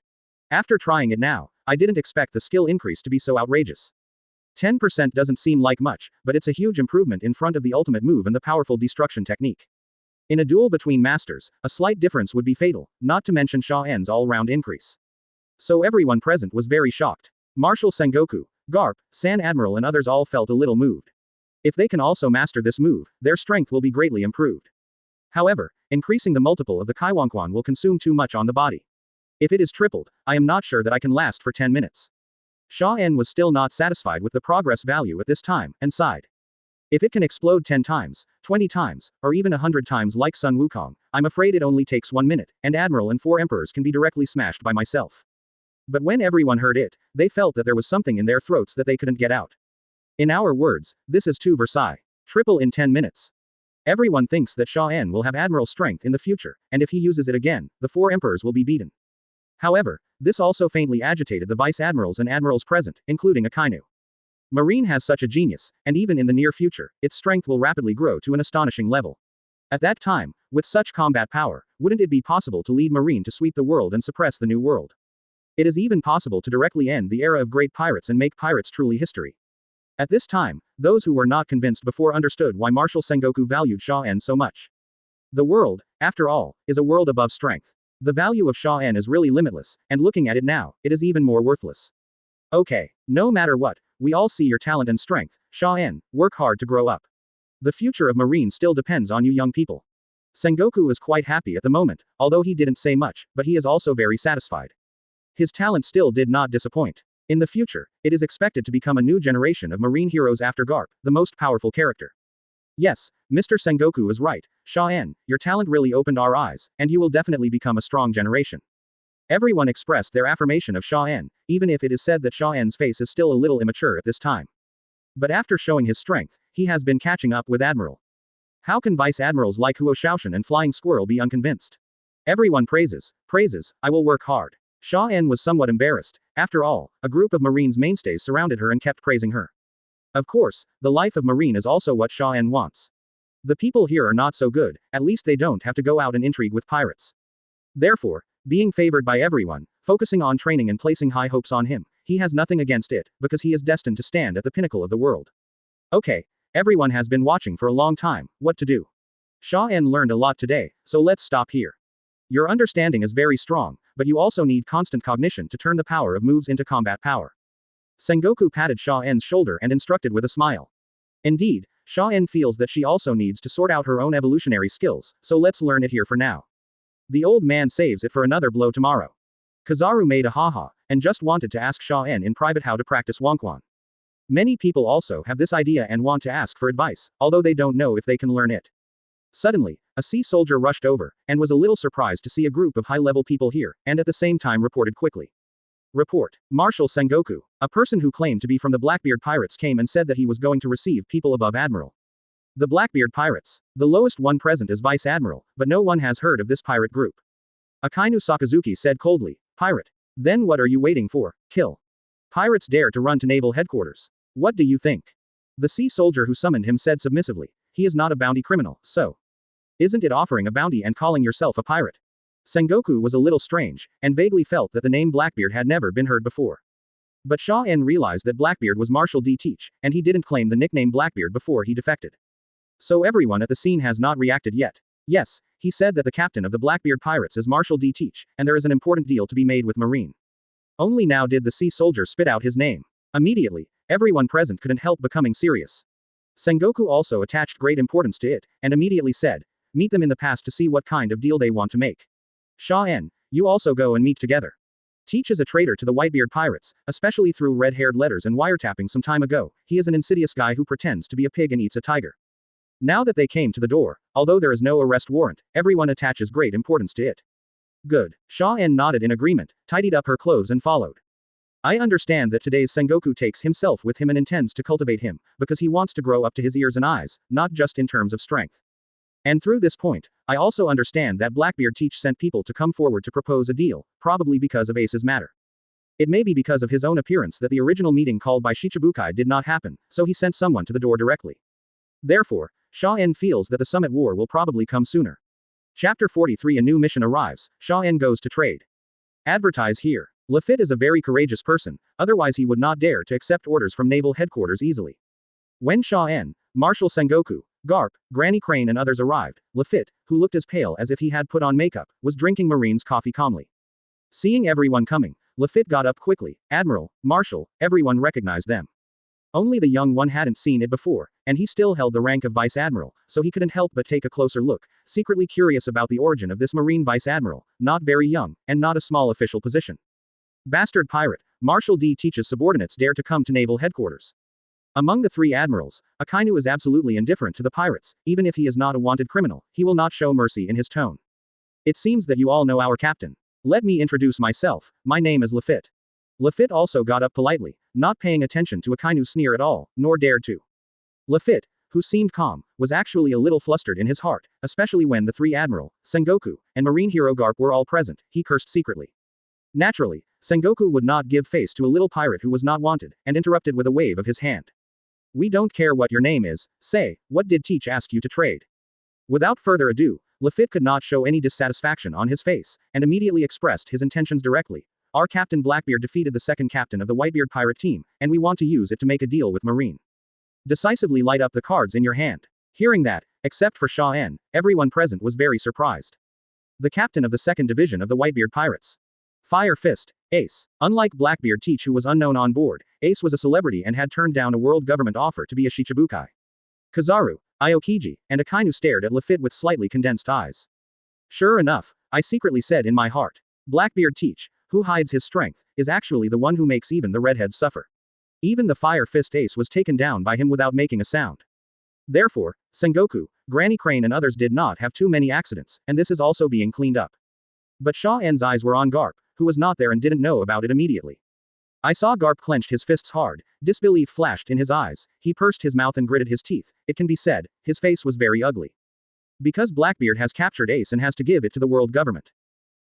After trying it now, I didn't expect the skill increase to be so outrageous. 10% doesn't seem like much, but it's a huge improvement in front of the ultimate move and the powerful destruction technique. In a duel between masters, a slight difference would be fatal, not to mention Xia En's all-round increase. So everyone present was very shocked. Marshal Sengoku, Garp, San Admiral and others all felt a little moved. If they can also master this move, their strength will be greatly improved. However, increasing the multiple of the Kaiwanquan will consume too much on the body. If it is tripled, I am not sure that I can last for 10 minutes. Xia En was still not satisfied with the progress value at this time, and sighed. If it can explode 10 times, 20 times, or even 100 times like Sun Wukong, I'm afraid it only takes 1 minute, and Admiral and 4 emperors can be directly smashed by myself. But when everyone heard it, they felt that there was something in their throats that they couldn't get out. In our words, this is too Versailles. Triple in 10 minutes. Everyone thinks that Xia En will have Admiral strength in the future, and if he uses it again, the 4 emperors will be beaten. However, this also faintly agitated the vice admirals and admirals present, including Akainu. Marine has such a genius, and even in the near future, its strength will rapidly grow to an astonishing level. At that time, with such combat power, wouldn't it be possible to lead Marine to sweep the world and suppress the New World? It is even possible to directly end the era of great pirates and make pirates truly history. At this time, those who were not convinced before understood why Marshal Sengoku valued Xia En so much. The world, after all, is a world above strength. The value of Xia En is really limitless, and looking at it now, it is even more worthless. Okay, no matter what, we all see your talent and strength, Xia En, work hard to grow up. The future of Marine still depends on you young people. Sengoku is quite happy at the moment, although he didn't say much, but he is also very satisfied. His talent still did not disappoint. In the future, it is expected to become a new generation of Marine heroes after Garp, the most powerful character. Yes, Mr. Sengoku is right, Xia En, your talent really opened our eyes, and you will definitely become a strong generation. Everyone expressed their affirmation of Xia En, even if it is said that Xia En's face is still a little immature at this time. But after showing his strength, he has been catching up with Admiral. How can vice admirals like Huo Shaoshan and Flying Squirrel be unconvinced? Everyone praises, I will work hard. Xia En was somewhat embarrassed. After all, a group of Marine's mainstays surrounded her and kept praising her. Of course, the life of Marine is also what Xia En wants. The people here are not so good, at least they don't have to go out and intrigue with pirates. Therefore, being favored by everyone, focusing on training and placing high hopes on him, he has nothing against it, because he is destined to stand at the pinnacle of the world. Okay, everyone has been watching for a long time, what to do? Xia En learned a lot today, so let's stop here. Your understanding is very strong, but you also need constant cognition to turn the power of moves into combat power. Sengoku patted Xia En's shoulder and instructed with a smile. Indeed, Xia En feels that she also needs to sort out her own evolutionary skills, so let's learn it here for now. The old man saves it for another blow tomorrow. Kizaru made a haha, and just wanted to ask Xia En in private how to practice Wangquan. Many people also have this idea and want to ask for advice, although they don't know if they can learn it. Suddenly, a sea soldier rushed over, and was a little surprised to see a group of high-level people here, and at the same time reported quickly. Report. Marshal Sengoku, a person who claimed to be from the Blackbeard pirates came and said that he was going to receive people above Admiral. The Blackbeard pirates. The lowest one present is Vice Admiral, but no one has heard of this pirate group. Akainu Sakazuki said coldly, pirate. Then what are you waiting for? Kill. Pirates dare to run to naval headquarters. What do you think? The sea soldier who summoned him said submissively, he is not a bounty criminal, so. Isn't it offering a bounty and calling yourself a pirate? Sengoku was a little strange, and vaguely felt that the name Blackbeard had never been heard before. But Xia En realized that Blackbeard was Marshal D. Teach, and he didn't claim the nickname Blackbeard before he defected. So everyone at the scene has not reacted yet. Yes, he said that the captain of the Blackbeard pirates is Marshal D. Teach, and there is an important deal to be made with Marine. Only now did the sea soldier spit out his name. Immediately, everyone present couldn't help becoming serious. Sengoku also attached great importance to it, and immediately said, meet them in the past to see what kind of deal they want to make. Xia En, you also go and meet together. Teach is a traitor to the Whitebeard pirates, especially through red-haired letters and wiretapping some time ago. He is an insidious guy who pretends to be a pig and eats a tiger. Now that they came to the door, although there is no arrest warrant, everyone attaches great importance to it. Good. Xia En nodded in agreement, tidied up her clothes and followed. I understand that today's Sengoku takes himself with him and intends to cultivate him, because he wants to grow up to his ears and eyes, not just in terms of strength. And through this point, I also understand that Blackbeard Teach sent people to come forward to propose a deal, probably because of Ace's matter. It may be because of his own appearance that the original meeting called by Shichibukai did not happen, so he sent someone to the door directly. Therefore, Xia En feels that the summit war will probably come sooner. Chapter 43. A new mission arrives. Xia En goes to trade. Advertise here. Lafitte is a very courageous person, otherwise he would not dare to accept orders from naval headquarters easily. When Xia En, Marshal Sengoku, Garp, Granny Crane and others arrived, Lafitte, who looked as pale as if he had put on makeup, was drinking Marine's coffee calmly. Seeing everyone coming, Lafitte got up quickly. Admiral, Marshal, everyone recognized them. Only the young one hadn't seen it before, and he still held the rank of Vice Admiral, so he couldn't help but take a closer look, secretly curious about the origin of this Marine Vice Admiral, not very young, and not a small official position. Bastard pirate, Marshal D. Teach's subordinates dare to come to naval headquarters. Among the three admirals, Akainu is absolutely indifferent to the pirates, even if he is not a wanted criminal, he will not show mercy in his tone. It seems that you all know our captain. Let me introduce myself, my name is Lafitte. Lafitte also got up politely, not paying attention to Akainu's sneer at all, nor dared to. Lafitte, who seemed calm, was actually a little flustered in his heart, especially when the three Admiral, Sengoku, and Marine hero Garp were all present, he cursed secretly. Naturally, Sengoku would not give face to a little pirate who was not wanted, and interrupted with a wave of his hand. We don't care what your name is, say, what did Teach ask you to trade? Without further ado, Lafitte could not show any dissatisfaction on his face, and immediately expressed his intentions directly. Our captain Blackbeard defeated the second captain of the Whitebeard pirate team, and we want to use it to make a deal with Marine. Decisively light up the cards in your hand. Hearing that, except for Xia En, everyone present was very surprised. The captain of the second division of the Whitebeard pirates. Fire Fist, Ace. Unlike Blackbeard Teach who was unknown on board, Ace was a celebrity and had turned down a world government offer to be a Shichibukai. Kizaru, Aokiji, and Akainu stared at Lafitte with slightly condensed eyes. Sure enough, I secretly said in my heart. Blackbeard Teach, who hides his strength, is actually the one who makes even the redheads suffer. Even the Fire Fist Ace was taken down by him without making a sound. Therefore, Sengoku, Granny Crane and others did not have too many accidents, and this is also being cleaned up. But Xia En's eyes were on Garp, who was not there and didn't know about it immediately. I saw Garp clenched his fists hard, disbelief flashed in his eyes, he pursed his mouth and gritted his teeth, it can be said, his face was very ugly. Because Blackbeard has captured Ace and has to give it to the world government.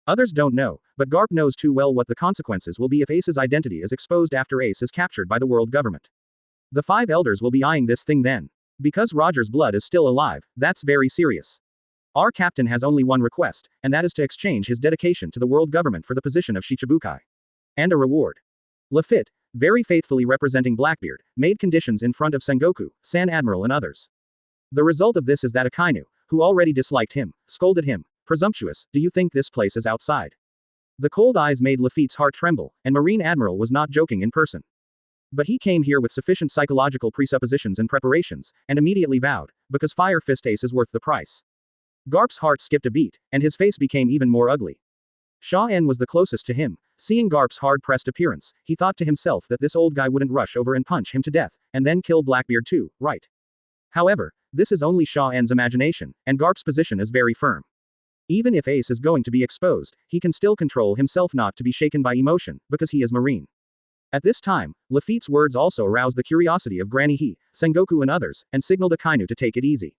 Others don't know, but Garp knows too well what the consequences will be if Ace's identity is exposed after Ace is captured by the world government. The five elders will be eyeing this thing then. Because Roger's blood is still alive, that's very serious. Our captain has only one request, and that is to exchange his dedication to the world government for the position of Shichibukai. And a reward. Lafitte, very faithfully representing Blackbeard, made conditions in front of Sengoku, San Admiral and others. The result of this is that Akainu, who already disliked him, scolded him. Presumptuous, do you think this place is outside? The cold eyes made Lafitte's heart tremble, and Marine Admiral was not joking in person. But he came here with sufficient psychological presuppositions and preparations, and immediately vowed, because Fire Fist Ace is worth the price. Garp's heart skipped a beat, and his face became even more ugly. Xia En was the closest to him. Seeing Garp's hard-pressed appearance, he thought to himself that this old guy wouldn't rush over and punch him to death, and then kill Blackbeard too, right? However, this is only Xia En's imagination, and Garp's position is very firm. Even if Ace is going to be exposed, he can still control himself not to be shaken by emotion, because he is Marine. At this time, Lafitte's words also aroused the curiosity of Granny He, Sengoku and others, and signaled Akainu to take it easy.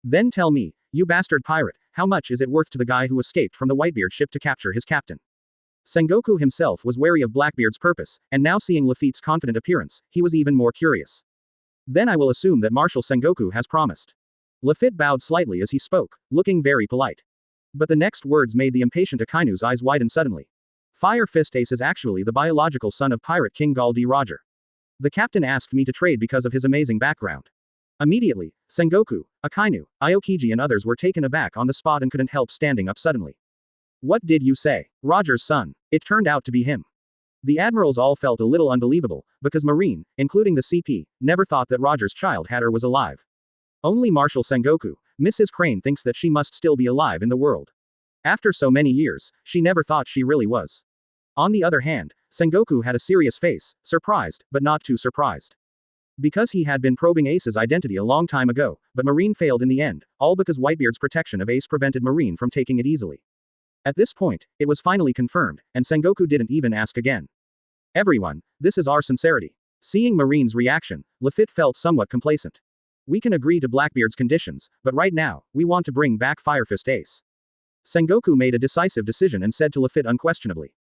Then tell me, you bastard pirate, how much is it worth to the guy who escaped from the Whitebeard ship to capture his captain? Sengoku himself was wary of Blackbeard's purpose, and now seeing Lafitte's confident appearance, he was even more curious. Then I will assume that Marshal Sengoku has promised. Lafitte bowed slightly as he spoke, looking very polite. But the next words made the impatient Akainu's eyes widen suddenly. Fire Fist Ace is actually the biological son of Pirate King Gall D. Roger. The captain asked me to trade because of his amazing background. Immediately, Sengoku, Akainu, Aokiji and others were taken aback on the spot and couldn't help standing up suddenly. What did you say? Roger's son. It turned out to be him. The admirals all felt a little unbelievable, because Marine, including the CP, never thought that Roger's child had or was alive. Only Marshal Sengoku, Mrs. Crane thinks that she must still be alive in the world. After so many years, she never thought she really was. On the other hand, Sengoku had a serious face, surprised, but not too surprised. Because he had been probing Ace's identity a long time ago, but Marine failed in the end, all because Whitebeard's protection of Ace prevented Marine from taking it easily. At this point, it was finally confirmed, and Sengoku didn't even ask again. Everyone, this is our sincerity. Seeing Marine's reaction, Lafitte felt somewhat complacent. We can agree to Blackbeard's conditions, but right now, we want to bring back Firefist Ace. Sengoku made a decisive decision and said to Lafitte unquestionably.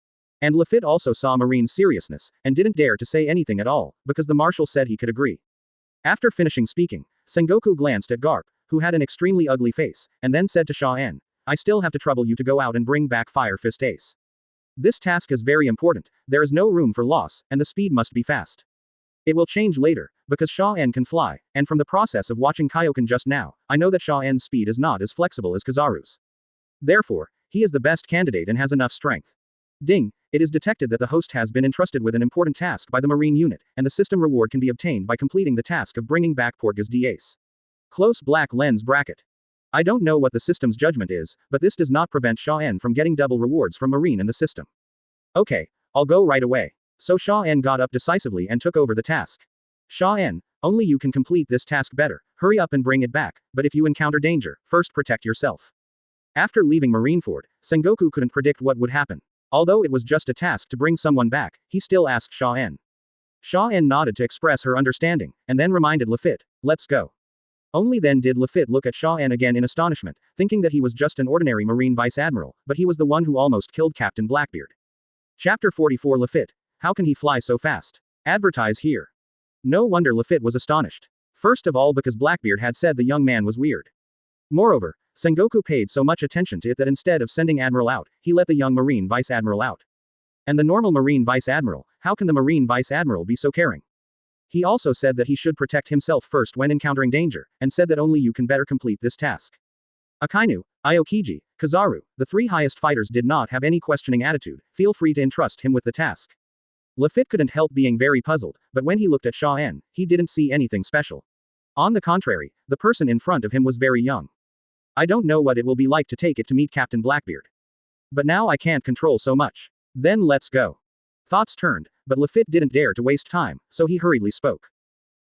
And Lafitte also saw Marine's seriousness, and didn't dare to say anything at all, because the marshal said he could agree. After finishing speaking, Sengoku glanced at Garp, who had an extremely ugly face, and then said to Xia En, I still have to trouble you to go out and bring back Fire Fist Ace. This task is very important, there is no room for loss, and the speed must be fast. It will change later, because Xia En can fly, and from the process of watching Kaioken just now, I know that Xia En's speed is not as flexible as Kizaru's. Therefore, he is the best candidate and has enough strength. Ding, it is detected that the host has been entrusted with an important task by the Marine unit, and the system reward can be obtained by completing the task of bringing back Portgas D. Ace. Close black lens bracket. I don't know what the system's judgment is, but this does not prevent Xia En from getting double rewards from Marine and the system. Okay, I'll go right away. So Xia En got up decisively and took over the task. Xia En, only you can complete this task better, hurry up and bring it back, but if you encounter danger, first protect yourself. After leaving Marineford, Sengoku couldn't predict what would happen. Although it was just a task to bring someone back, he still asked Xia En. Xia En nodded to express her understanding, and then reminded Lafitte, let's go. Only then did Lafitte look at Xia En again in astonishment, thinking that he was just an ordinary Marine Vice Admiral, but he was the one who almost killed Captain Blackbeard. Chapter 44 Lafitte. How can he fly so fast? Advertise here. No wonder Lafitte was astonished. First of all because Blackbeard had said the young man was weird. Moreover, Sengoku paid so much attention to it that instead of sending Admiral out, he let the young Marine Vice Admiral out. And the normal Marine Vice Admiral, how can the Marine Vice Admiral be so caring? He also said that he should protect himself first when encountering danger, and said that only you can better complete this task. Akainu, Aokiji, Kizaru, the three highest fighters did not have any questioning attitude, feel free to entrust him with the task. Lafitte couldn't help being very puzzled, but when he looked at Xia En, he didn't see anything special. On the contrary, the person in front of him was very young. I don't know what it will be like to take it to meet Captain Blackbeard. But now I can't control so much. Then let's go. Thoughts turned, but Lafitte didn't dare to waste time, so he hurriedly spoke.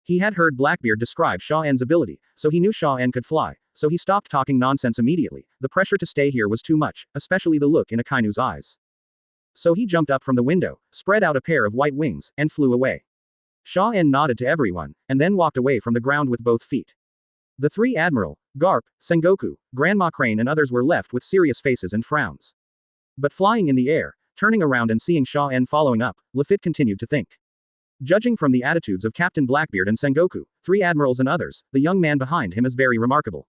He had heard Blackbeard describe Xia En's ability, so he knew Xia En could fly, so he stopped talking nonsense immediately. The pressure to stay here was too much, especially the look in Akainu's eyes. So he jumped up from the window, spread out a pair of white wings, and flew away. Xia En nodded to everyone, and then walked away from the ground with both feet. The three Admiral, Garp, Sengoku, Grandma Crane and others were left with serious faces and frowns. But flying in the air, turning around and seeing Xia En following up, Lafitte continued to think. Judging from the attitudes of Captain Blackbeard and Sengoku, three admirals and others, the young man behind him is very remarkable.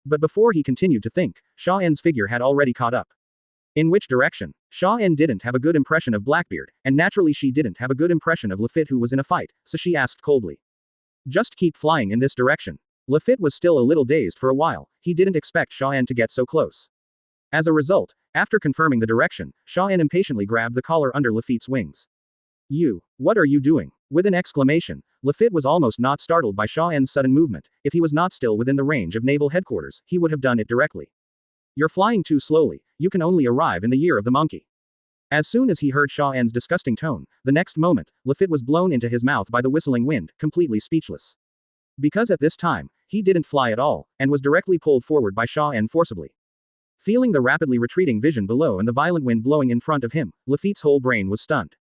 But before he continued to think, Xia En's figure had already caught up. In which direction? Xia En didn't have a good impression of Blackbeard, and naturally she didn't have a good impression of Lafitte who was in a fight, so she asked coldly. Just keep flying in this direction. Lafitte was still a little dazed for a while, he didn't expect Xia En to get so close. As a result, after confirming the direction, Xia En impatiently grabbed the collar under Lafitte's wings. You, what are you doing? With an exclamation, Lafitte was almost not startled by Xia En's sudden movement. If he was not still within the range of naval headquarters, he would have done it directly. You're flying too slowly, you can only arrive in the year of the monkey. As soon as he heard Xia En's disgusting tone, the next moment, Lafitte was blown into his mouth by the whistling wind, completely speechless. Because at this time, he didn't fly at all, and was directly pulled forward by Xia En forcibly. Feeling the rapidly retreating vision below and the violent wind blowing in front of him, Lafitte's whole brain was stunned.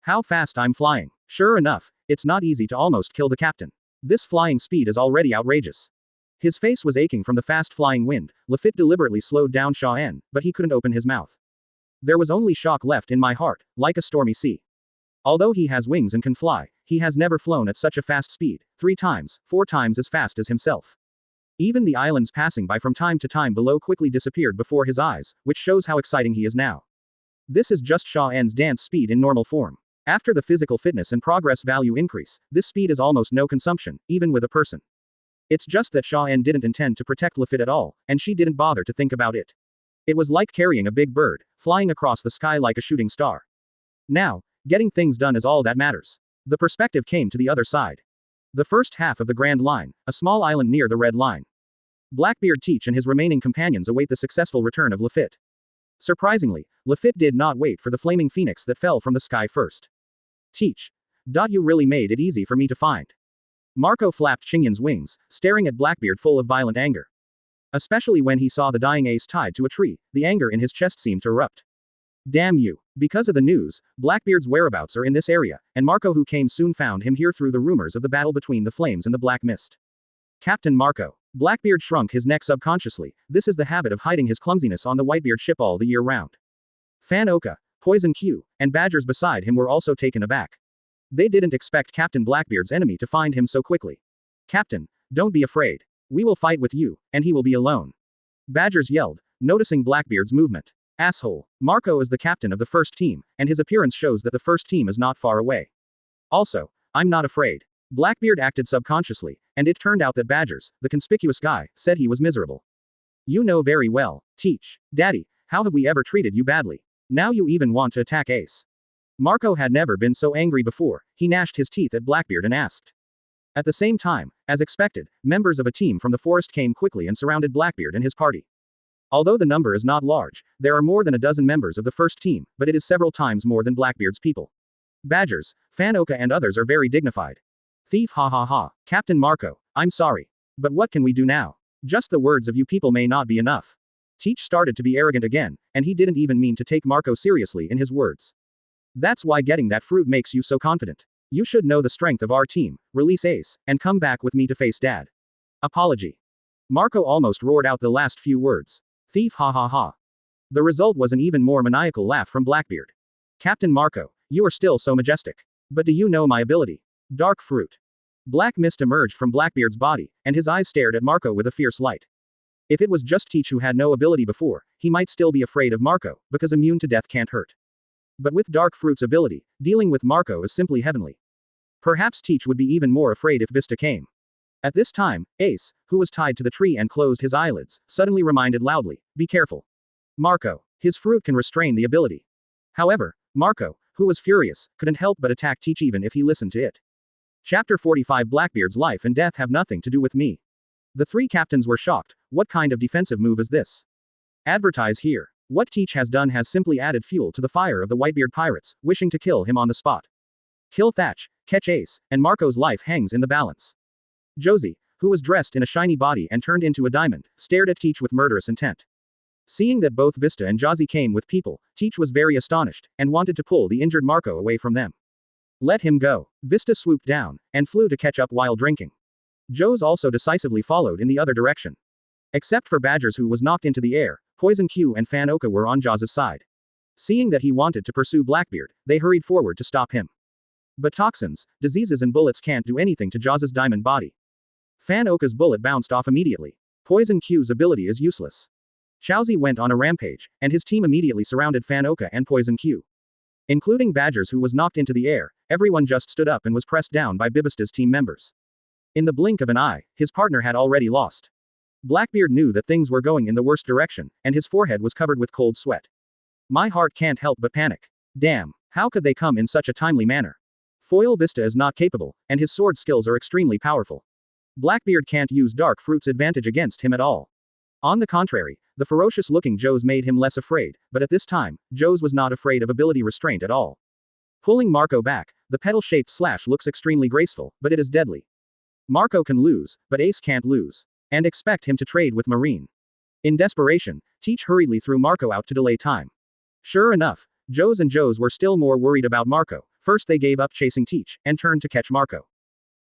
How fast I'm flying. Sure enough, it's not easy to almost kill the captain. This flying speed is already outrageous. His face was aching from the fast flying wind. Lafitte deliberately slowed down Xia En, but he couldn't open his mouth. There was only shock left in my heart, like a stormy sea. Although he has wings and can fly, he has never flown at such a fast speed, 3 times, 4 times as fast as himself. Even the islands passing by from time to time below quickly disappeared before his eyes, which shows how exciting he is now. This is just Xia En's dance speed in normal form. After the physical fitness and progress value increase, this speed is almost no consumption, even with a person. It's just that Xia En didn't intend to protect Lafitte at all, and she didn't bother to think about it. It was like carrying a big bird, flying across the sky like a shooting star. Now, getting things done is all that matters. The perspective came to the other side. The first half of the Grand Line, a small island near the Red Line. Blackbeard Teach and his remaining companions await the successful return of Lafitte. Surprisingly, Lafitte did not wait for the flaming phoenix that fell from the sky first. Teach. You really made it easy for me to find. Marco flapped Qingyan's wings, staring at Blackbeard full of violent anger. Especially when he saw the dying ace tied to a tree, the anger in his chest seemed to erupt. Damn you. Because of the news, Blackbeard's whereabouts are in this area, and Marco who came soon found him here through the rumors of the battle between the flames and the black mist. Captain Marco. Blackbeard shrunk his neck subconsciously, this is the habit of hiding his clumsiness on the Whitebeard ship all the year round. Fan Oka, Poison Q, and Badgers beside him were also taken aback. They didn't expect Captain Blackbeard's enemy to find him so quickly. Captain, don't be afraid. We will fight with you, and he will be alone. Badgers yelled, noticing Blackbeard's movement. Asshole. Marco is the captain of the first team, and his appearance shows that the first team is not far away. Also, I'm not afraid. Blackbeard acted subconsciously, and it turned out that Badgers, the conspicuous guy, said he was miserable. You know very well, Teach. Daddy, how have we ever treated you badly? Now you even want to attack Ace. Marco had never been so angry before, he gnashed his teeth at Blackbeard and asked. At the same time, as expected, members of a team from the forest came quickly and surrounded Blackbeard and his party. Although the number is not large, there are more than a dozen members of the first team, but it is several times more than Blackbeard's people. Badgers, Fan Oka and others are very dignified. Thief ha ha ha, Captain Marco, I'm sorry. But what can we do now? Just the words of you people may not be enough. Teach started to be arrogant again, and he didn't even mean to take Marco seriously in his words. That's why getting that fruit makes you so confident. You should know the strength of our team, release Ace, and come back with me to face Dad. Apology. Marco almost roared out the last few words. Thief ha ha ha. The result was an even more maniacal laugh from Blackbeard. Captain Marco, you are still so majestic. But do you know my ability? Dark fruit. Black mist emerged from Blackbeard's body, and his eyes stared at Marco with a fierce light. If it was just Teach who had no ability before, he might still be afraid of Marco, because immune to death can't hurt. But with Dark Fruit's ability, dealing with Marco is simply heavenly. Perhaps Teach would be even more afraid if Vista came. At this time, Ace, who was tied to the tree and closed his eyelids, suddenly reminded loudly, be careful. Marco, his fruit can restrain the ability. However, Marco, who was furious, couldn't help but attack Teach even if he listened to it. Chapter 45 Blackbeard's life and death have nothing to do with me. The three captains were shocked, what kind of defensive move is this? Advertise here. What Teach has done has simply added fuel to the fire of the Whitebeard pirates, wishing to kill him on the spot. Kill Thatch, catch Ace, and Marco's life hangs in the balance. Josie, who was dressed in a shiny body and turned into a diamond, stared at Teach with murderous intent. Seeing that both Vista and Josie came with people, Teach was very astonished, and wanted to pull the injured Marco away from them. Let him go. Vista swooped down, and flew to catch up while drinking. Joes also decisively followed in the other direction. Except for Badgers who was knocked into the air, Poison Q and Fan Oka were on Jaws's side. Seeing that he wanted to pursue Blackbeard, they hurried forward to stop him. But toxins, diseases and bullets can't do anything to Jaws's diamond body. Fan Oka's bullet bounced off immediately. Poison Q's ability is useless. Chaozi went on a rampage, and his team immediately surrounded Fan Oka and Poison Q. Including Badgers who was knocked into the air, everyone just stood up and was pressed down by Bibista's team members. In the blink of an eye, his partner had already lost. Blackbeard knew that things were going in the worst direction, and his forehead was covered with cold sweat. My heart can't help but panic. Damn, how could they come in such a timely manner? Foil Vista is not capable, and his sword skills are extremely powerful. Blackbeard can't use Dark Fruit's advantage against him at all. On the contrary, the ferocious-looking Joes made him less afraid, but at this time, Joes was not afraid of ability restraint at all. Pulling Marco back, the petal-shaped slash looks extremely graceful, but it is deadly. Marco can lose, but Ace can't lose. And expect him to trade with Marine. In desperation, Teach hurriedly threw Marco out to delay time. Sure enough, Joes and Joes were still more worried about Marco. First they gave up chasing Teach, and turned to catch Marco.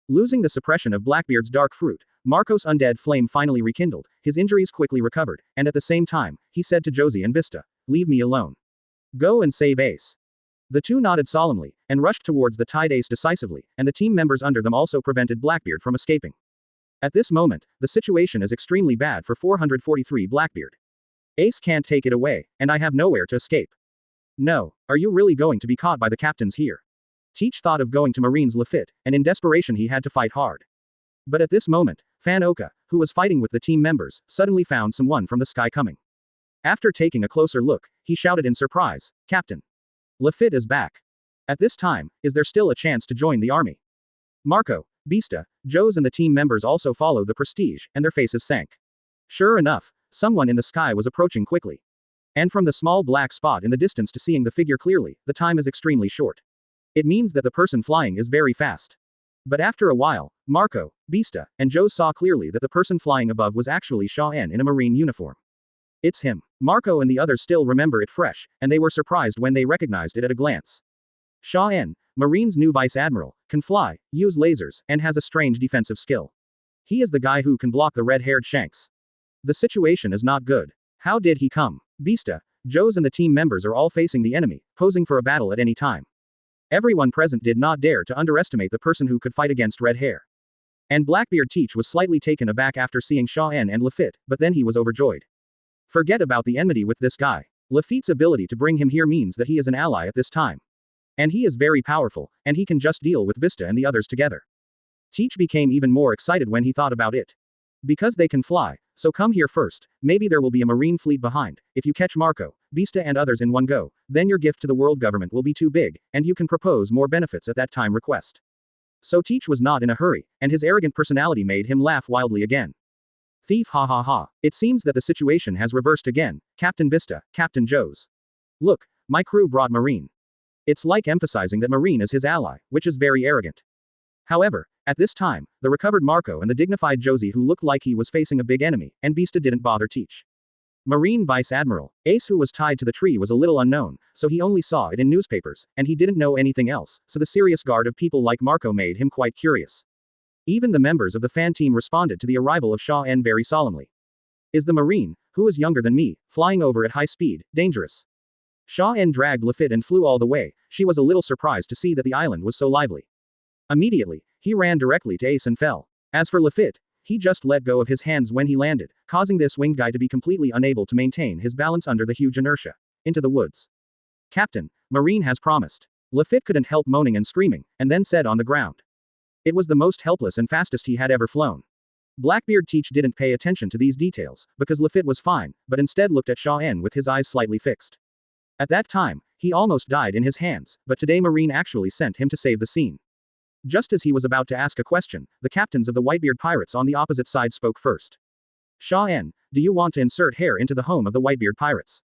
Losing the suppression of Blackbeard's dark fruit, Marco's undead flame finally rekindled, his injuries quickly recovered, and at the same time, he said to Josie and Vista, leave me alone. Go and save Ace. The two nodded solemnly, and rushed towards the tied Ace decisively, and the team members under them also prevented Blackbeard from escaping. At this moment, the situation is extremely bad for 443 Blackbeard. Ace can't take it away, and I have nowhere to escape. No, are you really going to be caught by the captains here? Teach thought of going to Marine's Lafitte, and in desperation he had to fight hard. But at this moment, Fan Oka, who was fighting with the team members, suddenly found someone from the sky coming. After taking a closer look, he shouted in surprise, "Captain! Lafitte is back. At this time, is there still a chance to join the army?" Marco, Bista, Joes and the team members also followed the prestige, and their faces sank. Sure enough, someone in the sky was approaching quickly. And from the small black spot in the distance to seeing the figure clearly, the time is extremely short. It means that the person flying is very fast. But after a while, Marco, Bista, and Joe saw clearly that the person flying above was actually Xia En in a marine uniform. It's him. Marco and the others still remember it fresh, and they were surprised when they recognized it at a glance. Xia En, Marine's new vice admiral, can fly, use lasers, and has a strange defensive skill. He is the guy who can block the red-haired Shanks. The situation is not good. How did he come? Bista, Joes and the team members are all facing the enemy, posing for a battle at any time. Everyone present did not dare to underestimate the person who could fight against red hair. And Blackbeard Teach was slightly taken aback after seeing Xia En and Lafitte, but then he was overjoyed. Forget about the enmity with this guy. Lafitte's ability to bring him here means that he is an ally at this time. And he is very powerful, and he can just deal with Vista and the others together. Teach became even more excited when he thought about it. Because they can fly, so come here first, maybe there will be a marine fleet behind. If you catch Marco, Bista and others in one go, then your gift to the world government will be too big, and you can propose more benefits at that time request. So Teach was not in a hurry, and his arrogant personality made him laugh wildly again. Thief, ha ha ha. It seems that the situation has reversed again, Captain Bista, Captain Joes. Look, my crew brought Marine. It's like emphasizing that Marine is his ally, which is very arrogant. However, at this time, the recovered Marco and the dignified Josie who looked like he was facing a big enemy, and Bista didn't bother Teach. Marine Vice Admiral, Ace who was tied to the tree was a little unknown, so he only saw it in newspapers, and he didn't know anything else, so the serious guard of people like Marco made him quite curious. Even the members of the fan team responded to the arrival of Xia En very solemnly. Is the Marine, who is younger than me, flying over at high speed, dangerous? Xia En dragged Lafitte and flew all the way. She was a little surprised to see that the island was so lively. Immediately, he ran directly to Ace and fell. As for Lafitte, he just let go of his hands when he landed, causing this winged guy to be completely unable to maintain his balance under the huge inertia. Into the woods. Captain, Marine has promised. Lafitte couldn't help moaning and screaming, and then said on the ground. It was the most helpless and fastest he had ever flown. Blackbeard Teach didn't pay attention to these details, because Lafitte was fine, but instead looked at Xia En with his eyes slightly fixed. At that time, he almost died in his hands, but today Marine actually sent him to save the scene. Just as he was about to ask a question, the captains of the Whitebeard pirates on the opposite side spoke first. Xia En, do you want to insert hair into the home of the Whitebeard pirates?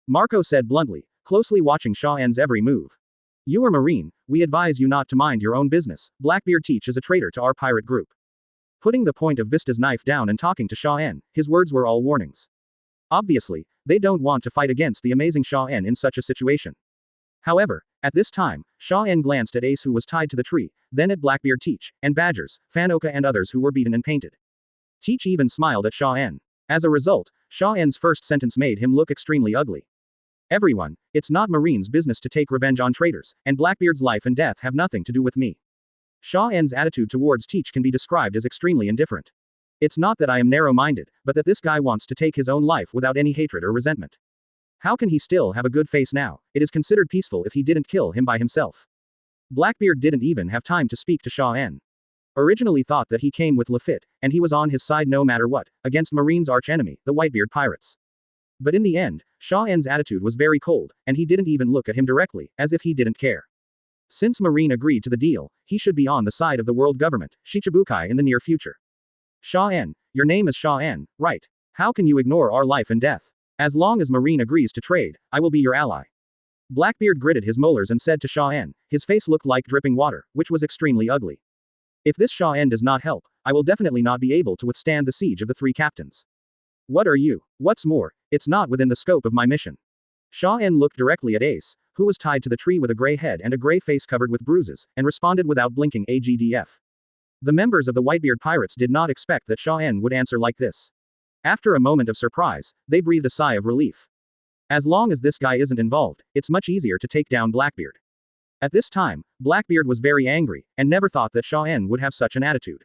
Marco said bluntly, closely watching Xia En's every move. You are Marine, we advise you not to mind your own business. Blackbeard Teach is a traitor to our pirate group. Putting the point of Vista's knife down and talking to Xia En, his words were all warnings. Obviously, they don't want to fight against the amazing Xia En in such a situation. However, at this time, Xia En glanced at Ace who was tied to the tree, then at Blackbeard Teach, and Badgers, Fanoka and others who were beaten and painted. Teach even smiled at Xia En. As a result, Xia En's first sentence made him look extremely ugly. Everyone, it's not Marine's business to take revenge on traitors, and Blackbeard's life and death have nothing to do with me. Xia En's attitude towards Teach can be described as extremely indifferent. It's not that I am narrow-minded, but that this guy wants to take his own life without any hatred or resentment. How can he still have a good face now? It is considered peaceful if he didn't kill him by himself. Blackbeard didn't even have time to speak to Xia En. Originally thought that he came with Lafitte, and he was on his side no matter what, against Marine's archenemy, the Whitebeard pirates. But in the end, Xia En's attitude was very cold, and he didn't even look at him directly, as if he didn't care. Since Marine agreed to the deal, he should be on the side of the world government, Shichibukai in the near future. Xia En, your name is Xia En, right? How can you ignore our life and death? As long as Marine agrees to trade, I will be your ally. Blackbeard gritted his molars and said to Xia En, his face looked like dripping water, which was extremely ugly. If this Xia En does not help, I will definitely not be able to withstand the siege of the three captains. What are you? What's more, it's not within the scope of my mission. Xia En looked directly at Ace, who was tied to the tree with a gray head and a gray face covered with bruises, and responded without blinking AGDF. The members of the Whitebeard pirates did not expect that Xia En would answer like this. After a moment of surprise, they breathed a sigh of relief. As long as this guy isn't involved, it's much easier to take down Blackbeard. At this time, Blackbeard was very angry, and never thought that Xia En would have such an attitude.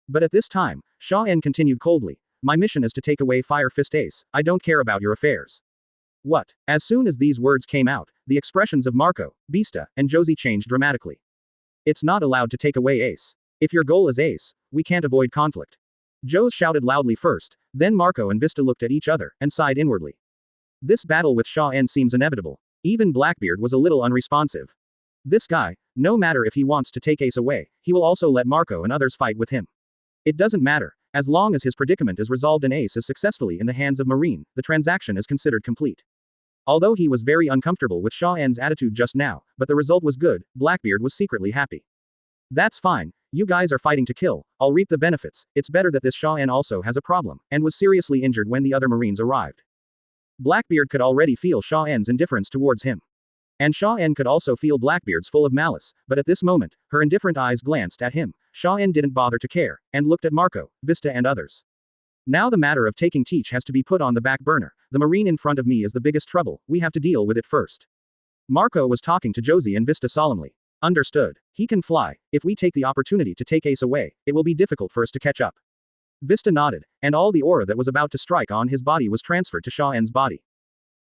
But at this time, Xia En continued coldly. My mission is to take away Fire Fist Ace, I don't care about your affairs. What? As soon as these words came out, the expressions of Marco, Beasta, and Josie changed dramatically. It's not allowed to take away Ace. If your goal is Ace, we can't avoid conflict. Joe shouted loudly first, then Marco and Vista looked at each other, and sighed inwardly. This battle with Xia En seems inevitable. Even Blackbeard was a little unresponsive. This guy, no matter if he wants to take Ace away, he will also let Marco and others fight with him. It doesn't matter. As long as his predicament is resolved and Ace is successfully in the hands of Marine, the transaction is considered complete. Although he was very uncomfortable with Xia En's attitude just now, but the result was good, Blackbeard was secretly happy. That's fine. You guys are fighting to kill, I'll reap the benefits. It's better that this Xia En also has a problem, and was seriously injured when the other Marines arrived. Blackbeard could already feel Xia En's indifference towards him. And Xia En could also feel Blackbeard's full of malice, but at this moment, her indifferent eyes glanced at him. Xia En didn't bother to care, and looked at Marco, Vista and others. Now the matter of taking Teach has to be put on the back burner. The Marine in front of me is the biggest trouble, we have to deal with it first. Marco was talking to Josie and Vista solemnly. Understood. He can fly. If we take the opportunity to take Ace away, it will be difficult for us to catch up. Vista nodded, and all the aura that was about to strike on his body was transferred to Xia En's body.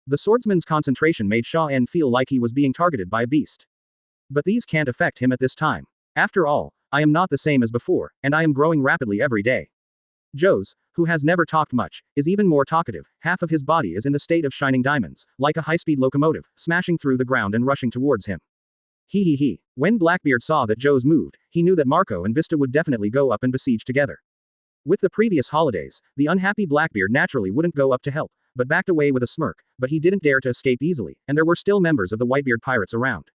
The swordsman's concentration made Xia En feel like he was being targeted by a beast. But these can't affect him at this time. After all, I am not the same as before, and I am growing rapidly every day. Joe's, who has never talked much, is even more talkative. Half of his body is in the state of shining diamonds, like a high-speed locomotive, smashing through the ground and rushing towards him. He. When Blackbeard saw that Joe's moved, he knew that Marco and Vista would definitely go up and besiege together. With the previous holidays, the unhappy Blackbeard naturally wouldn't go up to help, but backed away with a smirk, but he didn't dare to escape easily, and there were still members of the Whitebeard pirates around.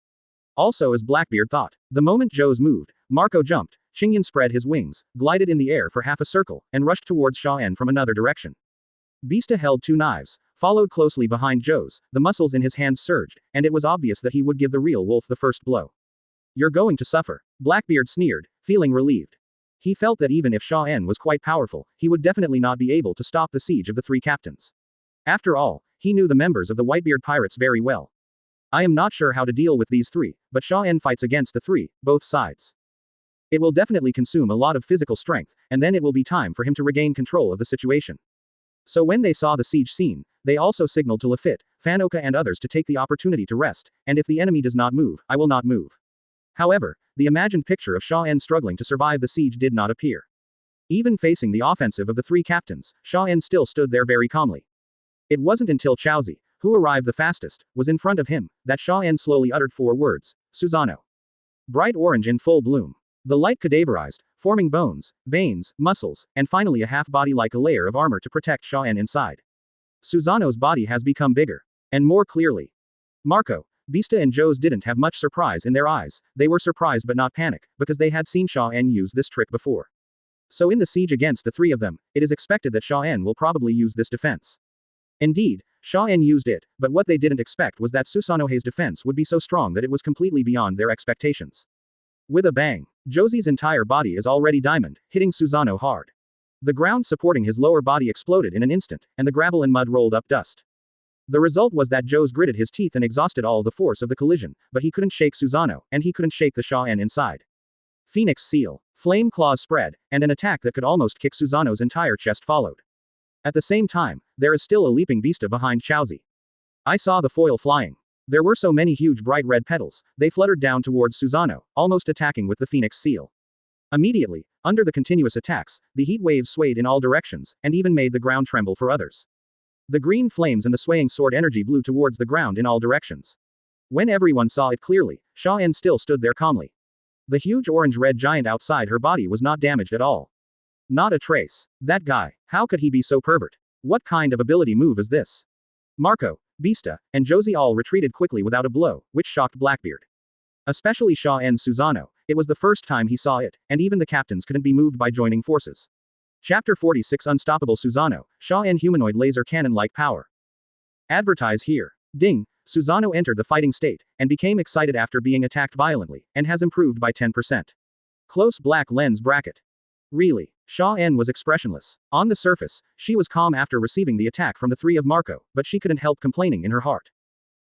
Also as Blackbeard thought, the moment Joe's moved, Marco jumped, Xingyan spread his wings, glided in the air for half a circle, and rushed towards Xia En from another direction. Beasta held two knives, followed closely behind Joe's, the muscles in his hands surged, and it was obvious that he would give the real wolf the first blow. You're going to suffer. Blackbeard sneered, feeling relieved. He felt that even if Xia En was quite powerful, he would definitely not be able to stop the siege of the three captains. After all, he knew the members of the Whitebeard pirates very well. I am not sure how to deal with these three, but Xia En fights against the three, both sides. It will definitely consume a lot of physical strength, and then it will be time for him to regain control of the situation. So when they saw the siege scene, they also signaled to Lafitte, Fanoka and others to take the opportunity to rest, and if the enemy does not move, I will not move. However, the imagined picture of Xia En struggling to survive the siege did not appear. Even facing the offensive of the three captains, Xia En still stood there very calmly. It wasn't until Chaozi, who arrived the fastest, was in front of him, that Xia En slowly uttered four words, Susanoo. Bright orange in full bloom. The light cadaverized, forming bones, veins, muscles, and finally a half-body like a layer of armor to protect Xia En inside. Susanoo's body has become bigger. And more clearly. Marco, Beasta and Joe's didn't have much surprise in their eyes, they were surprised but not panic, because they had seen Xia En use this trick before. So in the siege against the three of them, it is expected that Xia En will probably use this defense. Indeed, Xia En used it, but what they didn't expect was that Susanoo's defense would be so strong that it was completely beyond their expectations. With a bang, Josie's entire body is already diamond, hitting Susanoo hard. The ground supporting his lower body exploded in an instant, and the gravel and mud rolled up dust. The result was that Joe's gritted his teeth and exhausted all the force of the collision, but he couldn't shake Susanoo, and he couldn't shake the Xia En inside. Phoenix Seal, flame claws spread, and an attack that could almost kick Susanoo's entire chest followed. At the same time, there is still a leaping Beasta behind Chaozi. I saw the foil flying. There were so many huge bright red petals, they fluttered down towards Susanoo, almost attacking with the Phoenix Seal. Immediately, under the continuous attacks, the heat waves swayed in all directions, and even made the ground tremble for others. The green flames and the swaying sword energy blew towards the ground in all directions. When everyone saw it clearly, Xia En still stood there calmly. The huge orange-red giant outside her body was not damaged at all. Not a trace. That guy, how could he be so pervert? What kind of ability move is this? Marco, Beasta, and Josie all retreated quickly without a blow, which shocked Blackbeard. Especially Xia En's Susanoo, it was the first time he saw it, and even the captains couldn't be moved by joining forces. Chapter 46 Unstoppable Susanoo, Xia En Humanoid Laser Cannon-like Power. Advertise here. Ding, Susanoo entered the fighting state, and became excited after being attacked violently, and has improved by 10%. Close black lens bracket. Really, Xia En was expressionless. On the surface, she was calm after receiving the attack from the three of Marco, but she couldn't help complaining in her heart.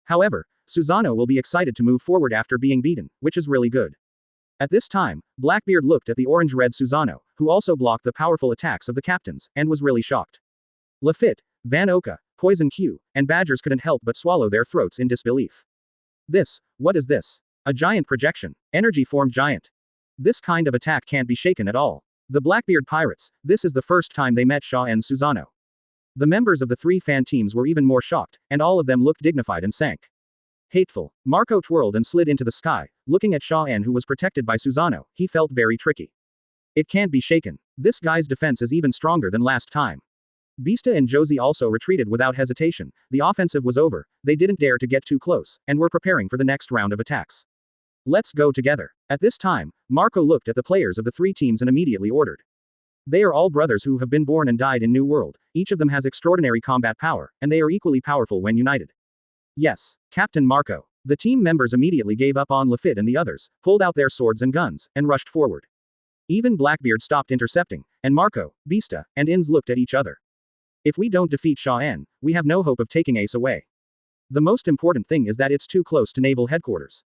However, Susanoo will be excited to move forward after being beaten, which is really good. At this time, Blackbeard looked at the orange-red Susanoo, who also blocked the powerful attacks of the captains, and was really shocked. Lafitte, Van Oka, Poison Q, and Badgers couldn't help but swallow their throats in disbelief. What is this? A giant projection. Energy formed giant. This kind of attack can't be shaken at all. The Blackbeard pirates, this is the first time they met Xia En's Susanoo. The members of the three fan teams were even more shocked, and all of them looked dignified and sank. Hateful. Marco twirled and slid into the sky, looking at Xia En, who was protected by Susanoo. He felt very tricky. It can't be shaken. This guy's defense is even stronger than last time. Beasta and Josie also retreated without hesitation. The offensive was over, they didn't dare to get too close, and were preparing for the next round of attacks. Let's go together. At this time, Marco looked at the players of the three teams and immediately ordered. They are all brothers who have been born and died in New World. Each of them has extraordinary combat power, and they are equally powerful when united. Yes, Captain Marco. The team members immediately gave up on Lafitte and the others, pulled out their swords and guns, and rushed forward. Even Blackbeard stopped intercepting, and Marco, Beasta, and Ins looked at each other. If we don't defeat Xia En, we have no hope of taking Ace away. The most important thing is that it's too close to naval headquarters.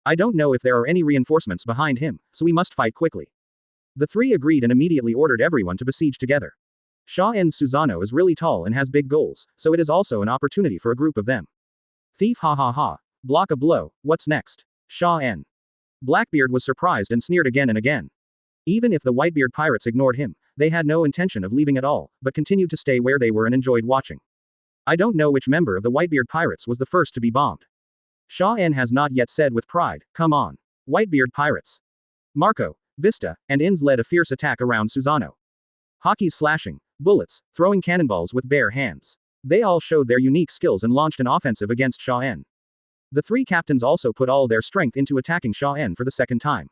I don't know if there are any reinforcements behind him, so we must fight quickly. The three agreed and immediately ordered everyone to besiege together. Xia En's Susanoo is really tall and has big goals, so it is also an opportunity for a group of them. Thief, ha ha ha. Block a blow. What's next? Xia En. Blackbeard was surprised and sneered again and again. Even if the Whitebeard pirates ignored him, they had no intention of leaving at all, but continued to stay where they were and enjoyed watching. I don't know which member of the Whitebeard pirates was the first to be bombed. Xia En has not yet said with pride, come on. Whitebeard pirates. Marco, Beasta, and Ins led a fierce attack around Susanoo. Hockey's slashing, bullets, throwing cannonballs with bare hands. They all showed their unique skills and launched an offensive against Xia En. The three captains also put all their strength into attacking Xia En for the second time.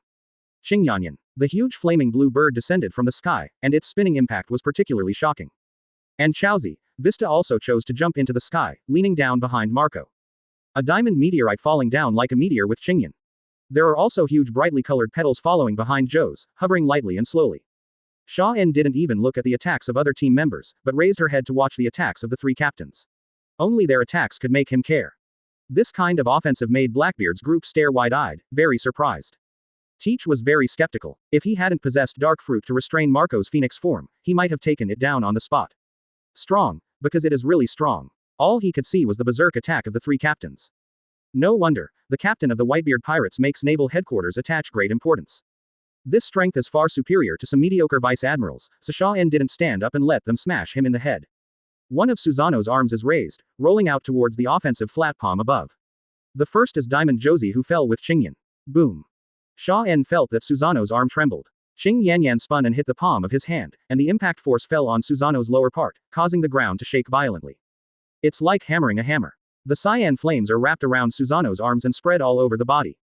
Qingyanyan. The huge flaming blue bird descended from the sky, and its spinning impact was particularly shocking. And Chaozi, Beasta also chose to jump into the sky, leaning down behind Marco. A diamond meteorite falling down like a meteor with Qingyan. There are also huge brightly colored petals following behind Joe's, hovering lightly and slowly. Xia En didn't even look at the attacks of other team members, but raised her head to watch the attacks of the three captains. Only their attacks could make him care. This kind of offensive made Blackbeard's group stare wide-eyed, very surprised. Teach was very skeptical. If he hadn't possessed dark fruit to restrain Marco's phoenix form, he might have taken it down on the spot. Strong, because it is really strong. All he could see was the berserk attack of the three captains. No wonder, the captain of the Whitebeard pirates makes naval headquarters attach great importance. This strength is far superior to some mediocre vice admirals, so Xia En didn't stand up and let them smash him in the head. One of Susanoo's arms is raised, rolling out towards the offensive flat palm above. The first is Diamond Josie, who fell with Qingyan. Boom. Xia En felt that Susanoo's arm trembled. Qingyanyan spun and hit the palm of his hand, and the impact force fell on Susanoo's lower part, causing the ground to shake violently. It's like hammering a hammer. The cyan flames are wrapped around Susanoo's arms and spread all over the body.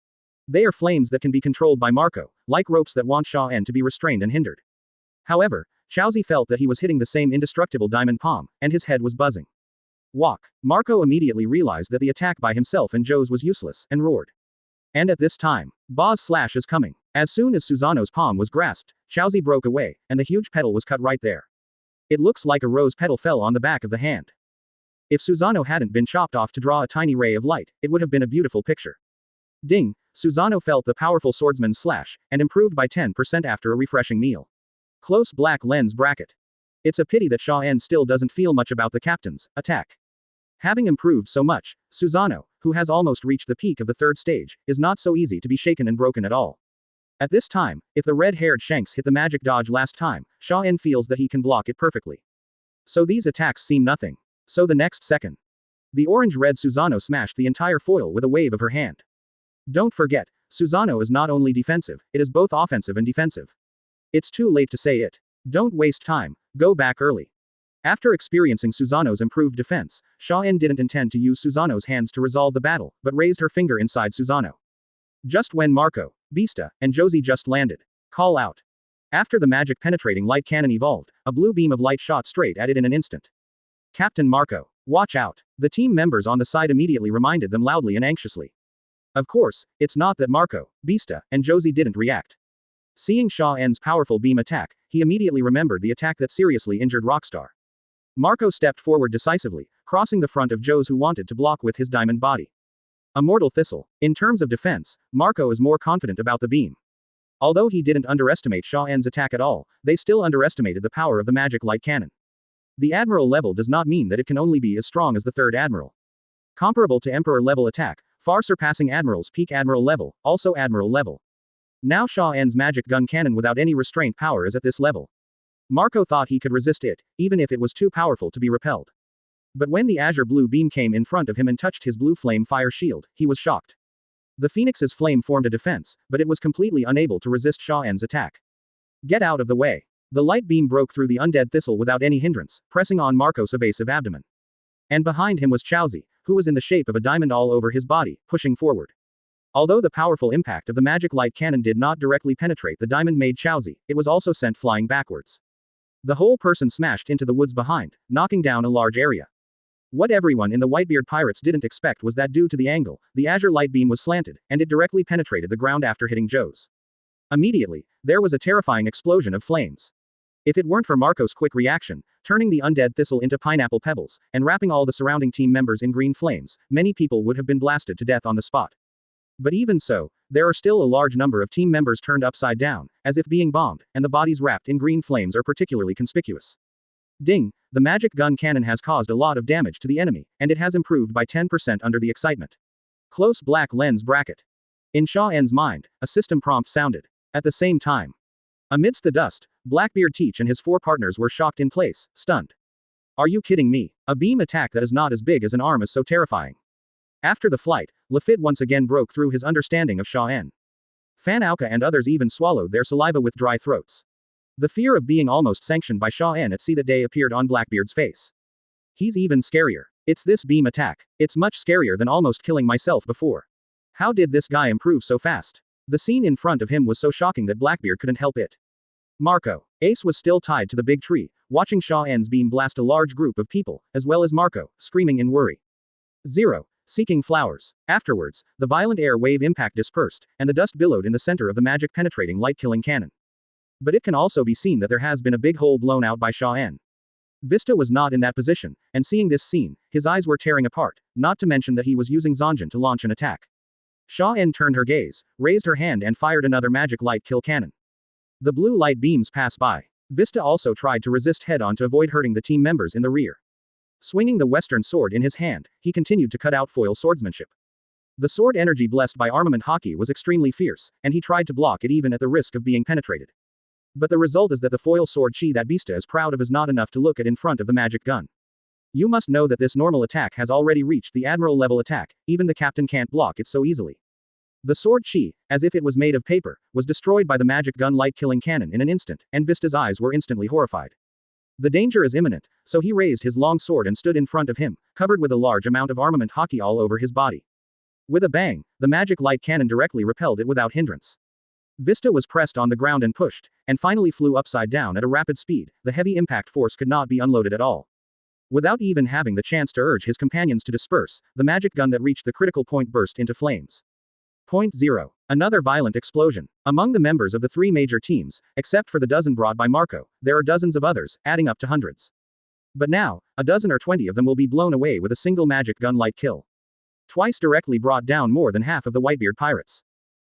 They are flames that can be controlled by Marco, like ropes that want Xia En to be restrained and hindered. However, Chaozi felt that he was hitting the same indestructible diamond palm, and his head was buzzing. Walk. Marco immediately realized that the attack by himself and Joe's was useless, and roared. And at this time, Ba's slash is coming. As soon as Susanoo's palm was grasped, Chaozi broke away, and the huge petal was cut right there. It looks like a rose petal fell on the back of the hand. If Susanoo hadn't been chopped off to draw a tiny ray of light, it would have been a beautiful picture. Ding! Susanoo felt the powerful swordsman's slash, and improved by 10% after a refreshing meal. Close black lens bracket. It's a pity that Xia En still doesn't feel much about the captain's attack. Having improved so much, Susanoo, who has almost reached the peak of the third stage, is not so easy to be shaken and broken at all. At this time, if the red-haired Shanks hit the magic dodge last time, Xia En feels that he can block it perfectly. So these attacks seem nothing. So the next second, the orange-red Susanoo smashed the entire foil with a wave of her hand. Don't forget, Susanoo is not only defensive, it is both offensive and defensive. It's too late to say it. Don't waste time, go back early. After experiencing Susanoo's improved defense, Xia En didn't intend to use Susanoo's hands to resolve the battle, but raised her finger inside Susanoo. Just when Marco, Beasta, and Josie just landed. Call out. After the magic penetrating light cannon evolved, a blue beam of light shot straight at it in an instant. Captain Marco, watch out. The team members on the side immediately reminded them loudly and anxiously. Of course, it's not that Marco, Beasta, and Josie didn't react. Seeing Xia En's powerful beam attack, he immediately remembered the attack that seriously injured Rockstar. Marco stepped forward decisively, crossing the front of Joe's, who wanted to block with his diamond body. A mortal thistle. In terms of defense, Marco is more confident about the beam. Although he didn't underestimate Xia En's attack at all, they still underestimated the power of the magic light cannon. The Admiral level does not mean that it can only be as strong as the third Admiral. Comparable to Emperor level attack, far surpassing Admiral's peak Admiral level, also Admiral level. Now Xia En's magic gun cannon without any restraint power is at this level. Marco thought he could resist it, even if it was too powerful to be repelled. But when the azure blue beam came in front of him and touched his blue flame fire shield, he was shocked. The phoenix's flame formed a defense, but it was completely unable to resist Xia En's attack. Get out of the way. The light beam broke through the undead thistle without any hindrance, pressing on Marco's evasive abdomen. And behind him was Chaozi, who was in the shape of a diamond all over his body, pushing forward. Although the powerful impact of the magic light cannon did not directly penetrate the diamond-made Chaozi, it was also sent flying backwards. The whole person smashed into the woods behind, knocking down a large area. What everyone in the Whitebeard pirates didn't expect was that due to the angle, the azure light beam was slanted, and it directly penetrated the ground after hitting Joe's. Immediately, there was a terrifying explosion of flames. If it weren't for Marco's quick reaction, turning the undead thistle into pineapple pebbles, and wrapping all the surrounding team members in green flames, many people would have been blasted to death on the spot. But even so, there are still a large number of team members turned upside down, as if being bombed, and the bodies wrapped in green flames are particularly conspicuous. Ding, the magic gun cannon has caused a lot of damage to the enemy, and it has improved by 10% under the excitement. Close black lens bracket. In Xia En's mind, a system prompt sounded. At the same time, amidst the dust, Blackbeard Teach and his 4 partners were shocked in place, stunned. Are you kidding me? A beam attack that is not as big as an arm is so terrifying. After the flight, Lafitte once again broke through his understanding of Xia En. Fan Aoka and others even swallowed their saliva with dry throats. The fear of being almost sanctioned by Xia En at sea that day appeared on Blackbeard's face. He's even scarier. It's this beam attack. It's much scarier than almost killing myself before. How did this guy improve so fast? The scene in front of him was so shocking that Blackbeard couldn't help it. Marco. Ace was still tied to the big tree, watching Xia En's beam blast a large group of people, as well as Marco, screaming in worry. 0. Seeking flowers. Afterwards, the violent air wave impact dispersed, and the dust billowed in the center of the magic penetrating light killing cannon. But it can also be seen that there has been a big hole blown out by Xia En. Vista was not in that position, and seeing this scene, his eyes were tearing apart, not to mention that he was using Zonjin to launch an attack. Xia En turned her gaze, raised her hand and fired another magic light kill cannon. The blue light beams pass by. Vista also tried to resist head-on to avoid hurting the team members in the rear. Swinging the western sword in his hand, he continued to cut out foil swordsmanship. The sword energy blessed by armament hockey was extremely fierce, and he tried to block it even at the risk of being penetrated. But the result is that the foil sword chi that Vista is proud of is not enough to look at in front of the magic gun. You must know that this normal attack has already reached the admiral level attack, even the captain can't block it so easily. The sword chi, as if it was made of paper, was destroyed by the magic gun light killing cannon in an instant, and Vista's eyes were instantly horrified. The danger is imminent, so he raised his long sword and stood in front of him, covered with a large amount of armament hockey all over his body. With a bang, the magic light cannon directly repelled it without hindrance. Vista was pressed on the ground and pushed, and finally flew upside down at a rapid speed. The heavy impact force could not be unloaded at all. Without even having the chance to urge his companions to disperse, the magic gun that reached the critical point burst into flames. Point 0. Another violent explosion. Among the members of the 3 major teams, except for the dozen brought by Marco, there are dozens of others, adding up to hundreds. But now, a dozen or 20 of them will be blown away with a single magic gun light kill. Twice directly brought down more than half of the Whitebeard pirates.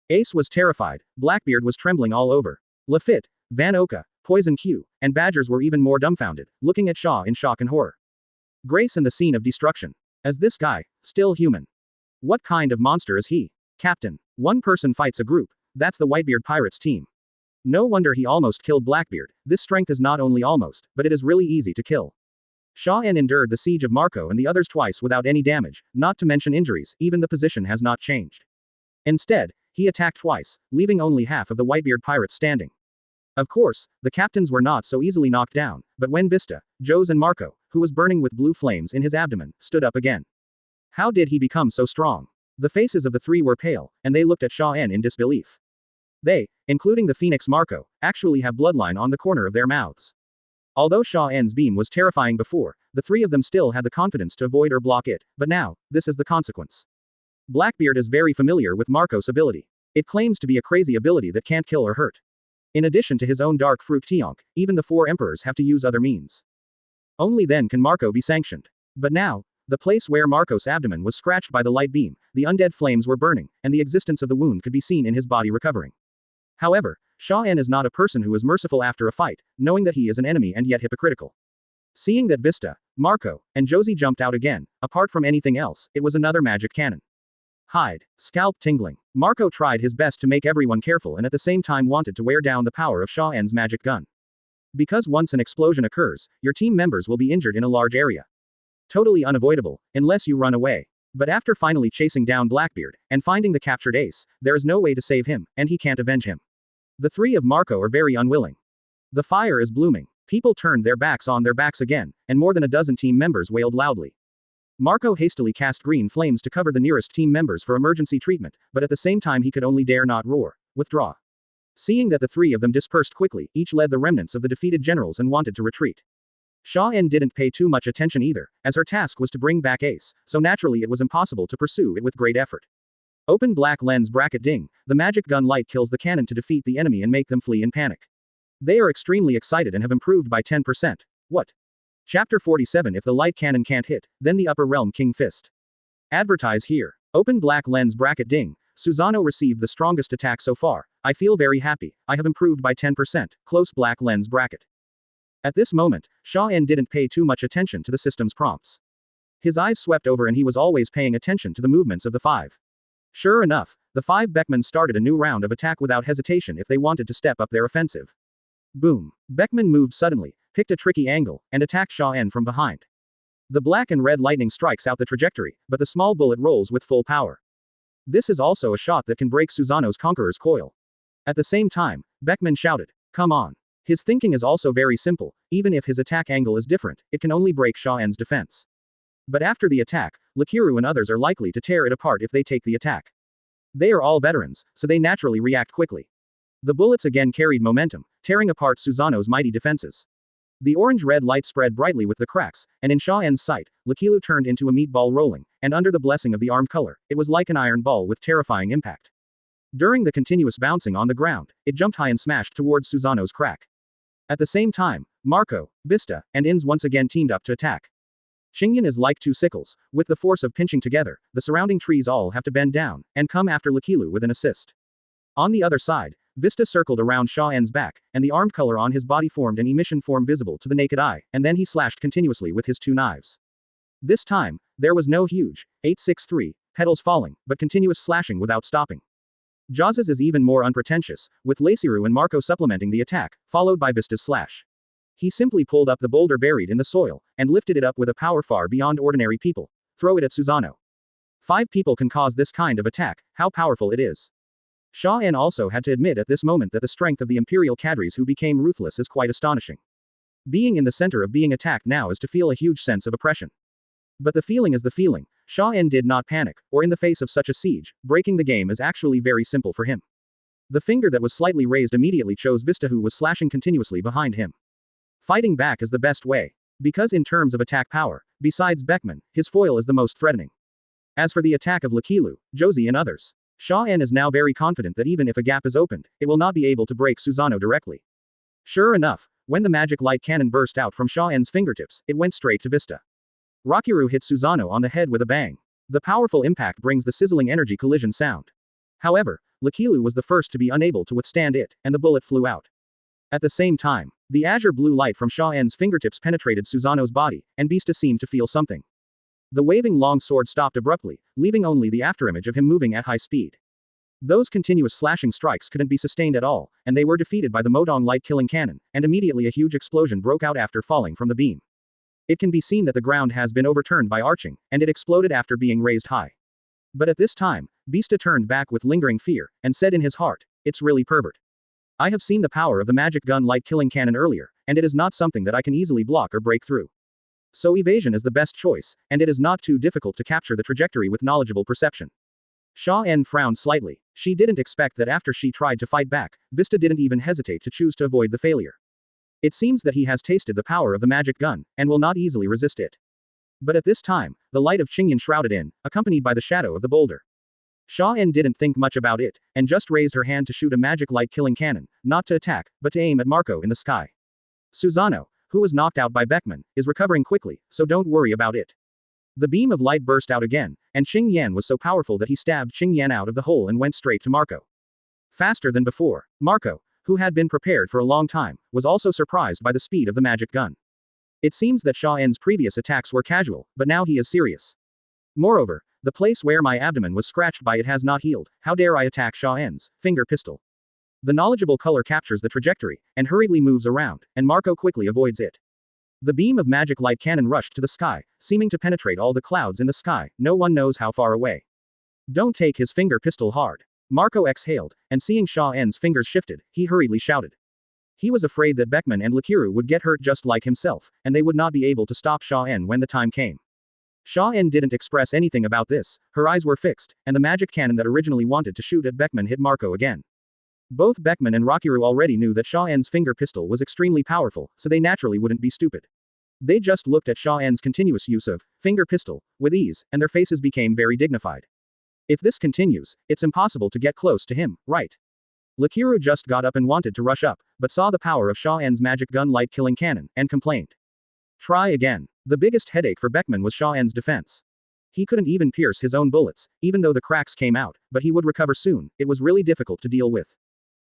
Ace was terrified, Blackbeard was trembling all over. Lafitte, Van Oka, Poison Q, and Badgers were even more dumbfounded, looking at Xia in shock and horror. Grace in the scene of destruction. As this guy, still human. What kind of monster is he? Captain. One person fights a group, that's the Whitebeard pirates team. No wonder he almost killed Blackbeard. This strength is not only almost, but it is really easy to kill. Xia En endured the siege of Marco and the others twice without any damage, not to mention injuries, even the position has not changed. Instead, he attacked twice, leaving only half of the Whitebeard pirates standing. Of course, the captains were not so easily knocked down, but when Vista, Joes and Marco, who was burning with blue flames in his abdomen, stood up again. How did he become so strong? The faces of the 3 were pale, and they looked at Xia En in disbelief. They, including the Phoenix Marco, actually have bloodline on the corner of their mouths. Although Xia En's beam was terrifying before, the 3 of them still had the confidence to avoid or block it, but now, this is the consequence. Blackbeard is very familiar with Marco's ability. It claims to be a crazy ability that can't kill or hurt. In addition to his own dark fruit Tianzheng, even the 4 emperors have to use other means. Only then can Marco be sanctioned. But now, the place where Marco's abdomen was scratched by the light beam, the undead flames were burning, and the existence of the wound could be seen in his body recovering. However, Xia En is not a person who is merciful after a fight, knowing that he is an enemy and yet hypocritical. Seeing that Vista, Marco, and Josie jumped out again, apart from anything else, it was another magic cannon. Hide, scalp tingling. Marco tried his best to make everyone careful and at the same time wanted to wear down the power of Xia En's magic gun. Because once an explosion occurs, your team members will be injured in a large area. Totally unavoidable, unless you run away. But after finally chasing down Blackbeard, and finding the captured ace, there is no way to save him, and he can't avenge him. The three of Marco are very unwilling. The fire is blooming. People turned their backs on their backs again, and more than a dozen team members wailed loudly. Marco hastily cast green flames to cover the nearest team members for emergency treatment, but at the same time he could only dare not roar, withdraw. Seeing that the three of them dispersed quickly, each led the remnants of the defeated generals and wanted to retreat. Xia En didn't pay too much attention either, as her task was to bring back Ace, so naturally it was impossible to pursue it with great effort. Open black lens bracket ding, the magic gun light kills the cannon to defeat the enemy and make them flee in panic. They are extremely excited and have improved by 10%. What? Chapter 47. If the light cannon can't hit, then the upper realm King Fist. Advertise here. Open black lens bracket ding. Susanoo received the strongest attack so far. I feel very happy. I have improved by 10%. Close black lens bracket. At this moment, Xia En didn't pay too much attention to the system's prompts. His eyes swept over and he was always paying attention to the movements of the five. Sure enough, the five Beckmen started a new round of attack without hesitation if they wanted to step up their offensive. Boom. Beckman moved suddenly, picked a tricky angle, and attacked Xia En from behind. The black and red lightning strikes out the trajectory, but the small bullet rolls with full power. This is also a shot that can break Susanoo's Conqueror's coil. At the same time, Beckman shouted, "Come on." His thinking is also very simple, even if his attack angle is different, it can only break Xia En's defense. But after the attack, Lakiru and others are likely to tear it apart if they take the attack. They are all veterans, so they naturally react quickly. The bullets again carried momentum, tearing apart Susanoo's mighty defenses. The orange-red light spread brightly with the cracks, and in Xia En's sight, Lakilu turned into a meatball rolling, and under the blessing of the armed color, it was like an iron ball with terrifying impact. During the continuous bouncing on the ground, it jumped high and smashed towards Susanoo's crack. At the same time, Marco, Vista, and Ins once again teamed up to attack. Xingyan is like two sickles, with the force of pinching together, the surrounding trees all have to bend down, and come after Lakilu with an assist. On the other side, Vista circled around Xia En's back, and the armed color on his body formed an emission form visible to the naked eye, and then he slashed continuously with his two knives. This time, there was no huge, 863, petals falling, but continuous slashing without stopping. Jaws's is even more unpretentious, with Laciru and Marco supplementing the attack, followed by Vista's slash. He simply pulled up the boulder buried in the soil, and lifted it up with a power far beyond ordinary people. Throw it at Susanoo. 5 people can cause this kind of attack, how powerful it is. Xia En also had to admit at this moment that the strength of the imperial cadres who became ruthless is quite astonishing. Being in the center of being attacked now is to feel a huge sense of oppression. But the feeling is the feeling. Xia En did not panic, or in the face of such a siege, breaking the game is actually very simple for him. The finger that was slightly raised immediately chose Vista who was slashing continuously behind him. Fighting back is the best way. Because in terms of attack power, besides Beckman, his foil is the most threatening. As for the attack of Lakilu, Josie and others, Xia En is now very confident that even if a gap is opened, it will not be able to break Susanoo directly. Sure enough, when the magic light cannon burst out from Xia En's fingertips, it went straight to Vista. Rakiru hit Susanoo on the head with a bang. The powerful impact brings the sizzling energy collision sound. However, Lakilu was the first to be unable to withstand it, and the bullet flew out. At the same time, the azure blue light from Xia En's fingertips penetrated Susanoo's body, and Vista seemed to feel something. The waving long sword stopped abruptly, leaving only the afterimage of him moving at high speed. Those continuous slashing strikes couldn't be sustained at all, and they were defeated by the Modong light-killing cannon, and immediately a huge explosion broke out after falling from the beam. It can be seen that the ground has been overturned by arching, and it exploded after being raised high. But at this time, Vista turned back with lingering fear, and said in his heart, "It's really pervert. I have seen the power of the magic gun light-killing cannon earlier, and it is not something that I can easily block or break through. So evasion is the best choice, and it is not too difficult to capture the trajectory with knowledgeable perception." Xia En frowned slightly. She didn't expect that after she tried to fight back, Vista didn't even hesitate to choose to avoid the failure. It seems that he has tasted the power of the magic gun, and will not easily resist it. But at this time, the light of Qingyan shrouded in, accompanied by the shadow of the boulder. Xia En didn't think much about it, and just raised her hand to shoot a magic light-killing cannon, not to attack, but to aim at Marco in the sky. Susanoo, who was knocked out by Beckman, is recovering quickly, so don't worry about it. The beam of light burst out again, and Qingyan was so powerful that he stabbed Qingyan out of the hole and went straight to Marco. Faster than before, Marco, who had been prepared for a long time, was also surprised by the speed of the magic gun. It seems that Xia En's previous attacks were casual, but now he is serious. Moreover, the place where my abdomen was scratched by it has not healed. How dare I attack Xia En's finger pistol? The knowledgeable color captures the trajectory, and hurriedly moves around, and Marco quickly avoids it. The beam of magic light cannon rushed to the sky, seeming to penetrate all the clouds in the sky, no one knows how far away. Don't take his finger pistol hard. Marco exhaled, and seeing Xia En's fingers shifted, he hurriedly shouted. He was afraid that Beckman and Lakiru would get hurt just like himself, and they would not be able to stop Xia En when the time came. Xia En didn't express anything about this, her eyes were fixed, and the magic cannon that originally wanted to shoot at Beckman hit Marco again. Both Beckman and Rakiru already knew that Xia En's finger pistol was extremely powerful, so they naturally wouldn't be stupid. They just looked at Xia En's continuous use of finger pistol with ease, and their faces became very dignified. If this continues, it's impossible to get close to him, right? Lakiru just got up and wanted to rush up, but saw the power of Xia En's magic gun light killing cannon, and complained. Try again. The biggest headache for Beckman was Xia En's defense. He couldn't even pierce his own bullets, even though the cracks came out, but he would recover soon. It was really difficult to deal with.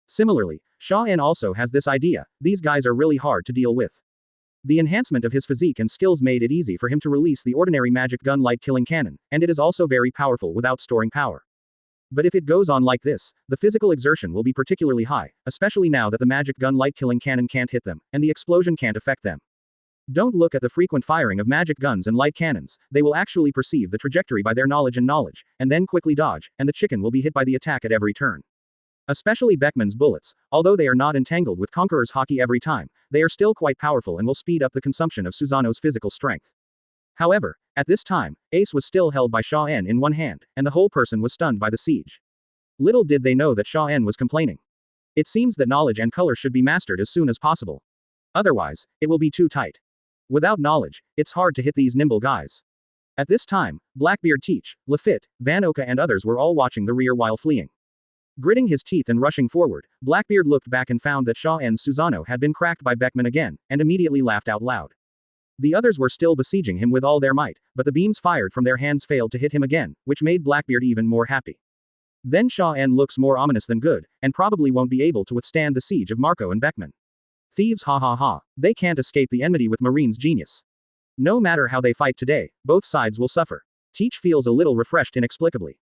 Similarly, Xia En also has this idea, these guys are really hard to deal with. The enhancement of his physique and skills made it easy for him to release the ordinary magic gun light killing cannon, and it is also very powerful without storing power. But if it goes on like this, the physical exertion will be particularly high, especially now that the magic gun light killing cannon can't hit them, and the explosion can't affect them. Don't look at the frequent firing of magic guns and light cannons, they will actually perceive the trajectory by their knowledge, and then quickly dodge, and the chicken will be hit by the attack at every turn. Especially Beckman's bullets, although they are not entangled with Conqueror's hockey every time, they are still quite powerful and will speed up the consumption of Susanoo's physical strength. However, at this time, Ace was still held by Xia En in one hand, and the whole person was stunned by the siege. Little did they know that Xia En was complaining. It seems that knowledge and color should be mastered as soon as possible. Otherwise, it will be too tight. Without knowledge, it's hard to hit these nimble guys. At this time, Blackbeard, Teach, Lafitte, Van Oka and others were all watching the rear while fleeing. Gritting his teeth and rushing forward, Blackbeard looked back and found that Xia En's Susanoo had been cracked by Beckman again, and immediately laughed out loud. The others were still besieging him with all their might, but the beams fired from their hands failed to hit him again, which made Blackbeard even more happy. Then Xia En looks more ominous than good, and probably won't be able to withstand the siege of Marco and Beckman. Thieves, ha ha ha, they can't escape the enmity with Marine's genius. No matter how they fight today, both sides will suffer. Teach feels a little refreshed inexplicably.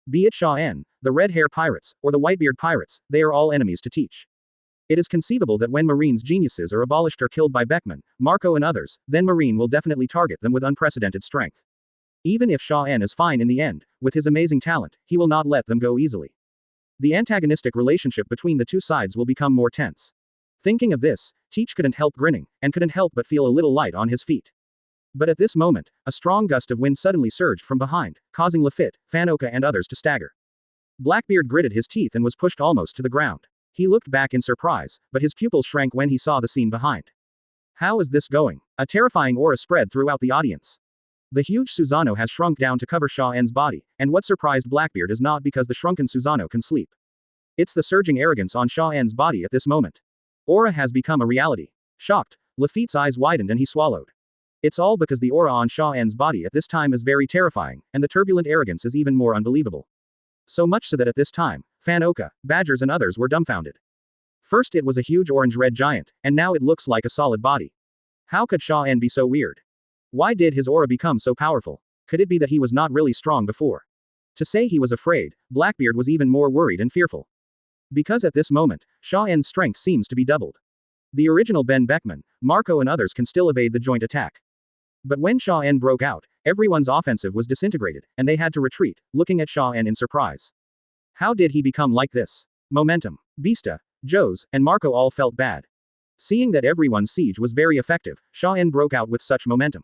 Be it Xia En, the Red Hair Pirates, or the Whitebeard Pirates, they are all enemies to Teach. It is conceivable that when Marine's geniuses are abolished or killed by Beckman, Marco and others, then Marine will definitely target them with unprecedented strength. Even if Xia En is fine in the end, with his amazing talent, he will not let them go easily. The antagonistic relationship between the two sides will become more tense. Thinking of this, Teach couldn't help grinning, and couldn't help but feel a little light on his feet. But at this moment, a strong gust of wind suddenly surged from behind, causing Lafitte, Fanoka and others to stagger. Blackbeard gritted his teeth and was pushed almost to the ground. He looked back in surprise, but his pupils shrank when he saw the scene behind. How is this going? A terrifying aura spread throughout the audience. The huge Susanoo has shrunk down to cover Xia En's body, and what surprised Blackbeard is not because the shrunken Susanoo can sleep. It's the surging arrogance on Xia En's body at this moment. Aura has become a reality. Shocked, Lafitte's eyes widened and he swallowed. It's all because the aura on Xia En's body at this time is very terrifying, and the turbulent arrogance is even more unbelievable. So much so that at this time, Fanoka, Badgers and others were dumbfounded. First it was a huge orange-red giant, and now it looks like a solid body. How could Xia En be so weird? Why did his aura become so powerful? Could it be that he was not really strong before? To say he was afraid, Blackbeard was even more worried and fearful. Because at this moment, Xia En's strength seems to be doubled. The original Ben Beckman, Marco and others can still evade the joint attack. But when Xia En broke out, everyone's offensive was disintegrated, and they had to retreat, looking at Xia En in surprise. How did he become like this? Momentum. Beasta, Joes, and Marco all felt bad. Seeing that everyone's siege was very effective, Xia En broke out with such momentum.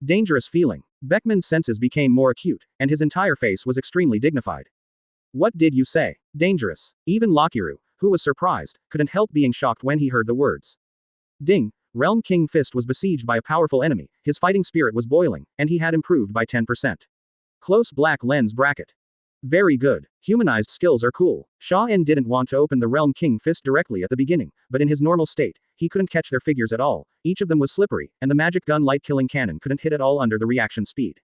Dangerous feeling. Beckman's senses became more acute, and his entire face was extremely dignified. What did you say? Dangerous. Even Lakiru, who was surprised, couldn't help being shocked when he heard the words. Ding. Realm King Fist was besieged by a powerful enemy, his fighting spirit was boiling, and he had improved by 10%. Close black lens bracket. Very good. Humanized skills are cool. Xia En didn't want to open the Realm King Fist directly at the beginning, but in his normal state, he couldn't catch their figures at all, each of them was slippery, and the magic gun light killing cannon couldn't hit at all under the reaction speed.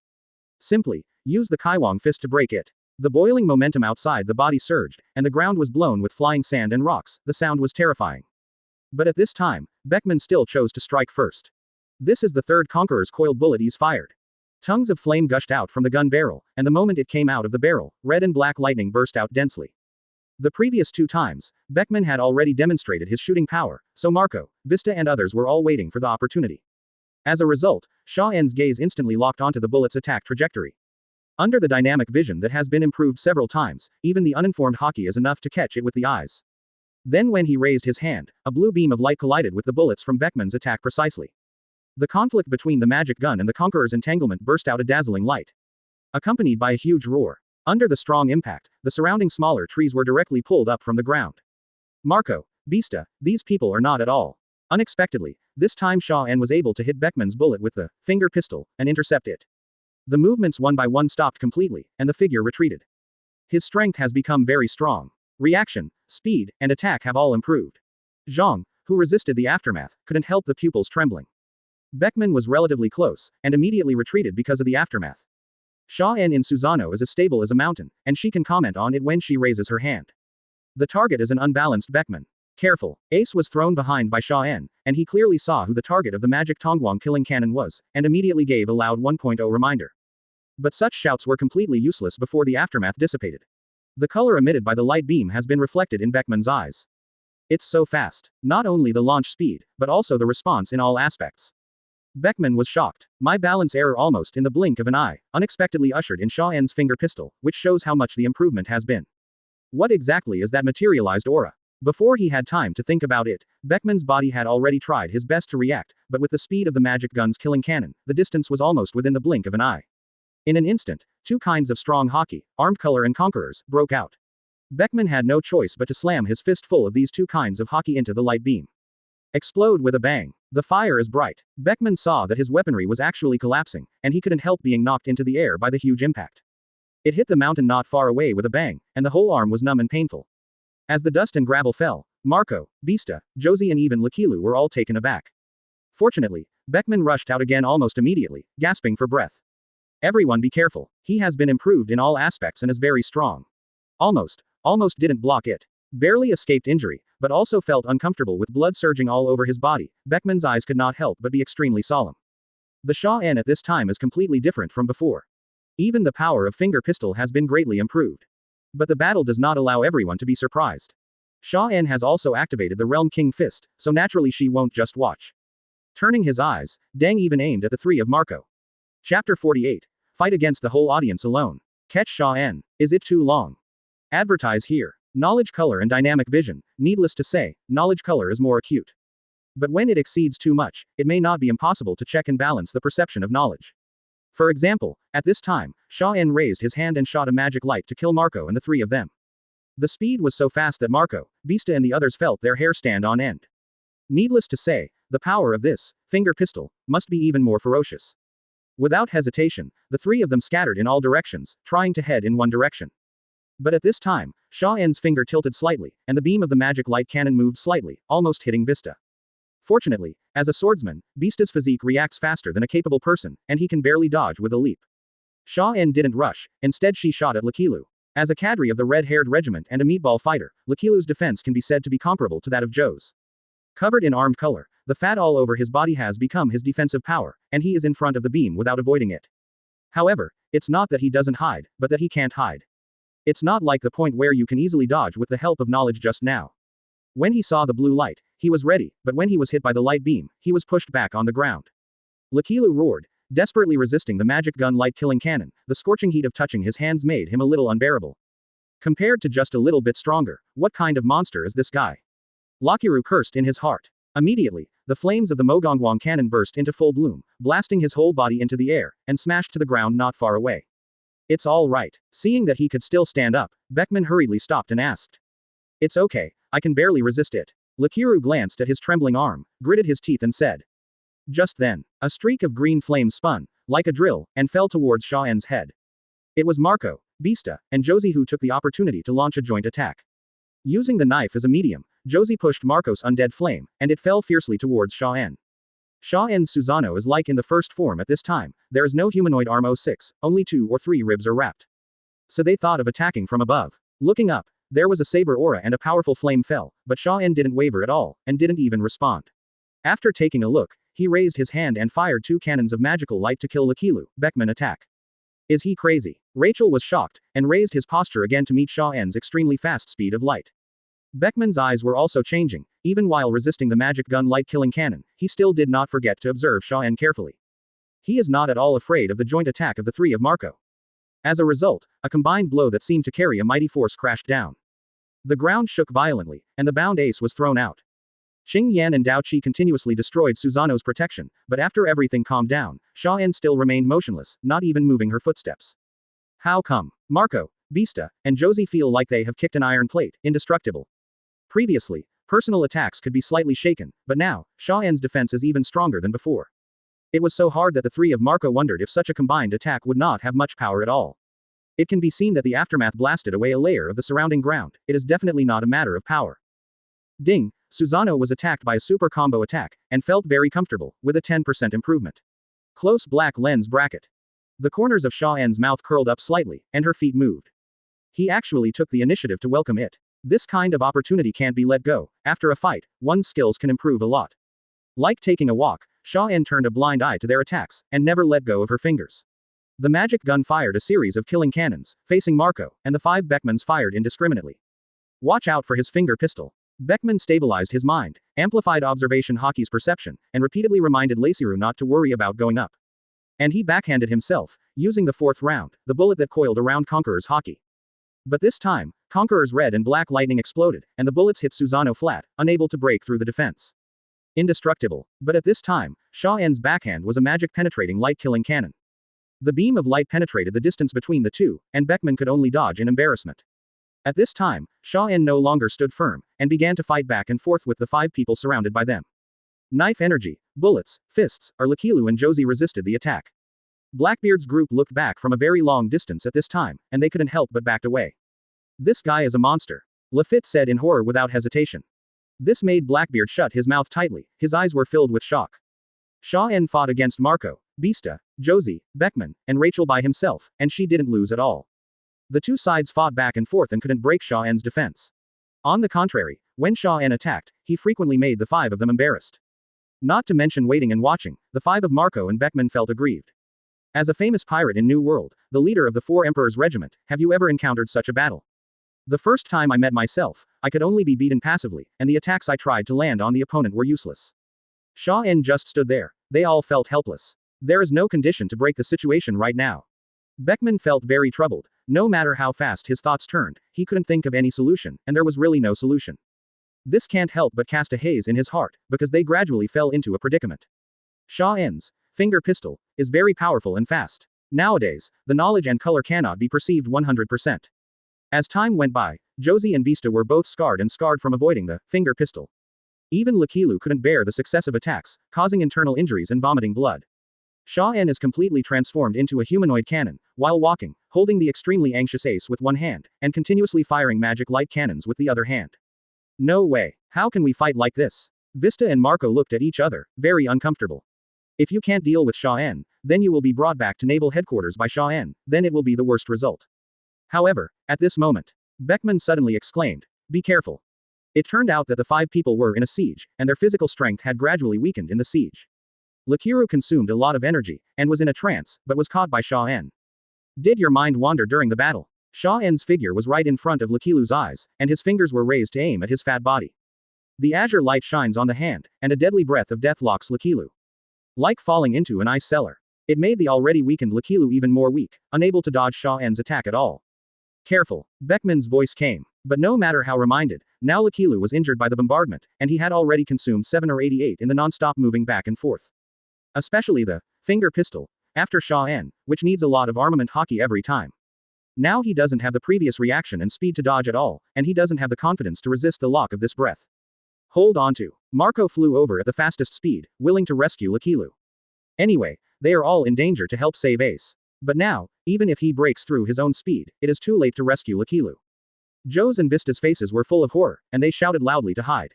Simply, use the Kaiwang Fist to break it. The boiling momentum outside the body surged, and the ground was blown with flying sand and rocks. The sound was terrifying. But at this time, Beckman still chose to strike first. This is the third Conqueror's coiled bullet he's fired. Tongues of flame gushed out from the gun barrel, and the moment it came out of the barrel, red and black lightning burst out densely. The previous 2 times, Beckman had already demonstrated his shooting power, so Marco, Vista and others were all waiting for the opportunity. As a result, Xia En's gaze instantly locked onto the bullet's attack trajectory. Under the dynamic vision that has been improved several times, even the uninformed hockey is enough to catch it with the eyes. Then when he raised his hand, a blue beam of light collided with the bullets from Beckman's attack precisely. The conflict between the magic gun and the Conqueror's entanglement burst out a dazzling light, accompanied by a huge roar. Under the strong impact, the surrounding smaller trees were directly pulled up from the ground. Marco, Vista, these people are not at all. Unexpectedly, this time Xia En was able to hit Beckman's bullet with the finger pistol and intercept it. The movements one by one stopped completely, and the figure retreated. His strength has become very strong. Reaction, speed, and attack have all improved. Zhang, who resisted the aftermath, couldn't help the pupils trembling. Beckman was relatively close, and immediately retreated because of the aftermath. Xia En in Susanoo is as stable as a mountain, and she can comment on it when she raises her hand. The target is an unbalanced Beckman. Careful, Ace was thrown behind by Xia En, and he clearly saw who the target of the magic Tongguang killing cannon was, and immediately gave a loud 1.0 reminder. But such shouts were completely useless before the aftermath dissipated. The color emitted by the light beam has been reflected in Beckman's eyes. It's so fast. Not only the launch speed, but also the response in all aspects. Beckman was shocked. My balance error almost in the blink of an eye, unexpectedly ushered in Xia En's finger pistol, which shows how much the improvement has been. What exactly is that materialized aura? Before he had time to think about it, Beckman's body had already tried his best to react, but with the speed of the magic gun's killing cannon, the distance was almost within the blink of an eye. In an instant, 2 kinds of strong hockey, armed color and conquerors, broke out. Beckman had no choice but to slam his fist full of these 2 kinds of hockey into the light beam. Explode with a bang. The fire is bright. Beckman saw that his weaponry was actually collapsing, and he couldn't help being knocked into the air by the huge impact. It hit the mountain not far away with a bang, and the whole arm was numb and painful. As the dust and gravel fell, Marco, Vista, Josie and even Lakilu were all taken aback. Fortunately, Beckman rushed out again almost immediately, gasping for breath. Everyone be careful. He has been improved in all aspects and is very strong. Almost didn't block it. Barely escaped injury, but also felt uncomfortable with blood surging all over his body. Beckman's eyes could not help but be extremely solemn. The Xia En at this time is completely different from before. Even the power of finger pistol has been greatly improved. But the battle does not allow everyone to be surprised. Xia En has also activated the Realm King Fist, so naturally she won't just watch. Turning his eyes, Deng even aimed at the 3 of Marco. Chapter 48. Fight against the whole audience alone. Catch Xia En. Is it too long? Advertise here. Knowledge color and dynamic vision. Needless to say, knowledge color is more acute. But when it exceeds too much, it may not be impossible to check and balance the perception of knowledge. For example, at this time, Xia En raised his hand and shot a magic light to kill Marco and the 3 of them. The speed was so fast that Marco, Vista and the others felt their hair stand on end. Needless to say, the power of this finger pistol must be even more ferocious. Without hesitation, the 3 of them scattered in all directions, trying to head in one direction. But at this time, Xia En's finger tilted slightly, and the beam of the magic light cannon moved slightly, almost hitting Vista. Fortunately, as a swordsman, Vista's physique reacts faster than a capable person, and he can barely dodge with a leap. Xia En didn't rush, instead she shot at Lakilu. As a cadre of the red-haired regiment and a meatball fighter, Lakilu's defense can be said to be comparable to that of Zhou's. Covered in armed color, the fat all over his body has become his defensive power, and he is in front of the beam without avoiding it. However, it's not that he doesn't hide, but that he can't hide. It's not like the point where you can easily dodge with the help of knowledge just now. When he saw the blue light, he was ready, but when he was hit by the light beam, he was pushed back on the ground. Lakilu roared, desperately resisting the magic gun light killing cannon. The scorching heat of touching his hands made him a little unbearable. Compared to just a little bit stronger, what kind of monster is this guy? Lakiru cursed in his heart. Immediately, the flames of the Mogongwang cannon burst into full bloom, blasting his whole body into the air, and smashed to the ground not far away. It's all right. Seeing that he could still stand up, Beckman hurriedly stopped and asked. It's okay, I can barely resist it. Lakiru glanced at his trembling arm, gritted his teeth and said. Just then, a streak of green flame spun, like a drill, and fell towards Xia En's head. It was Marco, Vista, and Josie who took the opportunity to launch a joint attack. Using the knife as a medium, Josie pushed Marco's undead flame, and it fell fiercely towards Xia En. Xia En's Susanoo is like in the first form at this time, there is no humanoid arm 06, only 2 or 3 ribs are wrapped. So they thought of attacking from above. Looking up, there was a saber aura and a powerful flame fell, but Xia En didn't waver at all, and didn't even respond. After taking a look, he raised his hand and fired 2 cannons of magical light to kill Lakilu. Beckman attack. Is he crazy? Rachel was shocked, and raised his posture again to meet Xia En's extremely fast speed of light. Beckman's eyes were also changing. Even while resisting the magic gun light-killing cannon, he still did not forget to observe Xia En carefully. He is not at all afraid of the joint attack of the 3 of Marco. As a result, a combined blow that seemed to carry a mighty force crashed down. The ground shook violently, and the bound ace was thrown out. Qing Yan and Dao Qi continuously destroyed Susanoo's protection, but after everything calmed down, Xia En still remained motionless, not even moving her footsteps. How come? Marco, Bista, and Josie feel like they have kicked an iron plate, indestructible. Previously, personal attacks could be slightly shaken, but now, Xia En's defense is even stronger than before. It was so hard that the 3 of Marco wondered if such a combined attack would not have much power at all. It can be seen that the aftermath blasted away a layer of the surrounding ground. It is definitely not a matter of power. Ding, Susanoo was attacked by a super combo attack, and felt very comfortable, with a 10% improvement. Close black lens bracket. The corners of Xia En's mouth curled up slightly, and her feet moved. He actually took the initiative to welcome it. This kind of opportunity can't be let go. After a fight, one's skills can improve a lot. Like taking a walk, Xia En turned a blind eye to their attacks, and never let go of her fingers. The magic gun fired a series of killing cannons, facing Marco, and the 5 Beckmans fired indiscriminately. Watch out for his finger pistol. Beckman stabilized his mind, amplified observation hockey's perception, and repeatedly reminded Laciru not to worry about going up. And he backhanded himself, using the 4th round, the bullet that coiled around Conqueror's hockey. But this time, Conqueror's red and black lightning exploded, and the bullets hit Susanoo flat, unable to break through the defense. Indestructible. But at this time, Xia En's backhand was a magic penetrating light-killing cannon. The beam of light penetrated the distance between the two, and Beckman could only dodge in embarrassment. At this time, Xia En no longer stood firm, and began to fight back and forth with the 5 people surrounded by them. Knife energy, bullets, fists, Lakilu and Josie resisted the attack. Blackbeard's group looked back from a very long distance at this time, and they couldn't help but backed away. This guy is a monster. Lafitte said in horror without hesitation. This made Blackbeard shut his mouth tightly, his eyes were filled with shock. Xia En fought against Marco, Bista, Josie, Beckman, and Rachel by himself, and she didn't lose at all. The 2 sides fought back and forth and couldn't break Xia En's defense. On the contrary, when Xia En attacked, he frequently made the 5 of them embarrassed. Not to mention waiting and watching, the 5 of Marco and Beckman felt aggrieved. As a famous pirate in New World, the leader of the 4 Emperors Regiment, have you ever encountered such a battle? The first time I met myself, I could only be beaten passively, and the attacks I tried to land on the opponent were useless. Xia En just stood there. They all felt helpless. There is no condition to break the situation right now. Beckman felt very troubled. No matter how fast his thoughts turned, he couldn't think of any solution, and there was really no solution. This can't help but cast a haze in his heart, because they gradually fell into a predicament. Xia En's finger pistol is very powerful and fast. Nowadays, the knowledge and color cannot be perceived 100%. As time went by, Josie and Bista were both scarred from avoiding the finger pistol. Even Lakilu couldn't bear the successive attacks, causing internal injuries and vomiting blood. Xia En is completely transformed into a humanoid cannon, while walking, holding the extremely anxious ace with one hand, and continuously firing magic light cannons with the other hand. No way. How can we fight like this? Vista and Marco looked at each other, very uncomfortable. If you can't deal with Xia En, then you will be brought back to naval headquarters by Xia En, then it will be the worst result. However, at this moment, Beckman suddenly exclaimed, "Be careful." It turned out that the 5 people were in a siege, and their physical strength had gradually weakened in the siege. Lakiru consumed a lot of energy, and was in a trance, but was caught by Xia En. Did your mind wander during the battle? Xia En's figure was right in front of Lakilu's eyes, and his fingers were raised to aim at his fat body. The azure light shines on the hand, and a deadly breath of death locks Lakilu. Like falling into an ice cellar. It made the already weakened Lakilu even more weak, unable to dodge Xia En's attack at all. Careful, Beckman's voice came. But no matter how reminded, now Lakilu was injured by the bombardment, and he had already consumed 7 or 88 in the non-stop moving back and forth. Especially the finger pistol, after Xia En, which needs a lot of armament hockey every time. Now he doesn't have the previous reaction and speed to dodge at all, and he doesn't have the confidence to resist the lock of this breath. Hold on to. Marco flew over at the fastest speed, willing to rescue Lakilu. Anyway, they are all in danger to help save Ace. But now, even if he breaks through his own speed, it is too late to rescue Lakilu. Joe's and Vista's faces were full of horror, and they shouted loudly to hide.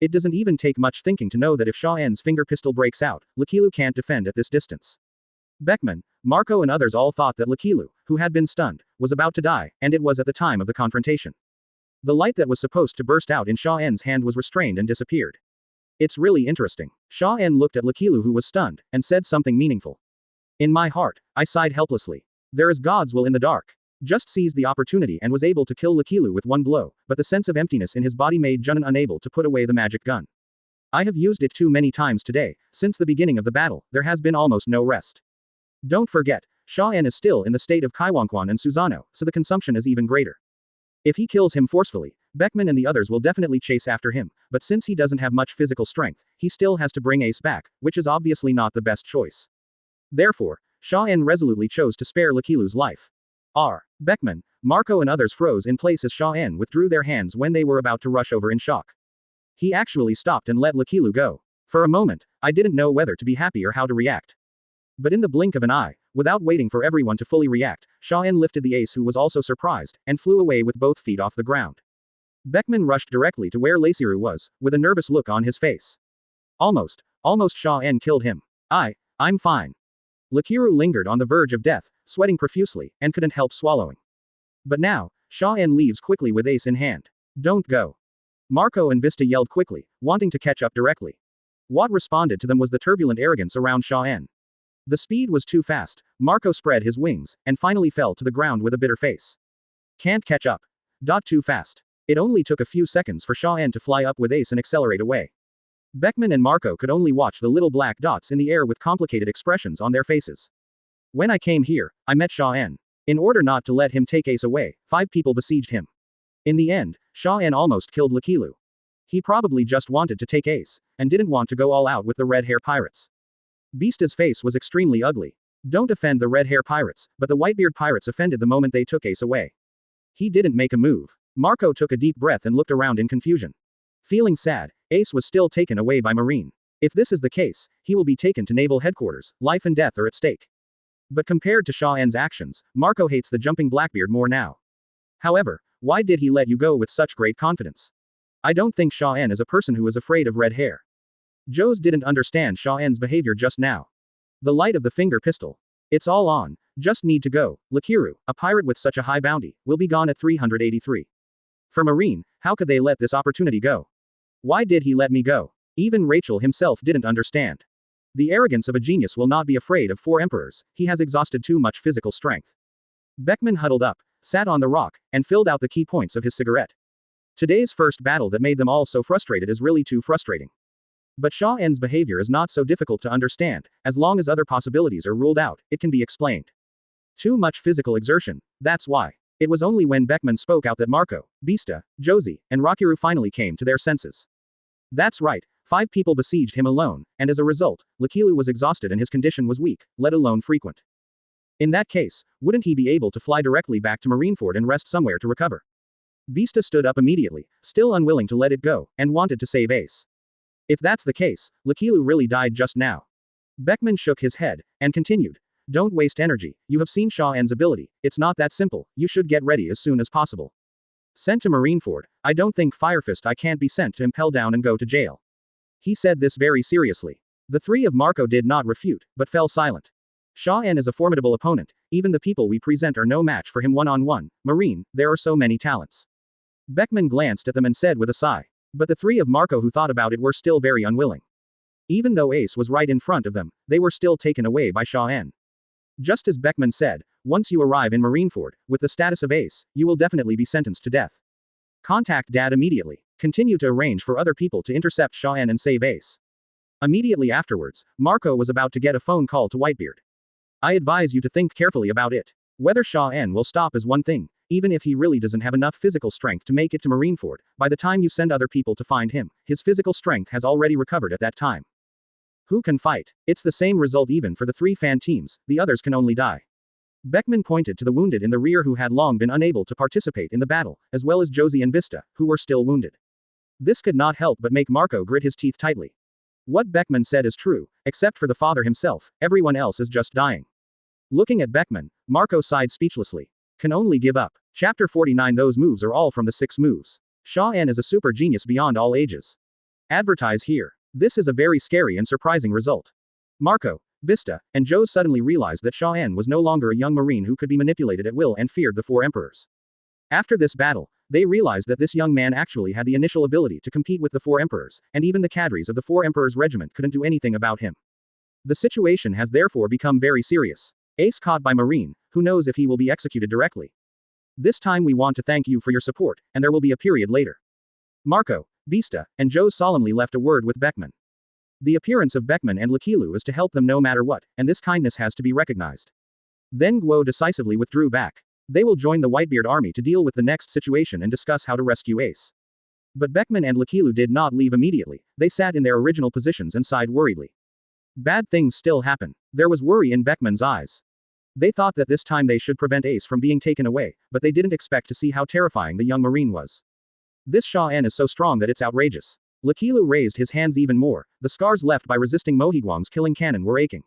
It doesn't even take much thinking to know that if Xia En's finger pistol breaks out, Lakilu can't defend at this distance. Beckman, Marco and others all thought that Lakilu, who had been stunned, was about to die, and it was at the time of the confrontation. The light that was supposed to burst out in Xia En's hand was restrained and disappeared. It's really interesting. Xia En looked at Lakilu, who was stunned, and said something meaningful. In my heart, I sighed helplessly. There is God's will in the dark. Just seized the opportunity and was able to kill Lakilu with one blow, but the sense of emptiness in his body made Junan unable to put away the magic gun. I have used it too many times today. Since the beginning of the battle, there has been almost no rest. Don't forget, Xia En is still in the state of Kaioken and Susanoo, so the consumption is even greater. If he kills him forcefully, Beckman and the others will definitely chase after him, but since he doesn't have much physical strength, he still has to bring Ace back, which is obviously not the best choice. Therefore, Xia En resolutely chose to spare Lakilu's life. Beckman, Marco and others froze in place as Xia En withdrew their hands when they were about to rush over in shock. He actually stopped and let Lakilu go. For a moment, I didn't know whether to be happy or how to react. But in the blink of an eye, without waiting for everyone to fully react, Xia En lifted the ace, who was also surprised, and flew away with both feet off the ground. Beckman rushed directly to where Lakilu was, with a nervous look on his face. Almost Xia En killed him. I'm fine. Lakilu lingered on the verge of death, sweating profusely, and couldn't help swallowing. But now, Xia En leaves quickly with ace in hand. Don't go. Marco and Vista yelled quickly, wanting to catch up directly. What responded to them was the turbulent arrogance around Xia En. The speed was too fast. Marco spread his wings, and finally fell to the ground with a bitter face. Can't catch up. Too fast. It only took a few seconds for Xia En to fly up with ace and accelerate away. Beckman and Marco could only watch the little black dots in the air with complicated expressions on their faces. When I came here, I met Xia En. In order not to let him take ace away, 5 people besieged him. In the end, Xia En almost killed Lakilu. He probably just wanted to take ace, and didn't want to go all out with the red hair pirates. Vista's face was extremely ugly. Don't offend the red hair pirates, but the Whitebeard pirates offended the moment they took ace away. He didn't make a move. Marco took a deep breath and looked around in confusion. Feeling sad, ace was still taken away by Marine. If this is the case, he will be taken to naval headquarters. Life and death are at stake. But compared to Xia En's actions, Marco hates the jumping Blackbeard more now. However, why did he let you go with such great confidence? I don't think Xia En is a person who is afraid of red hair. Joes didn't understand Xia En's behavior just now. The light of the finger pistol. It's all on. Just need to go. Lakiru, a pirate with such a high bounty, will be gone at 383. For Marine, how could they let this opportunity go? Why did he let me go? Even Rachel himself didn't understand. The arrogance of a genius will not be afraid of 4 emperors. He has exhausted too much physical strength. Beckman huddled up, sat on the rock, and filled out the key points of his cigarette. Today's first battle that made them all so frustrated is really too frustrating. But Xia En's behavior is not so difficult to understand. As long as other possibilities are ruled out, it can be explained. Too much physical exertion, that's why. It was only when Beckman spoke out that Marco, Vista, Josie, and Rakiru finally came to their senses. That's right, 5 people besieged him alone, and as a result, Lakilu was exhausted and his condition was weak, let alone frequent. In that case, wouldn't he be able to fly directly back to Marineford and rest somewhere to recover? Vista stood up immediately, still unwilling to let it go, and wanted to save Ace. If that's the case, Lakilu really died just now. Beckman shook his head, and continued. Don't waste energy. You have seen Xia En's ability. It's not that simple. You should get ready as soon as possible. Sent to Marineford. I don't think Firefist I can't be sent to impel down and go to jail. He said this very seriously. The 3 of Marco did not refute, but fell silent. Xia En is a formidable opponent. Even the people we present are no match for him one-on-one. Marine, there are so many talents. Beckman glanced at them and said with a sigh. But the 3 of Marco who thought about it were still very unwilling. Even though Ace was right in front of them, they were still taken away by Xia En. Just as Beckman said, once you arrive in Marineford, with the status of Ace, you will definitely be sentenced to death. Contact Dad immediately. Continue to arrange for other people to intercept Xia En and save Ace. Immediately afterwards, Marco was about to get a phone call to Whitebeard. I advise you to think carefully about it. Whether Xia En will stop is one thing, even if he really doesn't have enough physical strength to make it to Marineford, by the time you send other people to find him, his physical strength has already recovered at that time. Who can fight? It's the same result even for the 3 fan teams, the others can only die. Beckman pointed to the wounded in the rear who had long been unable to participate in the battle, as well as Josie and Vista, who were still wounded. This could not help but make Marco grit his teeth tightly. What Beckman said is true, except for the father himself, everyone else is just dying. Looking at Beckman, Marco sighed speechlessly. Can only give up. Chapter 49. Those moves are all from the 6 moves. Xia En is a super genius beyond all ages. Advertise here. This is a very scary and surprising result. Marco, Vista, and Zhou suddenly realized that Xia En was no longer a young marine who could be manipulated at will and feared the four emperors. After this battle, they realized that this young man actually had the initial ability to compete with the four emperors, and even the cadres of the four emperors' regiment couldn't do anything about him. The situation has therefore become very serious. Ace caught by Marine, who knows if he will be executed directly. This time we want to thank you for your support, and there will be a period later. Marco, Vista, and Zhou solemnly left a word with Beckman. The appearance of Beckman and Lakilu is to help them no matter what, and this kindness has to be recognized. Then Guo decisively withdrew back. They will join the Whitebeard army to deal with the next situation and discuss how to rescue Ace. But Beckman and Lakilu did not leave immediately, they sat in their original positions and sighed worriedly. Bad things still happen. There was worry in Beckman's eyes. They thought that this time they should prevent Ace from being taken away, but they didn't expect to see how terrifying the young marine was. This Xia En is so strong that it's outrageous. Lakilu raised his hands even more, the scars left by resisting Mohiguang's killing cannon were aching.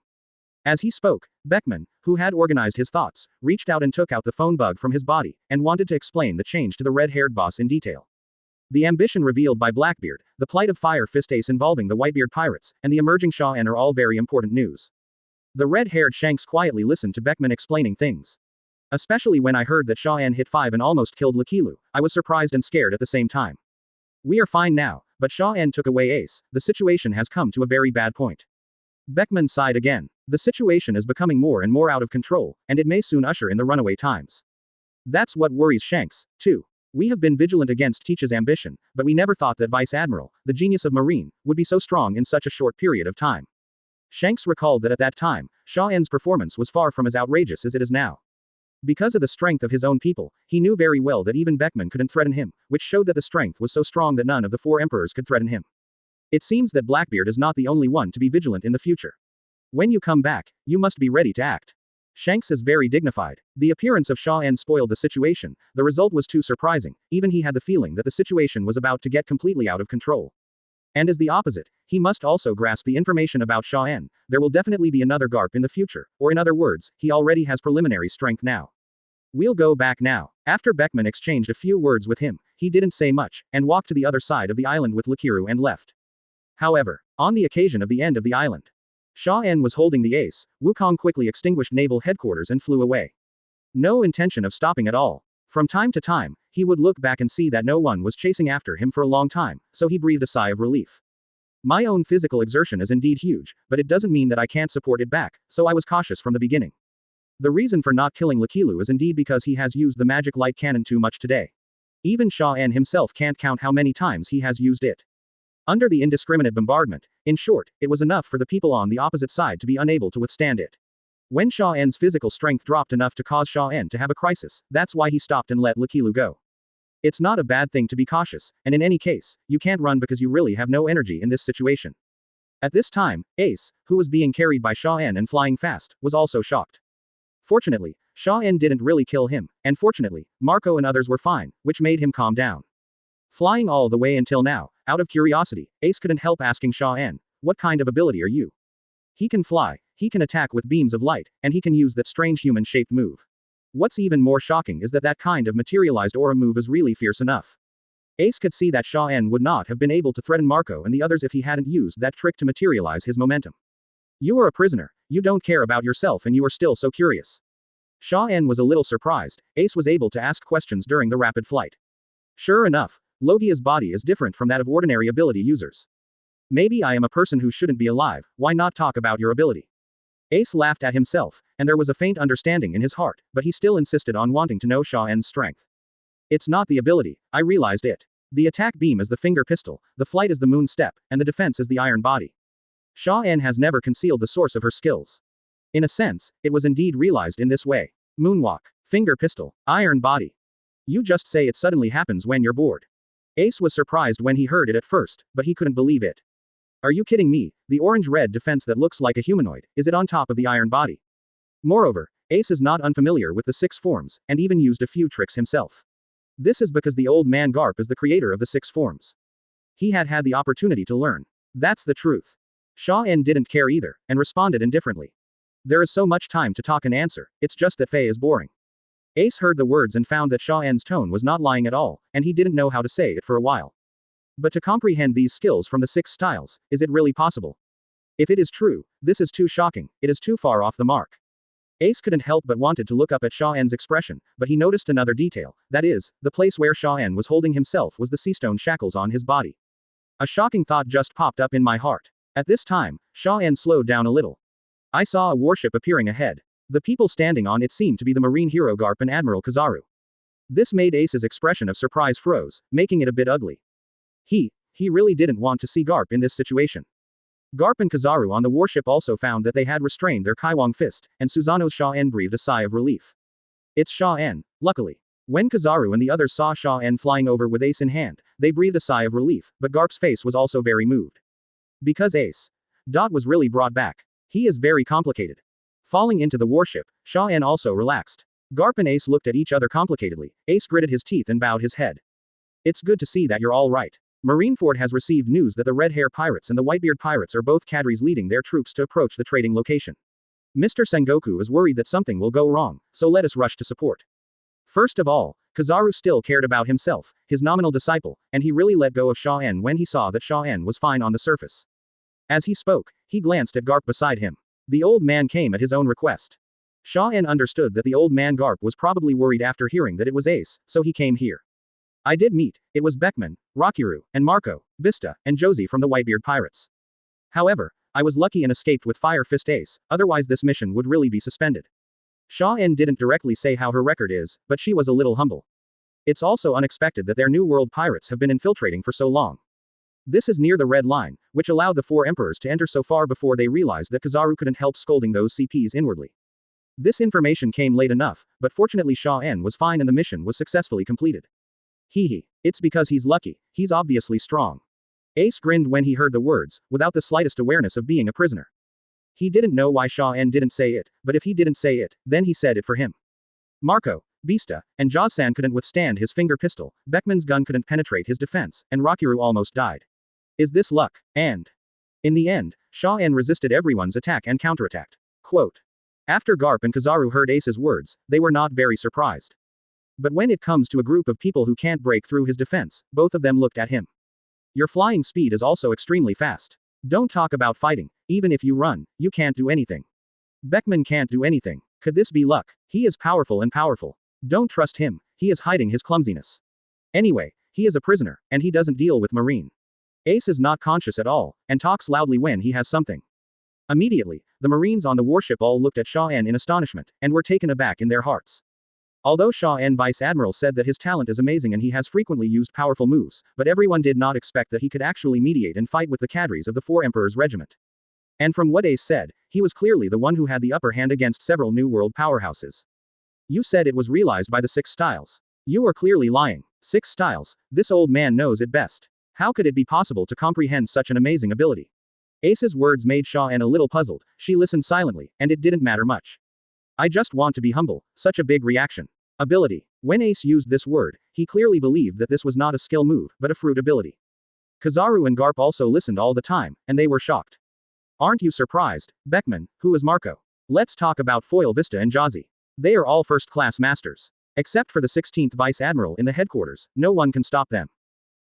As he spoke, Beckman, who had organized his thoughts, reached out and took out the phone bug from his body, and wanted to explain the change to the red-haired boss in detail. The ambition revealed by Blackbeard, the plight of Fire Fist Ace involving the Whitebeard pirates, and the emerging Xia En are all very important news. The red-haired Shanks quietly listened to Beckman explaining things. Especially when I heard that Xia En hit 5 and almost killed Lakilu, I was surprised and scared at the same time. We are fine now, but Xia En took away Ace, the situation has come to a very bad point. Beckman sighed again. The situation is becoming more and more out of control, and it may soon usher in the runaway times. That's what worries Shanks, too. We have been vigilant against Teach's ambition, but we never thought that Vice Admiral, the genius of Marine, would be so strong in such a short period of time. Shanks recalled that at that time, Xia En's performance was far from as outrageous as it is now. Because of the strength of his own people, he knew very well that even Beckman couldn't threaten him, which showed that the strength was so strong that none of the four emperors could threaten him. It seems that Blackbeard is not the only one to be vigilant in the future. When you come back, you must be ready to act. Shanks is very dignified. The appearance of Xia En spoiled the situation, the result was too surprising, even he had the feeling that the situation was about to get completely out of control. And as the opposite, he must also grasp the information about Xia En, there will definitely be another Garp in the future, or in other words, he already has preliminary strength now. We'll go back now. After Beckman exchanged a few words with him, he didn't say much, and walked to the other side of the island with Lakiru and left. However, on the occasion of the end of the island, Xia En was holding the ace, Wukong quickly extinguished naval headquarters and flew away. No intention of stopping at all. From time to time, he would look back and see that no one was chasing after him for a long time, so he breathed a sigh of relief. My own physical exertion is indeed huge, but it doesn't mean that I can't support it back, so I was cautious from the beginning. The reason for not killing Lakilu is indeed because he has used the magic light cannon too much today. Even Xia En himself can't count how many times he has used it. Under the indiscriminate bombardment, in short, it was enough for the people on the opposite side to be unable to withstand it. When Xia En's physical strength dropped enough to cause Xia En to have a crisis, that's why he stopped and let Lakilu go. It's not a bad thing to be cautious, and in any case, you can't run because you really have no energy in this situation. At this time, Ace, who was being carried by Xia En and flying fast, was also shocked. Fortunately, Xia En didn't really kill him, and fortunately, Marco and others were fine, which made him calm down. Flying all the way until now, out of curiosity, Ace couldn't help asking Xia En, what kind of ability are you? He can fly, he can attack with beams of light, and he can use that strange human-shaped move. What's even more shocking is that that kind of materialized aura move is really fierce enough. Ace could see that Xia En would not have been able to threaten Marco and the others if he hadn't used that trick to materialize his momentum. You are a prisoner, you don't care about yourself and you are still so curious. Xia En was a little surprised, Ace was able to ask questions during the rapid flight. Sure enough, Logia's body is different from that of ordinary ability users. Maybe I am a person who shouldn't be alive, why not talk about your ability? Ace laughed at himself, and there was a faint understanding in his heart, but he still insisted on wanting to know Xia En's strength. It's not the ability, I realized it. The attack beam is the finger pistol, the flight is the moon step, and the defense is the iron body. Xia En has never concealed the source of her skills. In a sense, it was indeed realized in this way. Moonwalk, finger pistol, iron body. You just say it suddenly happens when you're bored. Ace was surprised when he heard it at first, but he couldn't believe it. Are you kidding me? The orange-red defense that looks like a humanoid, is it on top of the iron body? Moreover, Ace is not unfamiliar with the 6 forms, and even used a few tricks himself. This is because the old man Garp is the creator of the 6 forms. He had had the opportunity to learn. That's the truth. Xia En didn't care either, and responded indifferently. There is so much time to talk and answer, it's just that Fei is boring. Ace heard the words and found that Xia En's tone was not lying at all, and he didn't know how to say it for a while. But to comprehend these skills from the 6 styles, is it really possible? If it is true, this is too shocking, it is too far off the mark. Ace couldn't help but wanted to look up at Xia En's expression, but he noticed another detail, that is, the place where Xia En was holding himself was the seastone shackles on his body. A shocking thought just popped up in my heart. At this time, Xia En slowed down a little. I saw a warship appearing ahead. The people standing on it seemed to be the marine hero Garp and Admiral Kizaru. This made Ace's expression of surprise froze, making it a bit ugly. He really didn't want to see Garp in this situation. Garp and Kizaru on the warship also found that they had restrained their Kaiwang fist, and Susanoo's Xia En breathed a sigh of relief. It's Xia En, luckily. When Kizaru and the others saw Xia En flying over with Ace in hand, they breathed a sigh of relief, but Garp's face was also very moved. Because Ace was really brought back. He is very complicated. Falling into the warship, Xia En also relaxed. Garp and Ace looked at each other complicatedly. Ace gritted his teeth and bowed his head. It's good to see that you're all right. Marineford has received news that the Red Hair Pirates and the Whitebeard Pirates are both cadres leading their troops to approach the trading location. Mr. Sengoku is worried that something will go wrong, so let us rush to support. First of all, Kizaru still cared about himself, his nominal disciple, and he really let go of Xia En when he saw that Xia En was fine on the surface. As he spoke, he glanced at Garp beside him. The old man came at his own request. Xia En understood that the old man Garp was probably worried after hearing that it was Ace, so he came here. I did meet, it was Beckman, Rakiru, and Marco, Vista, and Josie from the Whitebeard Pirates. However, I was lucky and escaped with Fire Fist Ace, otherwise this mission would really be suspended. Xia En didn't directly say how her record is, but she was a little humble. It's also unexpected that their New World pirates have been infiltrating for so long. This is near the red line, which allowed the four emperors to enter so far before they realized that Kizaru couldn't help scolding those CPs inwardly. This information came late enough, but fortunately Xia En was fine and the mission was successfully completed. It's because he's lucky, he's obviously strong. Ace grinned when he heard the words, without the slightest awareness of being a prisoner. He didn't know why Xia En didn't say it, but if he didn't say it, then he said it for him. Marco, Vista, and Joss-san couldn't withstand his finger pistol, Beckman's gun couldn't penetrate his defense, and Rakiru almost died. Is this luck? And in the end, Xia En resisted everyone's attack and counterattacked. Quote. After Garp and Kizaru heard Ace's words, they were not very surprised. But when it comes to a group of people who can't break through his defense, both of them looked at him. Your flying speed is also extremely fast. Don't talk about fighting, even if you run, you can't do anything. Beckman can't do anything. Could this be luck? He is powerful and powerful. Don't trust him, he is hiding his clumsiness. Anyway, he is a prisoner, and he doesn't deal with Marine. Ace is not conscious at all, and talks loudly when he has something. Immediately, the Marines on the warship all looked at Xia En in astonishment, and were taken aback in their hearts. Although Xia En Vice Admiral said that his talent is amazing and he has frequently used powerful moves, but everyone did not expect that he could actually mediate and fight with the cadres of the Four Emperors Regiment. And from what Ace said, he was clearly the one who had the upper hand against several New World powerhouses. You said it was realized by the Six Styles. You are clearly lying. Six Styles, this old man knows it best. How could it be possible to comprehend such an amazing ability? Ace's words made Xia En a little puzzled, she listened silently, and it didn't matter much. I just want to be humble, such a big reaction. Ability. When Ace used this word, he clearly believed that this was not a skill move, but a fruit ability. Kizaru and Garp also listened all the time, and they were shocked. Aren't you surprised, Beckman, who is Marco? Let's talk about Foil Vista and Josie. They are all first-class masters. Except for the 16th Vice Admiral in the headquarters, no one can stop them.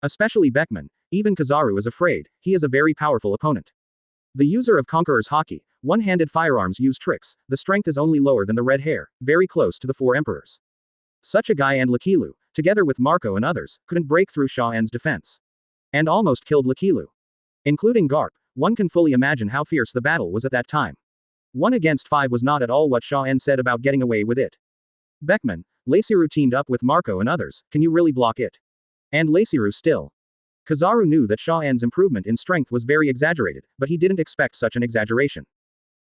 Especially Beckman, even Kizaru is afraid, he is a very powerful opponent. The user of Conqueror's Hockey, one-handed firearms use tricks, the strength is only lower than the red hair, very close to the Four Emperors. Such a guy and Lakilu, together with Marco and others, couldn't break through Xia En's defense. And almost killed Lakilu. Including Garp, one can fully imagine how fierce the battle was at that time. 1 against 5 was not at all what Xia En said about getting away with it. Beckman, Laciru teamed up with Marco and others, can you really block it? And Laciru still. Kizaru knew that Xia En's improvement in strength was very exaggerated, but he didn't expect such an exaggeration.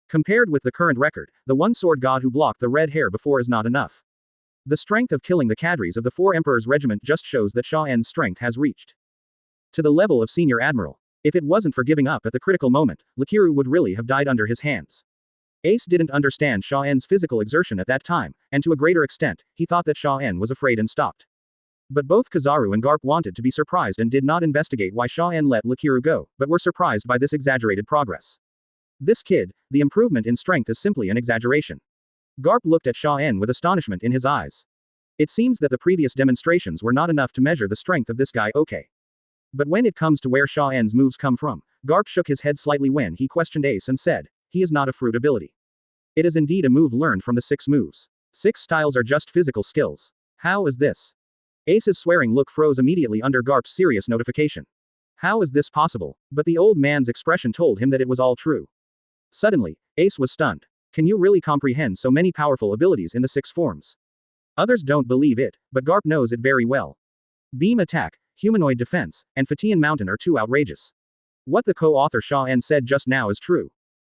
Compared with the current record, the one-sword god who blocked the red hair before is not enough. The strength of killing the cadres of the Four Emperors Regiment just shows that Xia En's strength has reached to the level of Senior Admiral. If it wasn't for giving up at the critical moment, Lakiru would really have died under his hands. Ace didn't understand Xia En's physical exertion at that time, and to a greater extent, he thought that Xia En was afraid and stopped. But both Kizaru and Garp wanted to be surprised and did not investigate why Xia En let Lakiru go, but were surprised by this exaggerated progress. This kid, the improvement in strength is simply an exaggeration. Garp looked at Xia En with astonishment in his eyes. It seems that the previous demonstrations were not enough to measure the strength of this guy. Okay. But when it comes to where Xia En's moves come from, Garp shook his head slightly when he questioned Ace and said, he is not a fruit ability. It is indeed a move learned from the 6 moves. 6 styles are just physical skills. How is this? Ace's swearing look froze immediately under Garp's serious notification. How is this possible? But the old man's expression told him that it was all true. Suddenly, Ace was stunned. Can you really comprehend so many powerful abilities in the 6 forms? Others don't believe it, but Garp knows it very well. Beam attack, humanoid defense, and Fatian Mountain are too outrageous. What the co-author Xia En said just now is true.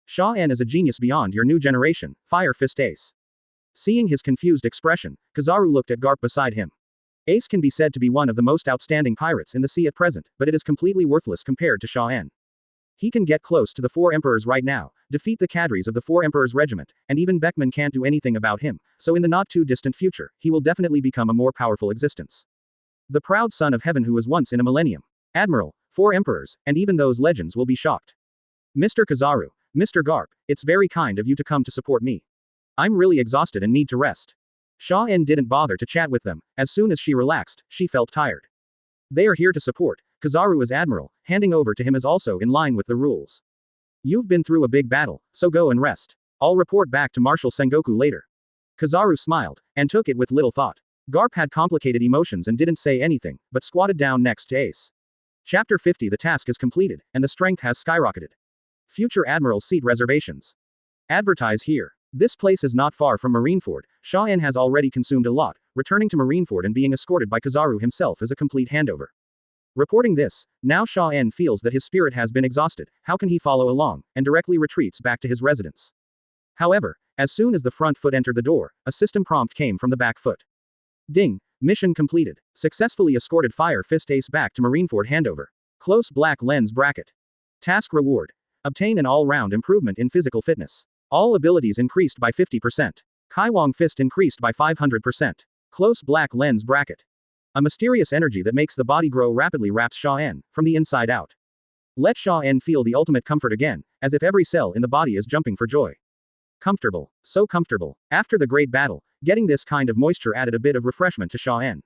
Xia En is a genius beyond your new generation, Fire Fist Ace. Seeing his confused expression, Kizaru looked at Garp beside him. Ace can be said to be one of the most outstanding pirates in the sea at present, but it is completely worthless compared to Xia En. He can get close to the 4 emperors right now, defeat the cadres of the 4 emperors regiment, and even Beckman can't do anything about him, so in the not too distant future, he will definitely become a more powerful existence. The proud son of heaven who was once in a millennium. Admiral, 4 emperors, and even those legends will be shocked. Mr. Kizaru, Mr. Garp, it's very kind of you to come to support me. I'm really exhausted and need to rest. Xia En didn't bother to chat with them. As soon as she relaxed, she felt tired. They are here to support. Kizaru as admiral, handing over to him is also in line with the rules. You've been through a big battle, so go and rest. I'll report back to Marshal Sengoku later. Kizaru smiled, and took it with little thought. Garp had complicated emotions and didn't say anything, but squatted down next to Ace. Chapter 50. The task is completed, and the strength has skyrocketed. Future Admiral seat reservations. Advertise here. This place is not far from Marineford. Xia En has already consumed a lot, returning to Marineford and being escorted by Kizaru himself is a complete handover. Reporting this, now Xia En feels that his spirit has been exhausted, how can he follow along, and directly retreats back to his residence. However, as soon as the front foot entered the door, a system prompt came from the back foot. Ding! Mission completed. Successfully escorted Fire Fist Ace back to Marineford handover. Close black lens bracket. Task reward. Obtain an all-round improvement in physical fitness. All abilities increased by 50%. Kaiwang Fist increased by 500%. Close black lens bracket. A mysterious energy that makes the body grow rapidly wraps Xia En, from the inside out. Let Xia En feel the ultimate comfort again, as if every cell in the body is jumping for joy. Comfortable. So comfortable. After the great battle, getting this kind of moisture added a bit of refreshment to Xia En.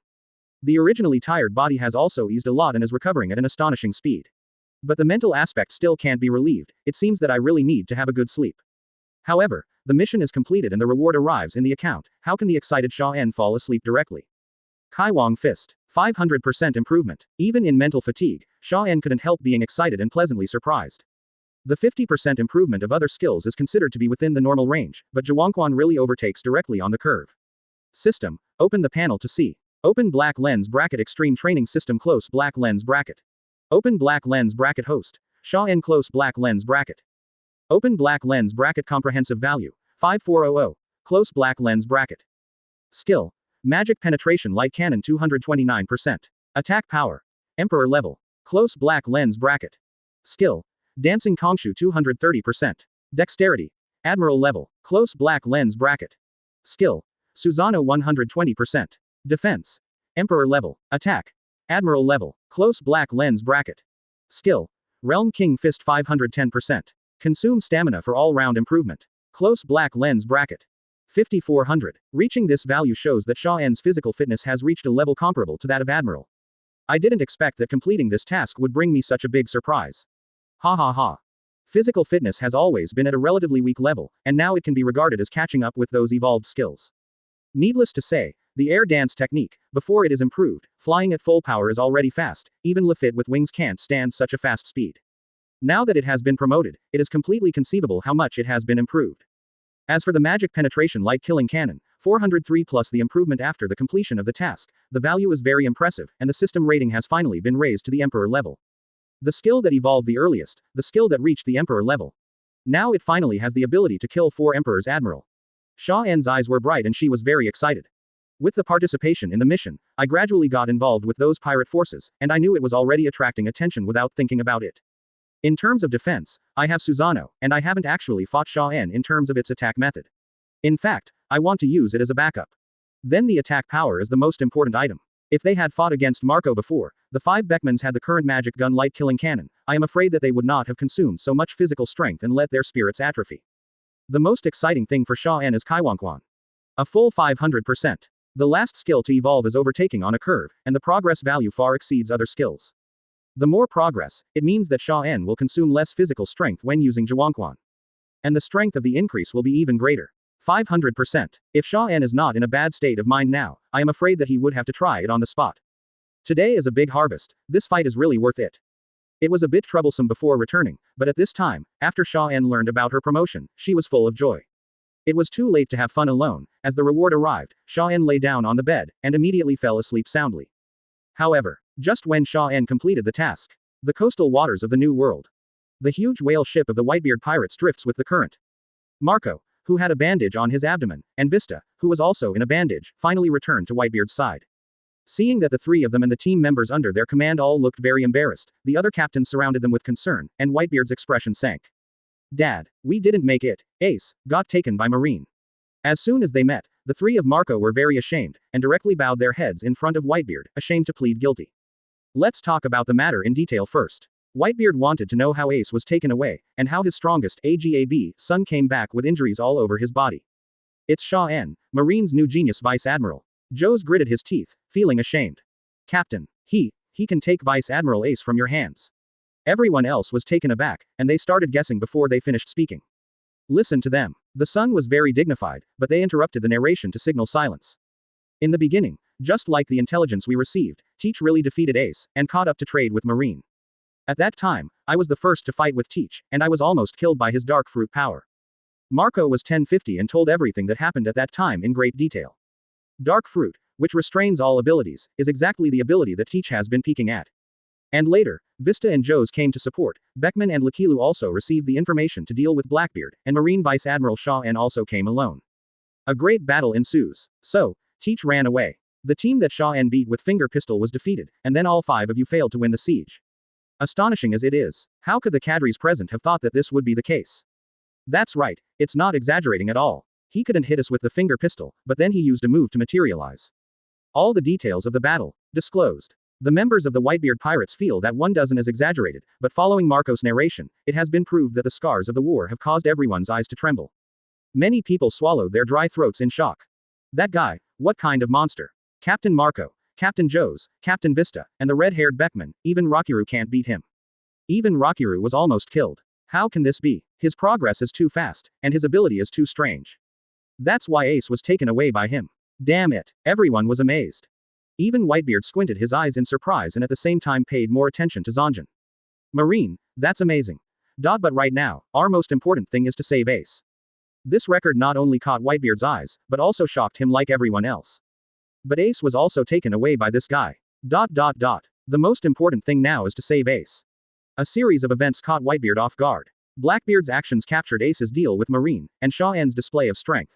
The originally tired body has also eased a lot and is recovering at an astonishing speed. But the mental aspect still can't be relieved, it seems that I really need to have a good sleep. However, the mission is completed and the reward arrives in the account. How can the excited Xia En fall asleep directly? Kaiwang Fist. 500% improvement. Even in mental fatigue, Xia En couldn't help being excited and pleasantly surprised. The 50% improvement of other skills is considered to be within the normal range, but Zhuangquan really overtakes directly on the curve. System. Open the panel to see. Open black lens bracket extreme training system close black lens bracket. Open black lens bracket host. Xia En close black lens bracket. Open black lens bracket comprehensive value. 5400. Close black lens bracket. Skill. Magic penetration light cannon 229%. Attack power. Emperor level. Close black lens bracket. Skill. Dancing Kongshu 230%. Dexterity. Admiral level. Close black lens bracket. Skill. Susanoo 120%. Defense. Emperor level. Attack. Admiral level. Close black lens bracket. Skill. Realm King Fist 510%. Consume stamina for all-round improvement. Close black lens bracket. 5400. Reaching this value shows that Xia En's physical fitness has reached a level comparable to that of Admiral. I didn't expect that completing this task would bring me such a big surprise. Ha ha ha. Physical fitness has always been at a relatively weak level, and now it can be regarded as catching up with those evolved skills. Needless to say, the air dance technique, before it is improved, flying at full power is already fast, even Lafitte with wings can't stand such a fast speed. Now that it has been promoted, it is completely conceivable how much it has been improved. As for the magic penetration light killing cannon, 403 plus the improvement after the completion of the task, the value is very impressive, and the system rating has finally been raised to the Emperor level. The skill that evolved the earliest, the skill that reached the Emperor level. Now it finally has the ability to kill 4 Emperors Admiral. Xia En's eyes were bright and she was very excited. With the participation in the mission, I gradually got involved with those pirate forces, and I knew it was already attracting attention without thinking about it. In terms of defense, I have Susanoo, and I haven't actually fought Xia En in terms of its attack method. In fact, I want to use it as a backup. Then the attack power is the most important item. If they had fought against Marco before, the 5 Beckmans had the current magic gun light killing cannon, I am afraid that they would not have consumed so much physical strength and let their spirits atrophy. The most exciting thing for Xia En is Kaiwangquan. A full 500%. The last skill to evolve is overtaking on a curve, and the progress value far exceeds other skills. The more progress, it means that Xia En will consume less physical strength when using Zhuangquan. And the strength of the increase will be even greater. 500%. If Xia En is not in a bad state of mind now, I am afraid that he would have to try it on the spot. Today is a big harvest, this fight is really worth it. It was a bit troublesome before returning, but at this time, after Xia En learned about her promotion, she was full of joy. It was too late to have fun alone. As the reward arrived, Xia En lay down on the bed, and immediately fell asleep soundly. However, just when Xia En completed the task, the coastal waters of the New World. The huge whale ship of the Whitebeard pirates drifts with the current. Marco, who had a bandage on his abdomen, and Vista, who was also in a bandage, finally returned to Whitebeard's side. Seeing that the three of them and the team members under their command all looked very embarrassed, the other captains surrounded them with concern, and Whitebeard's expression sank. Dad, we didn't make it. Ace got taken by Marine. As soon as they met, the three of Marco were very ashamed, and directly bowed their heads in front of Whitebeard, ashamed to plead guilty. Let's talk about the matter in detail first. Whitebeard wanted to know how Ace was taken away, and how his strongest AGAB son came back with injuries all over his body. It's Xia En, Marine's new genius Vice Admiral. Joes gritted his teeth, feeling ashamed. Captain, he can take Vice Admiral Ace from your hands. Everyone else was taken aback, and they started guessing before they finished speaking. Listen to them. The son was very dignified, but they interrupted the narration to signal silence. In the beginning, just like the intelligence we received, Teach really defeated Ace, and caught up to trade with Marine. At that time, I was the first to fight with Teach, and I was almost killed by his dark fruit power. Marco was 1050 and told everything that happened at that time in great detail. Dark fruit, which restrains all abilities, is exactly the ability that Teach has been peeking at. And later, Vista and Joes came to support. Beckman and Lakilu also received the information to deal with Blackbeard, and Marine Vice Admiral Xia En also came alone. A great battle ensues. So, Teach ran away. The team that Xia En beat with finger pistol was defeated, and then all 5 of you failed to win the siege. Astonishing as it is, how could the cadres present have thought that this would be the case? That's right, it's not exaggerating at all. He couldn't hit us with the finger pistol, but then he used a move to materialize. All the details of the battle disclosed. The members of the Whitebeard pirates feel that one dozen is exaggerated, but following Marco's narration, it has been proved that the scars of the war have caused everyone's eyes to tremble. Many people swallowed their dry throats in shock. That guy, what kind of monster? Captain Marco, Captain Joes, Captain Vista, and the red-haired Beckman, even Rakiru can't beat him. Even Rakiru was almost killed. How can this be? His progress is too fast, and his ability is too strange. That's why Ace was taken away by him. Damn it, everyone was amazed. Even Whitebeard squinted his eyes in surprise and at the same time paid more attention to Zanjan. Marine, that's amazing. But right now, our most important thing is to save Ace. This record not only caught Whitebeard's eyes, but also shocked him like everyone else. But Ace was also taken away by this guy. The most important thing now is to save Ace. A series of events caught Whitebeard off guard. Blackbeard's actions captured Ace's deal with Marine, and Xia En's display of strength.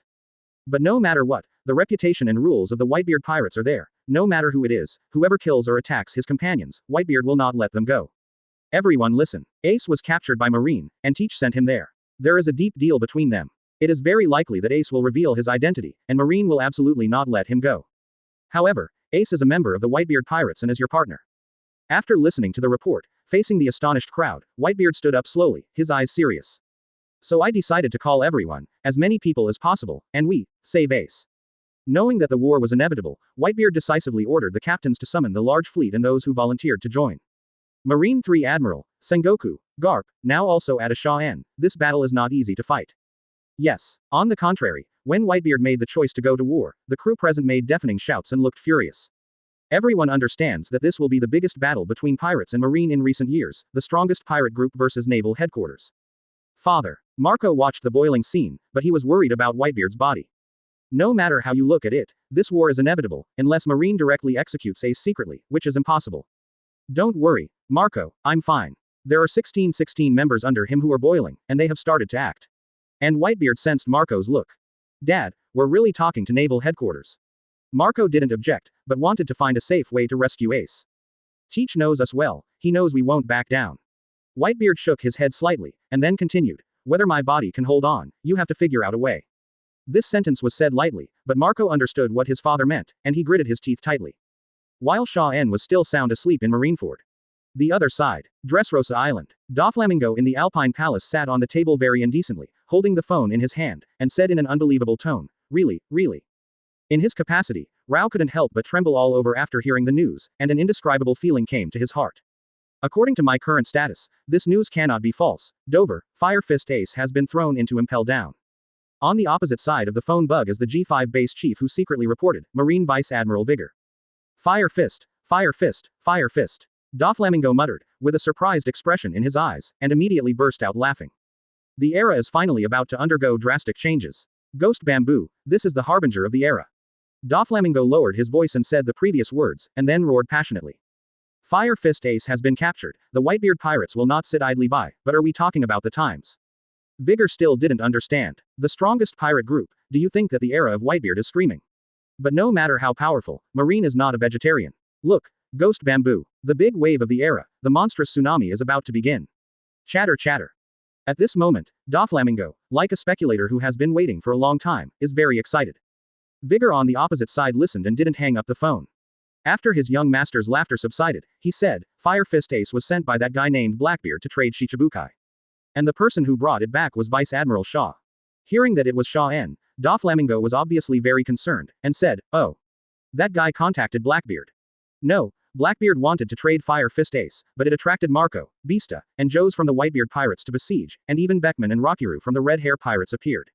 But no matter what, the reputation and rules of the Whitebeard pirates are there. No matter who it is, whoever kills or attacks his companions, Whitebeard will not let them go. Everyone listen. Ace was captured by Marine, and Teach sent him there. There is a deep deal between them. It is very likely that Ace will reveal his identity, and Marine will absolutely not let him go. However, Ace is a member of the Whitebeard pirates and is your partner. After listening to the report, facing the astonished crowd, Whitebeard stood up slowly, his eyes serious. So I decided to call everyone, as many people as possible, and we save Ace. Knowing that the war was inevitable, Whitebeard decisively ordered the captains to summon the large fleet and those who volunteered to join. Marine 3 Admiral, Sengoku, Garp, now also at a Xia En, this battle is not easy to fight. Yes, on the contrary, when Whitebeard made the choice to go to war, the crew present made deafening shouts and looked furious. Everyone understands that this will be the biggest battle between pirates and Marine in recent years, the strongest pirate group versus naval headquarters. Father. Marco watched the boiling scene, but he was worried about Whitebeard's body. No matter how you look at it, this war is inevitable, unless Marine directly executes Ace secretly, which is impossible. Don't worry, Marco, I'm fine. There are 16 members under him who are boiling, and they have started to act. And Whitebeard sensed Marco's look. Dad, we're really talking to naval headquarters. Marco didn't object, but wanted to find a safe way to rescue Ace. Teach knows us well, he knows we won't back down. Whitebeard shook his head slightly, and then continued. Whether my body can hold on, you have to figure out a way. This sentence was said lightly, but Marco understood what his father meant, and he gritted his teeth tightly. While Xia En was still sound asleep in Marineford. The other side, Dressrosa Island. Doflamingo in the Alpine Palace sat on the table very indecently, holding the phone in his hand, and said in an unbelievable tone, really, really. In his capacity, Rao couldn't help but tremble all over after hearing the news, and an indescribable feeling came to his heart. According to my current status, this news cannot be false. Dover, Fire Fist Ace has been thrown into impel down. On the opposite side of the phone bug is the G5 base chief who secretly reported, Marine Vice Admiral Vigor. Fire Fist, Fire Fist, Fire Fist. Doflamingo muttered, with a surprised expression in his eyes, and immediately burst out laughing. The era is finally about to undergo drastic changes. Ghost Bamboo, this is the harbinger of the era. Doflamingo lowered his voice and said the previous words, and then roared passionately. Fire Fist Ace has been captured. The Whitebeard pirates will not sit idly by, but are we talking about the times? Vigor still didn't understand. The strongest pirate group, do you think that the era of Whitebeard is screaming? But no matter how powerful, Marine is not a vegetarian. Look, Ghost Bamboo, the big wave of the era, the monstrous tsunami is about to begin. Chatter chatter. At this moment, Doflamingo, like a speculator who has been waiting for a long time, is very excited. Vigor on the opposite side listened and didn't hang up the phone. After his young master's laughter subsided, he said, Fire Fist Ace was sent by that guy named Blackbeard to trade Shichibukai. And the person who brought it back was Vice Admiral Xia. Hearing that it was Xia En, Doflamingo was obviously very concerned, and said, oh. That guy contacted Blackbeard. No, Blackbeard wanted to trade Fire Fist Ace, but it attracted Marco, Beasta, and Joes from the Whitebeard pirates to besiege, and even Beckman and Rockiru from the Red Hair pirates appeared.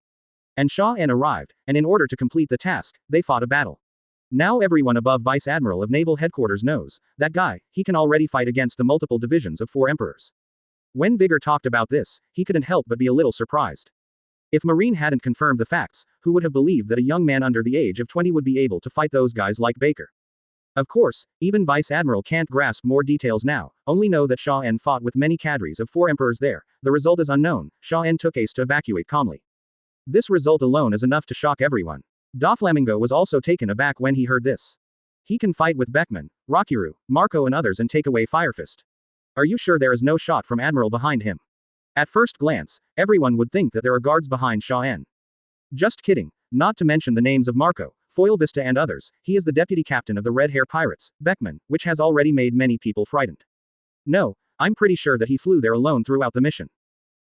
And Xia En arrived, and in order to complete the task, they fought a battle. Now everyone above Vice Admiral of Naval Headquarters knows, that guy, he can already fight against the multiple divisions of 4 emperors. When Vigor talked about this, he couldn't help but be a little surprised. If Marine hadn't confirmed the facts, who would have believed that a young man under the age of 20 would be able to fight those guys like Baker? Of course, even Vice Admiral can't grasp more details now, only know that Xia En fought with many cadres of 4 emperors there. The result is unknown. Xia En took Ace to evacuate calmly. This result alone is enough to shock everyone. Doflamingo was also taken aback when he heard this. He can fight with Beckman, Rockiru, Marco and others and take away Firefist. Are you sure there is no shot from Admiral behind him? At first glance, everyone would think that there are guards behind Xia En. Just kidding, not to mention the names of Marco, Foil Vista and others, he is the deputy captain of the Red Hair Pirates, Beckman, which has already made many people frightened. No, I'm pretty sure that he flew there alone throughout the mission.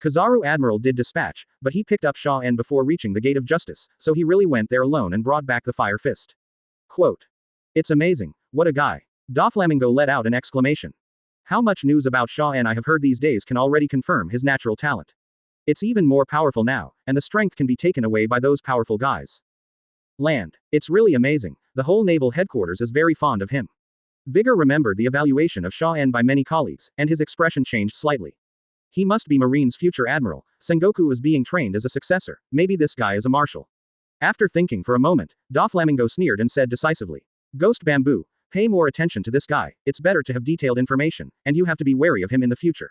Kizaru Admiral did dispatch, but he picked up Xia En before reaching the Gate of Justice, so he really went there alone and brought back the Fire Fist. Quote. It's amazing, what a guy. Doflamingo let out an exclamation. How much news about Xia En I have heard these days can already confirm his natural talent. It's even more powerful now, and the strength can be taken away by those powerful guys. Land. It's really amazing, the whole naval headquarters is very fond of him. Vigor remembered the evaluation of Xia En by many colleagues, and his expression changed slightly. He must be Marine's future admiral. Sengoku is being trained as a successor. Maybe this guy is a marshal. After thinking for a moment, Doflamingo sneered and said decisively. Ghost Bamboo, pay more attention to this guy. It's better to have detailed information, and you have to be wary of him in the future.